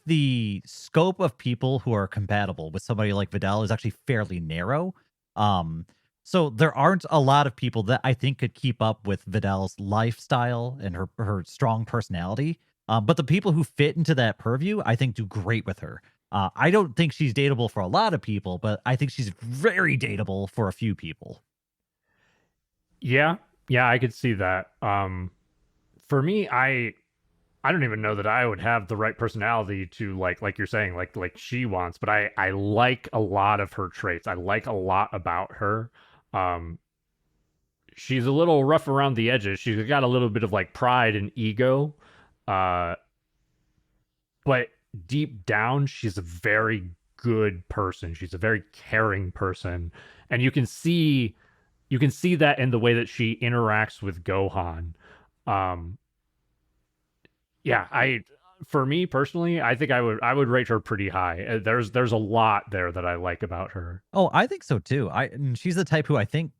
the scope of people who are compatible with somebody like Vidal is actually fairly narrow. Um, so there aren't a lot of people that I think could keep up with Vidal's lifestyle and her strong personality. But the people who fit into that purview, I think, do great with her. I don't think she's dateable for a lot of people, but I think she's very dateable for a few people. Yeah, yeah, I could see that. For me, I don't even know that I would have the right personality to like you're saying like she wants, but I like a lot of her traits. I like a lot about her. Um she's a little rough around the edges. She's got a little bit of like pride and ego. Uh but deep down she's a very good person. She's a very caring person. And you can see that in the way that she interacts with Gohan. Um yeah, I for me personally, I think I would rate her pretty high. There's a lot there that I like about her. Oh, I think so too. And she's the type who I think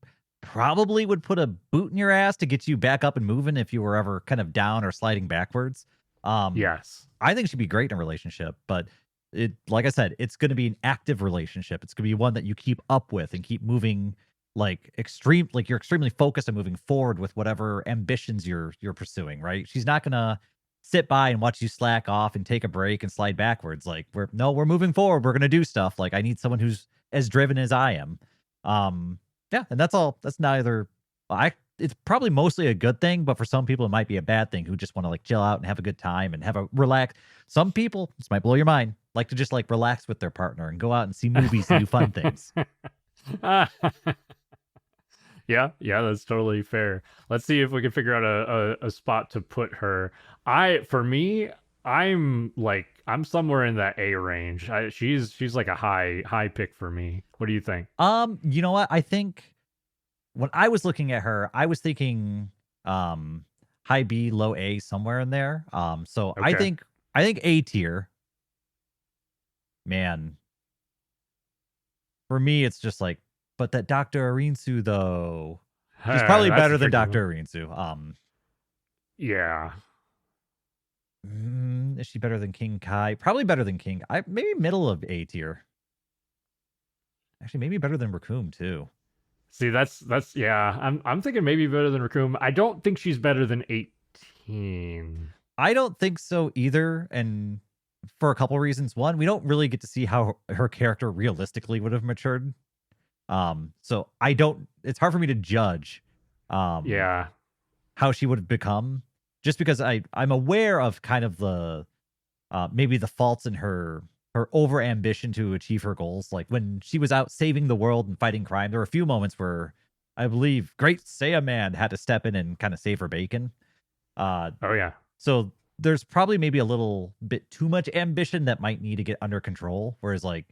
probably would put a boot in your ass to get you back up and moving if you were ever kind of down or sliding backwards. Um, Yes. I think she'd be great in a relationship, but like I said, it's going to be an active relationship. It's going to be one that you keep up with and keep moving like you're extremely focused on moving forward with whatever ambitions you're pursuing, right? She's not going to sit by and watch you slack off and take a break and slide backwards. Like we're moving forward. We're going to do stuff. Like I need someone who's as driven as I am. Um, yeah, and that's all. That's neither. It's probably mostly a good thing, but for some people it might be a bad thing who just want to like chill out and have a good time and have a relax. Some people, this might blow your mind, like to just like relax with their partner and go out and see movies and do fun things. Yeah, yeah, that's totally fair. Let's see if we can figure out a spot to put her. For me, I'm somewhere in that A range. She's like a high pick for me. What do you think? You know what? I think when I was looking at her, I was thinking high B, low A, somewhere in there. So I Okay. think I think A tier. Man, for me, it's just like, but that Dr. Arinsu though, she's probably That's better a than tricky one. Dr. Arinsu. Yeah. Is she better than King Kai? Probably better than King. I maybe middle of A tier. Actually, maybe better than Raccoon too. See, that's yeah. I'm thinking maybe better than Raccoon. I don't think she's better than 18. I don't think so either, and for a couple reasons. One, we don't really get to see how her character realistically would have matured. So I don't. It's hard for me to judge, um, Yeah. how she would have become, just because I'm aware of kind of the maybe the faults in her over ambition to achieve her goals. Like when she was out saving the world and fighting crime, there were a few moments where I believe Great Saiyan Man had to step in and kind of save her bacon. Uh, Oh yeah. so there's probably maybe a little bit too much ambition that might need to get under control. Whereas like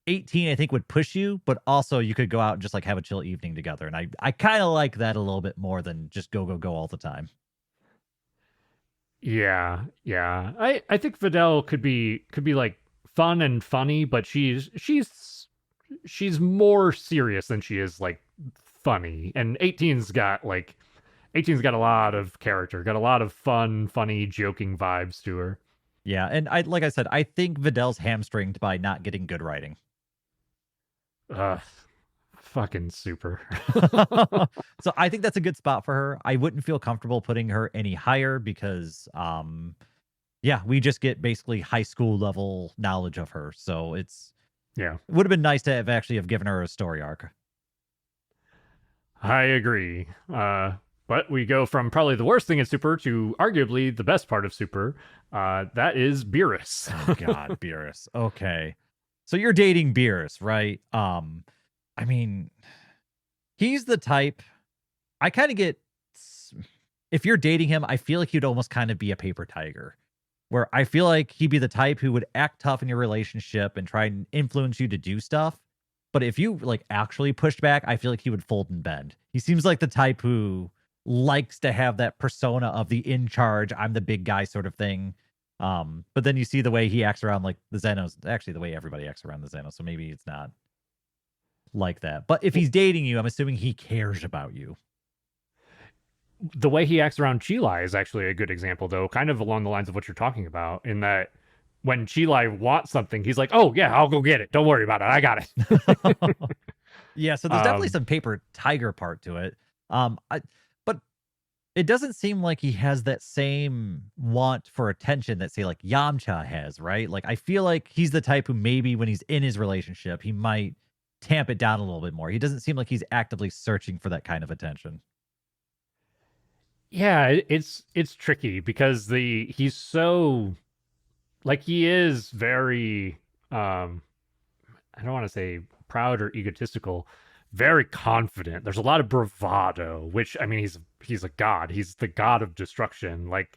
18, I think would push you, but also you could go out and just like have a chill evening together. And I kind of like that a little bit more than just go, go, go all the time. Yeah. Yeah. I think Videl could be like fun and funny, but she's more serious than she is like funny. And 18's got a lot of character, got a lot of fun, funny, joking vibes to her. Yeah. And like I said, I think Vidal's hamstringed by not getting good writing. Ugh, fucking super. So I think that's a good spot for her. I wouldn't feel comfortable putting her any higher because yeah, we just get basically high school level knowledge of her. So Yeah, it would have been nice to have actually have given her a story arc. I agree. But we go from probably the worst thing in Super to arguably the best part of Super. That is Beerus. Oh God, Beerus. Okay. So you're dating Beerus, right? I mean, he's the type I kind of get if you're dating him, I feel like he'd almost kind of be a paper tiger. Where I feel like he'd be the type who would act tough in your relationship and try and influence you to do stuff. But if you like actually pushed back, I feel like he would fold and bend. He seems like the type who likes to have that persona of the in charge, I'm the big guy sort of thing. But then you see the way he acts around like the Xenos, actually the way everybody acts around the Xenos. So maybe it's not like that. But if he's dating you, I'm assuming he cares about you. The way he acts around Chilai is actually a good example, though, kind of along the lines of what you're talking about, in that when Chilai wants something, he's like, "Oh yeah, I'll go get it. Don't worry about it. I got it." Yeah, so there's definitely um, some paper tiger part to it. But it doesn't seem like he has that same want for attention that say like Yamcha has, right? Like I feel like he's the type who maybe when he's in his relationship, he might tamp it down a little bit more. He doesn't seem like he's actively searching for that kind of attention. yeah, it's tricky because he's so like he is very I don't want to say proud or egotistical, very confident. There's a lot of bravado, which I mean he's a god. He's the god of destruction. Like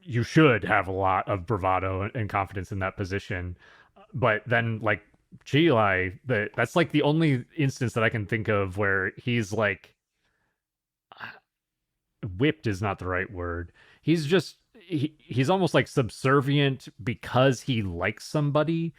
you should have a lot of bravado and confidence in that position. But then like Chilai, that's like the only instance that I can think of where he's like whipped is not the right word. He's just he's almost like subservient because he likes somebody.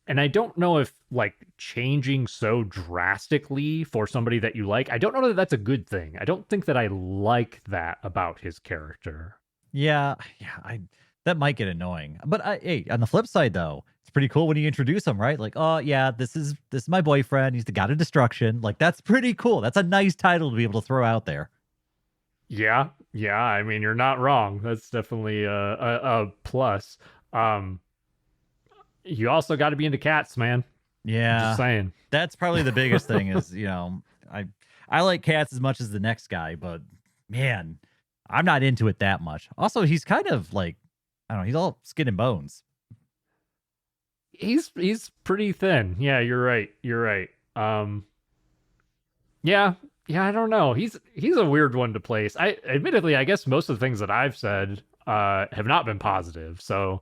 And I don't know if like changing so drastically for somebody that you like, I don't know that that's a good thing. I don't think that I like that about his character. Yeah, I that might get annoying. But hey, on the flip side though, it's pretty cool when you introduce him, right? Like, oh yeah, this is my boyfriend. He's the god of destruction. Like that's pretty cool. That's a nice title to be able to throw out there. Yeah, yeah. I mean, you're not wrong. That's definitely a plus. Um, you also got to be into cats, man. Just Yeah, saying. that's probably the biggest thing is, I I like cats as much as the next guy, but man, I'm not into it that much. Also, he's kind of like I don't know, he's all skin and bones. He's pretty thin. Yeah, you're right. You're right. Yeah, yeah. I don't know. He's a weird one to place. I admittedly, I guess most of the things that I've said have not been positive. So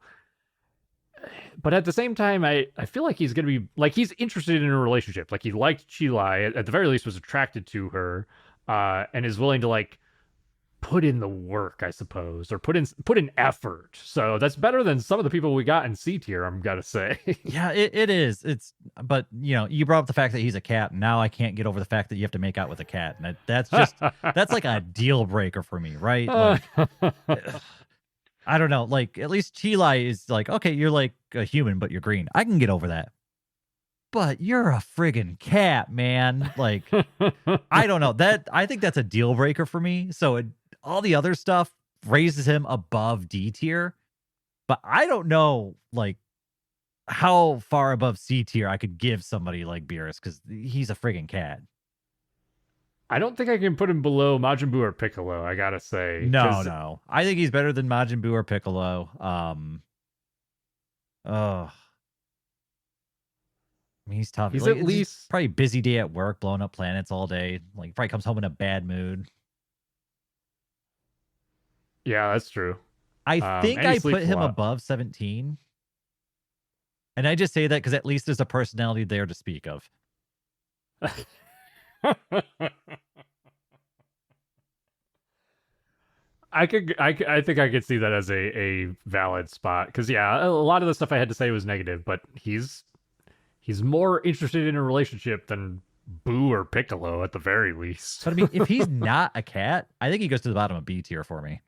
but at the same time, I feel like he's gonna be like he's interested in a relationship. Like he liked Chilai, at the very least was attracted to her, and is willing to like put in the work, I suppose, or put in effort. So that's better than some of the people we got in C tier, I'm gotta say. Yeah, it is. It's but you brought up the fact that he's a cat, and now I can't get over the fact that you have to make out with a cat. And that's just that's like a deal breaker for me, right? Like I don't know. Like at least Chilai is like, okay, you're like a human, but you're green. I can get over that. But you're a friggin' cat, man. Like I don't know. That I think that's a deal breaker for me. So all the other stuff raises him above D tier, but I don't know like how far above C tier I could give somebody like Beerus because he's a friggin' cat. I don't think I can put him below Majin Buu or Piccolo, I gotta say. No, Because, no. I think he's better than Majin Buu or Piccolo. Oh, I mean, he's tough. he's Like, at it's just least, probably busy day at work, blowing up planets all day. Like, probably comes home in a bad mood. yeah, that's true. I think And he I sleeps put a him lot. above 17. And I just say that because at least there's a personality there to speak of. I think I could see that as a valid spot because yeah, a lot of the stuff I had to say was negative, but he's more interested in a relationship than Boo or Piccolo at the very least. But I mean, if he's not a cat, I think he goes to the bottom of B tier for me.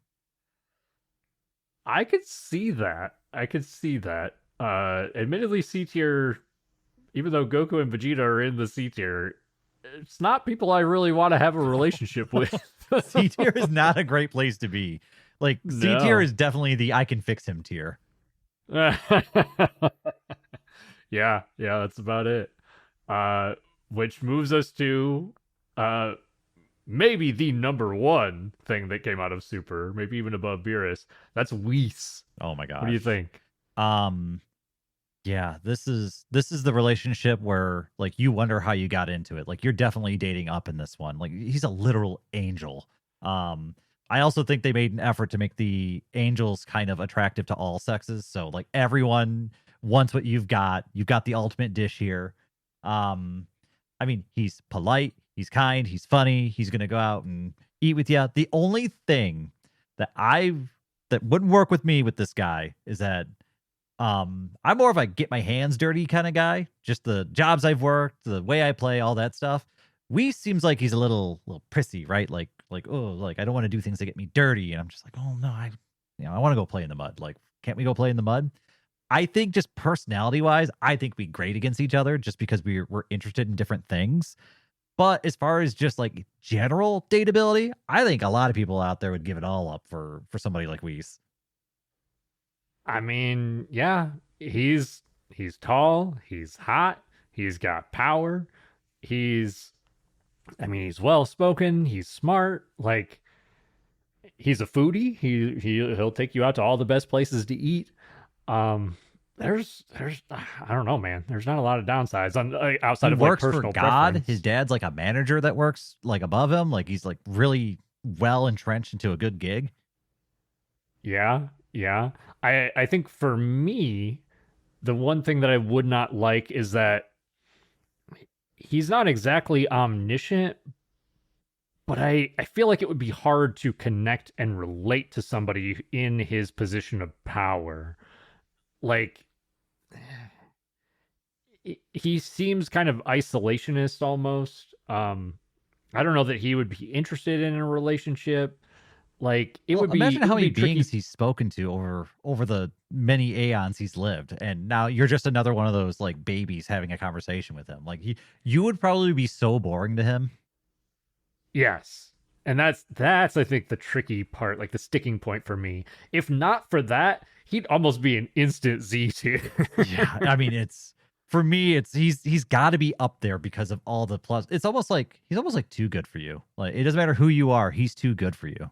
I could see that. I could see that. Admittedly, C tier, even though Goku and Vegeta are in the C tier, it's not people I really want to have a relationship with. C tier is not a great place to be. Like, C tier No. is definitely the I can fix him tier. Yeah, that's about it. Which moves us to uh maybe the number one thing that came out of Super, maybe even above Beerus. That's Whis. Oh my What do you gosh. think? Yeah, this is the relationship where like you wonder how you got into it. Like you're definitely dating up in this one. Like he's a literal angel. I also think they made an effort to make the angels kind of attractive to all sexes. So like everyone wants what you've got. You've got the ultimate dish here. Um I mean, he's polite, he's kind, he's funny, he's going to go out and eat with you. The only thing that that wouldn't work with me with this guy is that I'm more of a get my hands dirty kind of guy. Just the jobs I've worked, the way I play, all that stuff. We seems like he's a little prissy, right? Like oh, like I don't want to do things that get me dirty, and I'm just like, oh no, I want to go play in the mud. Like, can't we go play in the mud? I think just personality wise, I think we great against each other just because we're interested in different things. But as far as just like general dateability, I think a lot of people out there would give it all up for somebody like Weiss. I mean, yeah, he's tall, he's hot, he's got power, he's I mean, he's well spoken, he's smart, like he's a foodie. He'll take you out to all the best places to eat. There's I don't know, man. There's not a lot of downsides on He outside of like works for personal God. preference. His dad's like a manager that works like above him. Like he's like really well entrenched into a good gig. Yeah, yeah. I think for me, the one thing that I would not like is that he's not exactly omniscient, but I feel like it would be hard to connect and relate to somebody in his position of power. Like he seems kind of isolationist almost. I don't know that he would be interested in a relationship. Like Well, imagine it how would many be tricky. beings he's spoken to over the many aeons he's lived, and now you're just another one of those like babies having a conversation with him. Like you would probably be so boring to him. Yes. And that's I think the tricky part, like the sticking point for me. If not for that, he'd almost be an instant Z tier. Yeah, I mean it's for me it's he's got to be up there because of all the plus. It's almost like he's almost like too good for you. Like it doesn't matter who you are, he's too good for you.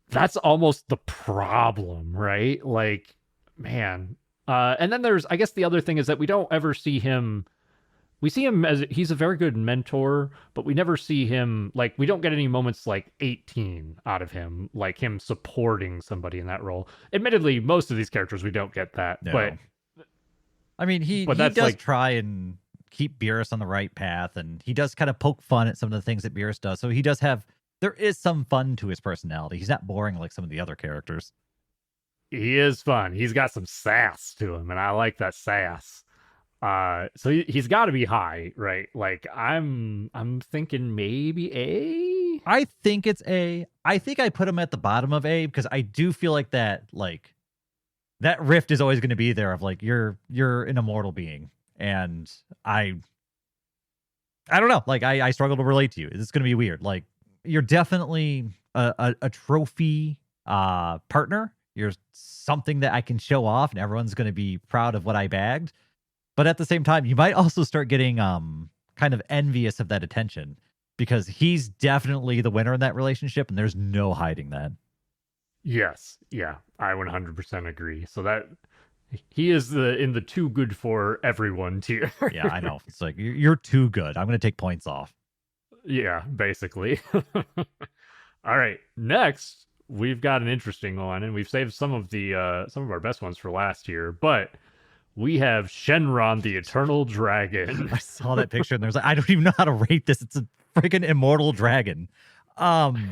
That's almost the problem, right? Like, man. And then there's I guess the other thing is that we don't ever see him. We see him as he's a very good mentor, but we never see him like we don't get any moments like 18 out of him, like him supporting somebody in that role. Admittedly, most of these characters we don't get that, No. I mean, he that's does like try and keep Beerus on the right path, and he does kind of poke fun at some of the things that Beerus does. So he does have there is some fun to his personality. He's not boring like some of the other characters. he is fun. He's got some sass to him, and I like that sass. So he's got to be high, right? Like I'm thinking maybe A. I think it's A. I think I put him at the bottom of A because I do feel like that rift is always going to be there of like you're an immortal being, and I don't know, like I struggle to relate to you. It's going to be weird. Like you're definitely a trophy partner. You're something that I can show off, and everyone's going to be proud of what I bagged. But at the same time, you might also start getting kind of envious of that attention because he's definitely the winner in that relationship, and there's no hiding that. Yes, yeah, I 100% agree. So that he is in the too good for everyone tier. Yeah, I know. It's like you're too good. I'm going to take points off. Yeah, basically. All right, next we've got an interesting one, and we've saved some of our best ones for last here, but we have Shenron the Eternal Dragon. I saw that picture and there's like, I don't even know how to rate this. It's a freaking immortal dragon. Um,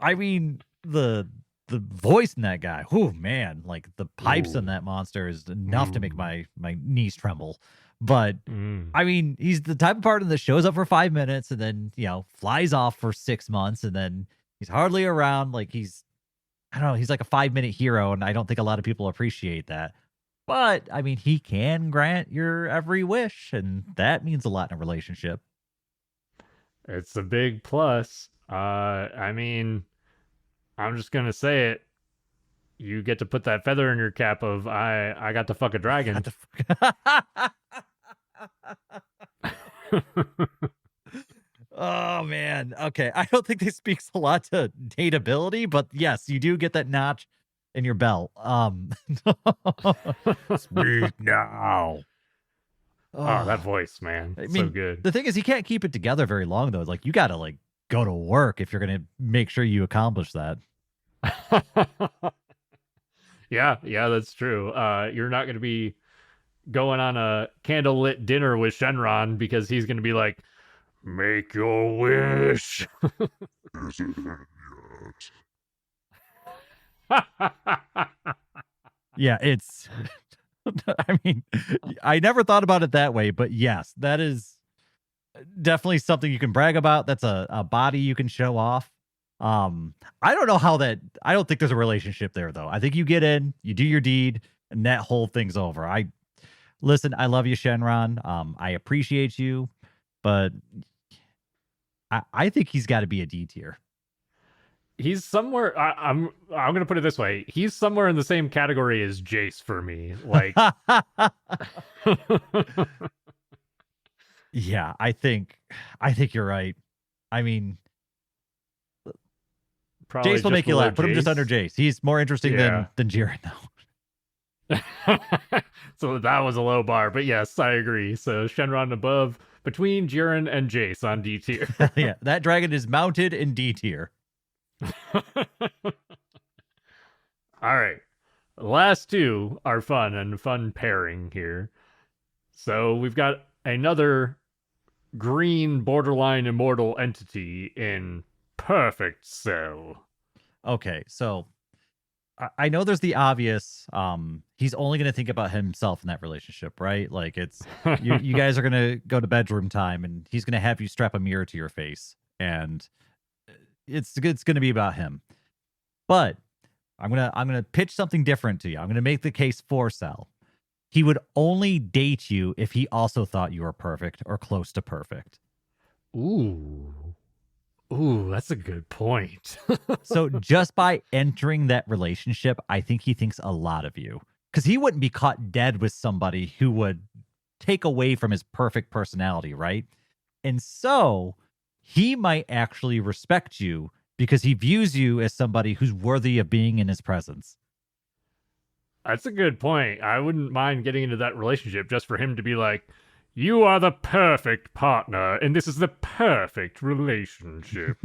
I mean the voice in that guy. Oh man, like the pipes in Ooh. that monster is enough to make my knees tremble. But Mm. I mean, he's the type of partner that shows up for 5 minutes and then flies off for 6 months and then he's hardly around. Like I don't know, he's like a 5 minute hero, and I don't think a lot of people appreciate that. But I mean, he can grant your every wish, and that means a lot in a relationship. It's a big plus. I mean, I'm just gonna say it. You get to put that feather in your cap of I got to fuck a What dragon. the fuck? Oh man. Okay. I don't think this speaks a lot to dateability, but yes, you do get that notch in your belt. Speak now. Oh, that Oh, voice, man. I So mean, good. the thing is, he can't keep it together very long though. Like you got to like go to work if you're gonna make sure you accomplish that. Yeah, that's true. You're not gonna be going on a candlelit dinner with Shenron because he's gonna be like, make your wish. Yeah, it's. I mean, I never thought about it that way, but yes, that is definitely something you can brag about. That's a body you can show off. I don't know how that. I don't think there's a relationship there though. I think you get in, you do your deed, and that whole thing's over. I listen. I love you, Shenron. I appreciate you, but I think he's got to be a D tier. He's somewhere. I'm gonna put it this way. He's somewhere in the same category as Jace for me. Like, Yeah, I think you're right. I mean, probably Jace will just make you below laugh. Put him just under Jace. Jace. He's more interesting Yeah. than Jiren though. So that was a low bar, but yes, I agree. So Shenron above, between Jiren and Jace on D tier. Yeah, that dragon is mounted in D tier. All right. Last two are fun pairing here. So we've got another green borderline immortal entity in Perfect Cell. Okay, so I know there's the obvious. He's only going to think about himself in that relationship, right? Like it's you guys are going to go to bedroom time, and he's going to have you strap a mirror to your face, and it's going to be about him. But I'm gonna pitch something different to you. I'm gonna make the case for Cell. He would only date you if he also thought you were perfect or close to perfect. Ooh. Ooh, that's a good point. So just by entering that relationship, I think he thinks a lot of you because he wouldn't be caught dead with somebody who would take away from his perfect personality, right? And so he might actually respect you because he views you as somebody who's worthy of being in his presence. That's a good point. I wouldn't mind getting into that relationship just for him to be like, you are the perfect partner, and this is the perfect relationship.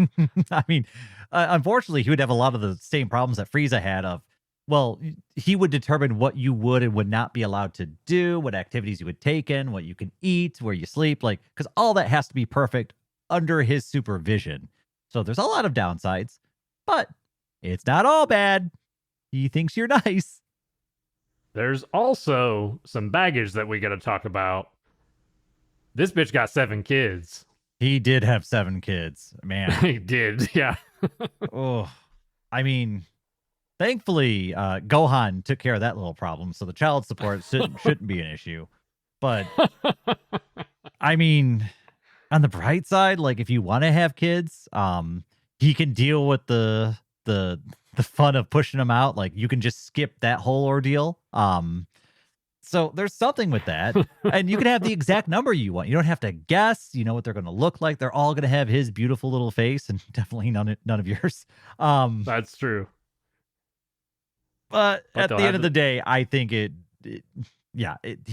I mean, unfortunately, he would have a lot of the same problems that Frieza had of, well, he would determine what you would and would not be allowed to do, what activities you would take in, what you can eat, where you sleep, like, because all that has to be perfect under his supervision. So there's a lot of downsides, but it's not all bad. He thinks you're nice. There's also some baggage that we got to talk about. This bitch got 7 kids. He did have 7 kids, man. He did, yeah. Oh, I mean, thankfully, Gohan took care of that little problem, so the child support shouldn't be an issue. But I mean, on the bright side, like if you want to have kids, he can deal with the fun of pushing them out. Like you can just skip that whole ordeal. So there's something with that. And you can have the exact number you want. You don't have to guess. You know what they're going to look like. They're all going to have his beautiful little face, and definitely none of yours. That's true. But at the end of the day, I think he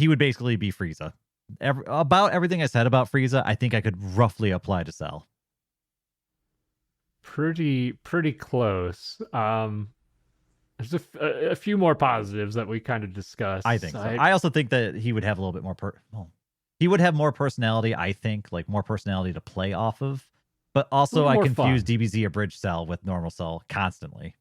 would basically be Frieza. About everything I said about Frieza, I think I could roughly apply to Cell. Pretty close. There's a few more positives that we kind of discussed. I think so. I also think that he would have a little bit more he would have more personality, I think, like more personality to play off of. But also I confuse DBZ Abridged Cell with normal Cell constantly.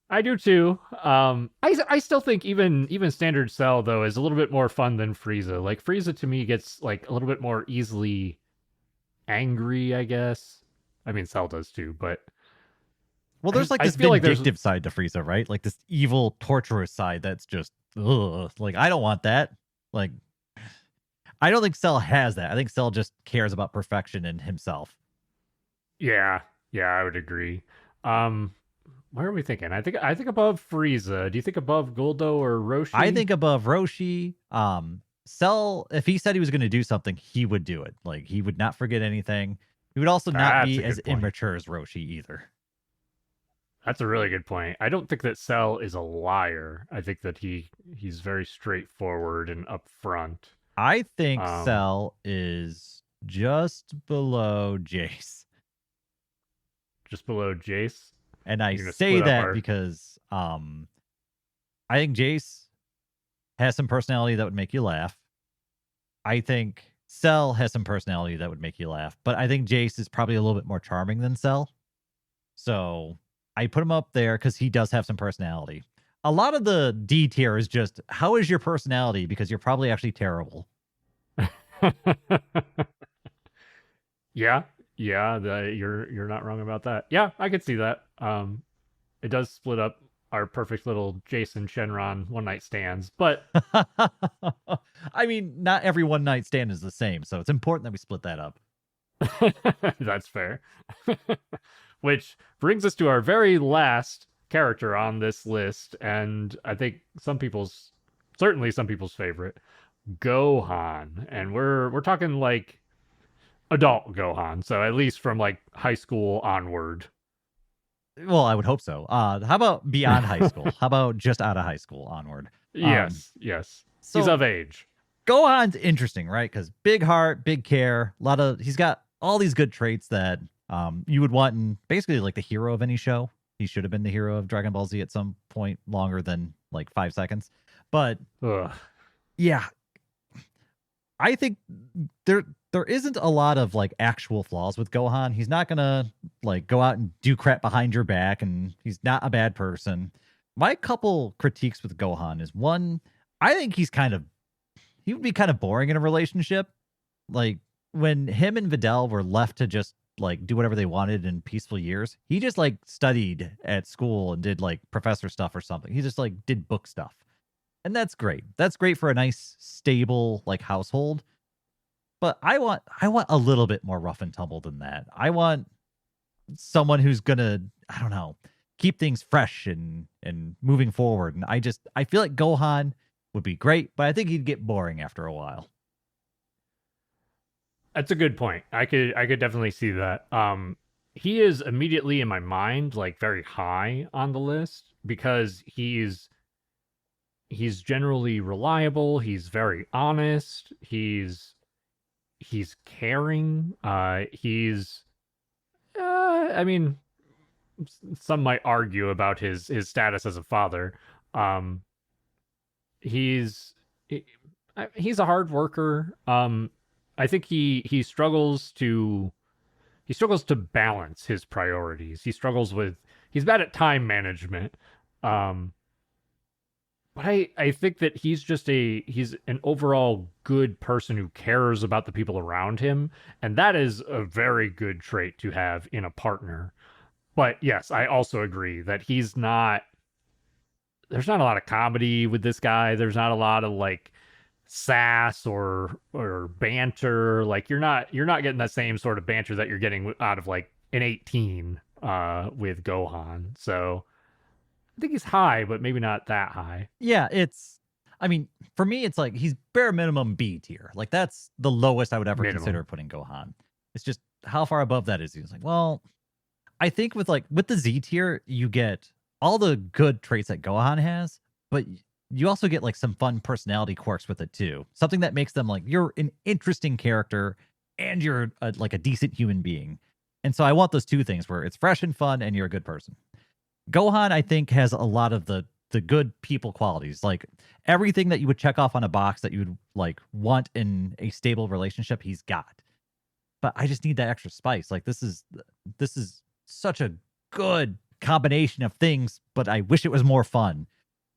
I do too. I still think even standard Cell though is a little bit more fun than Frieza. Like Frieza to me gets like a little bit more easily angry, I guess. I mean Cell does too, but there's like this vindictive side to Frieza, right? Like this evil, torturous side that's just like I don't want that. Like I don't think Cell has that. I think Cell just cares about perfection in himself. Yeah, I would agree. Where are we thinking? I think above Frieza. Do you think above Guldo or Roshi? I think above Roshi. Cell, if he said he was going to do something, he would do it. Like he would not forget anything. He would also not be as immature as Roshi either. That's a really good point. I don't think that Cell is a liar. I think that he's very straightforward and upfront. I think Cell is just below Jace. Just below Jace? And I say that because I think Jace has some personality that would make you laugh. I think Cell has some personality that would make you laugh. But I think Jace is probably a little bit more charming than Cell. So I put him up there because he does have some personality. A lot of the D tier is just, how is your personality? Because you're probably actually terrible. Yeah, you're not wrong about that. Yeah, I could see that. It does split up our perfect little Jason Shenron one night stands, but I mean, not every one night stand is the same, so it's important that we split that up. That's fair. Which brings us to our very last character on this list, and I think certainly some people's favorite, Gohan. And we're talking like adult Gohan, so at least from like high school onward. Well, I would hope so. How about beyond high school? How about just out of high school onward? Yes. So he's of age. Gohan's interesting, right? Because big heart, big care, he's got all these good traits that you would want in basically like the hero of any show. He should have been the hero of Dragon Ball Z at some point longer than like 5 seconds. But yeah, I think there isn't a lot of like actual flaws with Gohan. He's not gonna like go out and do crap behind your back, and he's not a bad person. My couple critiques with Gohan is one, I think he would be kind of boring in a relationship. Like when him and Videl were left to just like do whatever they wanted in peaceful years, he just like studied at school and did like professor stuff or something. He just like did book stuff. And that's great. That's great for a nice, stable like household. But I want a little bit more rough and tumble than that. I want someone who's gonna, I don't know, keep things fresh and moving forward. And I feel like Gohan would be great, but I think he'd get boring after a while. That's a good point. I could definitely see that. He is immediately in my mind like very high on the list because he's generally reliable, he's very honest, he's caring, I mean, some might argue about his status as a father. He's a hard worker. I think he struggles to balance his priorities. He's bad at time management. But I think that he's an overall good person who cares about the people around him, and that is a very good trait to have in a partner. But yes, I also agree that he's not there's not a lot of comedy with this guy. There's not a lot of like sass or banter. Like you're not getting that same sort of banter that you're getting out of like an 18 with Gohan. So I think he's high, but maybe not that high. Yeah, I mean, for me, it's like he's bare minimum B tier. Like that's the lowest I would ever consider Minimum. putting Gohan. It's just how far above that is he? It's like, well, I think with the Z tier, you get all the good traits that Gohan has, but you also get like some fun personality quirks with it too. Something that makes them like you're an interesting character and you're like a decent human being. And so I want those two things where it's fresh and fun and you're a good person. Gohan, I think, has a lot of the good people qualities, like everything that you would check off on a box that you would like want in a stable relationship. He's got, but I just need that extra spice. Like this is such a good combination of things, but I wish it was more fun.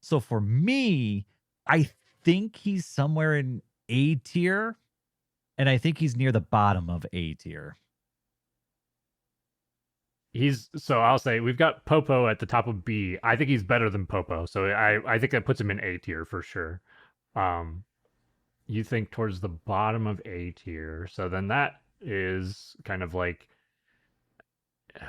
So for me, I think he's somewhere in A tier, and I think he's near the bottom of A tier. He's so I'll say we've got Popo at the top of B. I think he's better than Popo, so I think that puts him in A tier for sure. Um, you think towards the bottom of A tier, so then that is kind of like,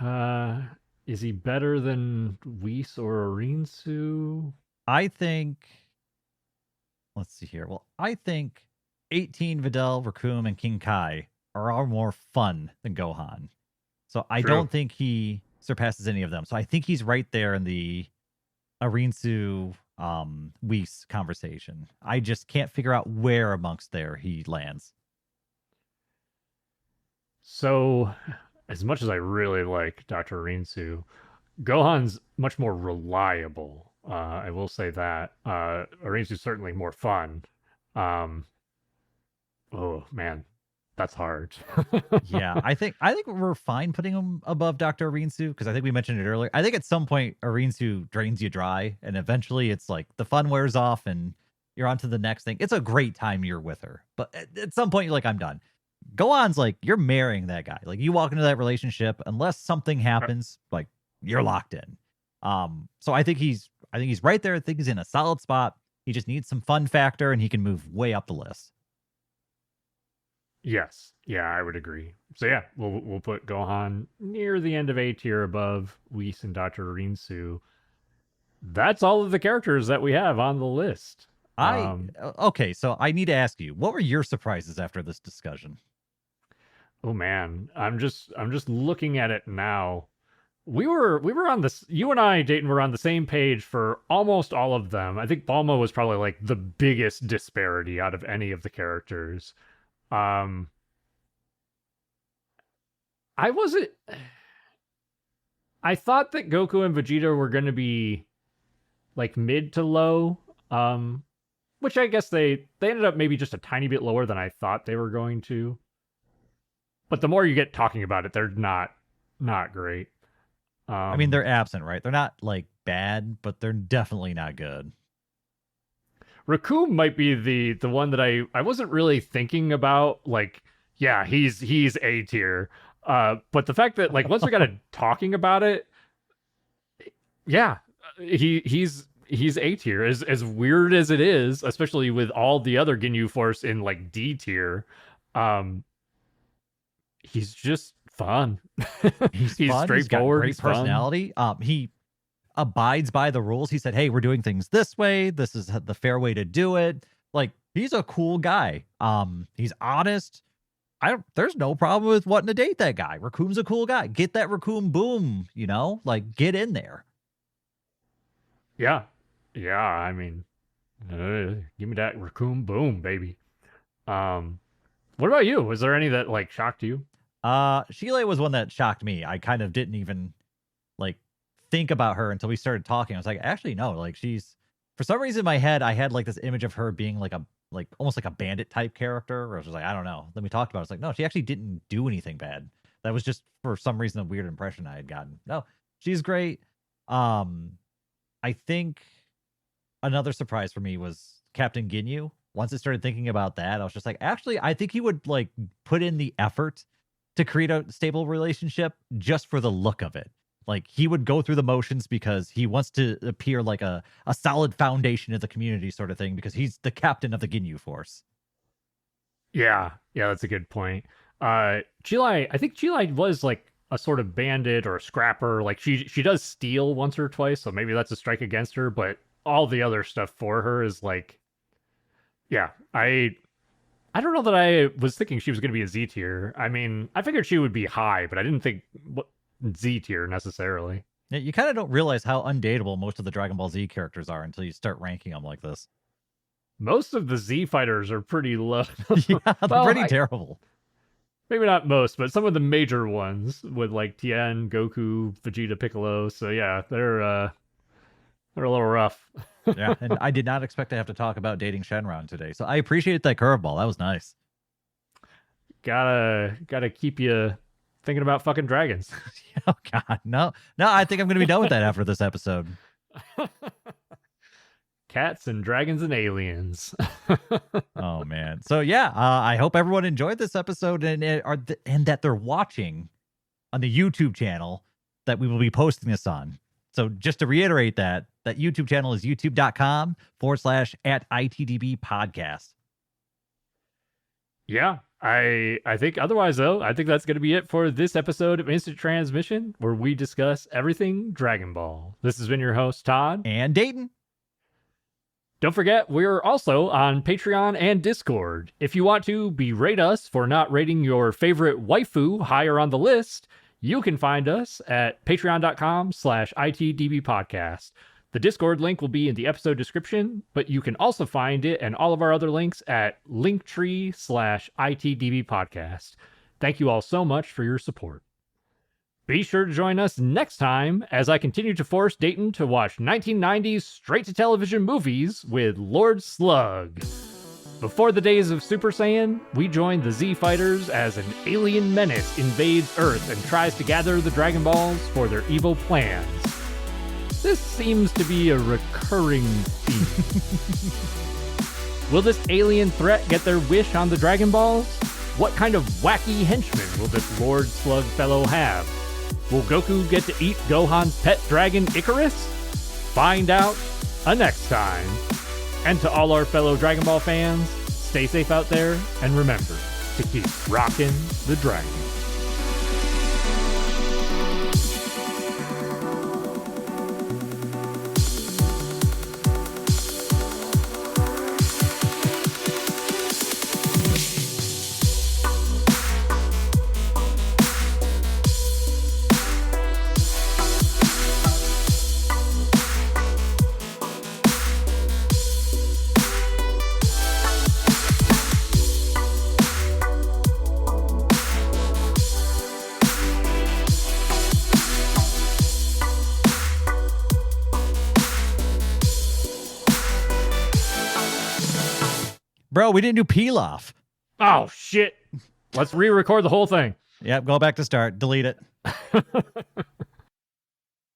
uh, is he better than Whis or Rinsu? I think let's see here. Well, I think 18 Videl, Raccoon, and King Kai are all more fun than Gohan. So I True. don't think he surpasses any of them. So I think he's right there in the Arinsu Whis conversation. I just can't figure out where amongst there he lands. So, as much as I really like Dr. Rinsu, Gohan's much more reliable. I will say that. Rinsu's certainly more fun. Um, oh man, that's hard. Yeah, I think we're fine putting him above Dr. Arinsu because I think we mentioned it earlier. I think at some point Arinsu drains you dry, and eventually it's like the fun wears off and you're on to the next thing. It's a great time you're with her, but at some point you're like, I'm done. Go on's like you're marrying that guy. Like you walk into that relationship, unless something happens, like you're locked in. So I think he's right there. I think he's in a solid spot. He just needs some fun factor, and he can move way up the list. Yes, yeah, I would agree. So yeah, we'll put Gohan near the end of A tier above Whis and Dr. Rinsu. That's all of the characters that we have on the list. Um, Okay, so I need to ask you, what were your surprises after this discussion? oh man, I'm just looking at it now. We were on this. You and I, Dayton, were on the same page for almost all of them. I think Balma was probably like the biggest disparity out of any of the characters. Um, I wasn't. I thought that Goku and Vegeta were going to be like mid to low. Which I guess they ended up maybe just a tiny bit lower than I thought they were going to. But the more you get talking about it, they're not great. I mean, Um, they're absent, right? They're not like bad, but they're definitely not good. Raccoon might be the one that I wasn't really thinking about. Like, yeah, he's A tier. But the fact that like once we got to talking about it, yeah, he's A tier. As weird as it is, especially with all the other Ginyu Force in like D tier. Um, he's just fun. He's He's fun. He's got straightforward. great He's fun. personality. He abides by the rules. He said, "Hey, we're doing things this way. This is the fair way to do it." Like he's a cool guy. He's honest. I don't. There's no problem with wanting to date that guy. Raccoon's a cool guy. Get that Raccoon boom. Like get in there. Yeah, yeah. I mean, give me that Raccoon boom, baby. Um, what about you? Was there any that like shocked you? Sheila was one that shocked me. I kind of didn't even like think about her until we started talking. I was like, actually, no. Like she's for some reason in my head, I had like this image of her being like almost like a bandit type character. Where I was just like, I don't know. Then we talked about it. It's like, no, she actually didn't do anything bad. That was just for some reason a weird impression I had gotten. No, she's great. Um, I think Another surprise for me was Captain Ginyu. Once I started thinking about that, I was just like, actually, I think he would like put in the effort to create a stable relationship just for the look of it. Like he would go through the motions because he wants to appear like a solid foundation of the community sort of thing because he's the captain of the Ginyu force. Yeah, yeah, that's a good point. Chilai, I think Chilai was like a sort of bandit or a scrapper. Like she does steal once or twice, so maybe that's a strike against her. But all the other stuff for her is like, yeah, I don't know that I was thinking she was going to be a Z tier. I mean, I figured she would be high, but I didn't think Z tier necessarily. Yeah, you kind of don't realize how undateable most of the Dragon Ball Z characters are until you start ranking them like this. Most of the Z fighters are pretty low. Yeah, Well, pretty terrible. Maybe not most, but some of the major ones with like Tien, Goku, Vegeta, Piccolo. So yeah, they're a little rough. Yeah, and I did not expect to have to talk about dating Shenron today, so I appreciated that curveball. That was nice. Gotta keep you thinking about fucking dragons. Oh God, no, I think I'm gonna be done with that after this episode. Cats and dragons and aliens. Oh man, so yeah, I hope everyone enjoyed this episode and and that they're watching on the YouTube channel that we will be posting this on. So just to reiterate that YouTube channel is youtube.com/@ITDB podcast. Yeah, I think otherwise though, I think that's going to be it for this episode of Instant Transmission, where we discuss everything Dragon Ball. This has been your host, Todd. And Dayton. Don't forget, we're also on Patreon and Discord. If you want to berate us for not rating your favorite waifu higher on the list, you can find us at patreon.com/ITDBpodcast. The Discord link will be in the episode description, but you can also find it and all of our other links at linktree/ITDBpodcast. Thank you all so much for your support. Be sure to join us next time as I continue to force Dayton to watch 1990s straight-to-television movies with Lord Slug. Before the days of Super Saiyan, we join the Z Fighters as an alien menace invades Earth and tries to gather the Dragon Balls for their evil plans. This seems to be a recurring theme. Will this alien threat get their wish on the Dragon Balls? What kind of wacky henchman will this Lord Slug fellow have? Will Goku get to eat Gohan's pet dragon Icarus? Find out next time. And to all our fellow Dragon Ball fans, stay safe out there and remember to keep rocking the dragon. Bro, we didn't do Pilaf. Oh, shit. Let's re-record the whole thing. Yep, go back to start. Delete it.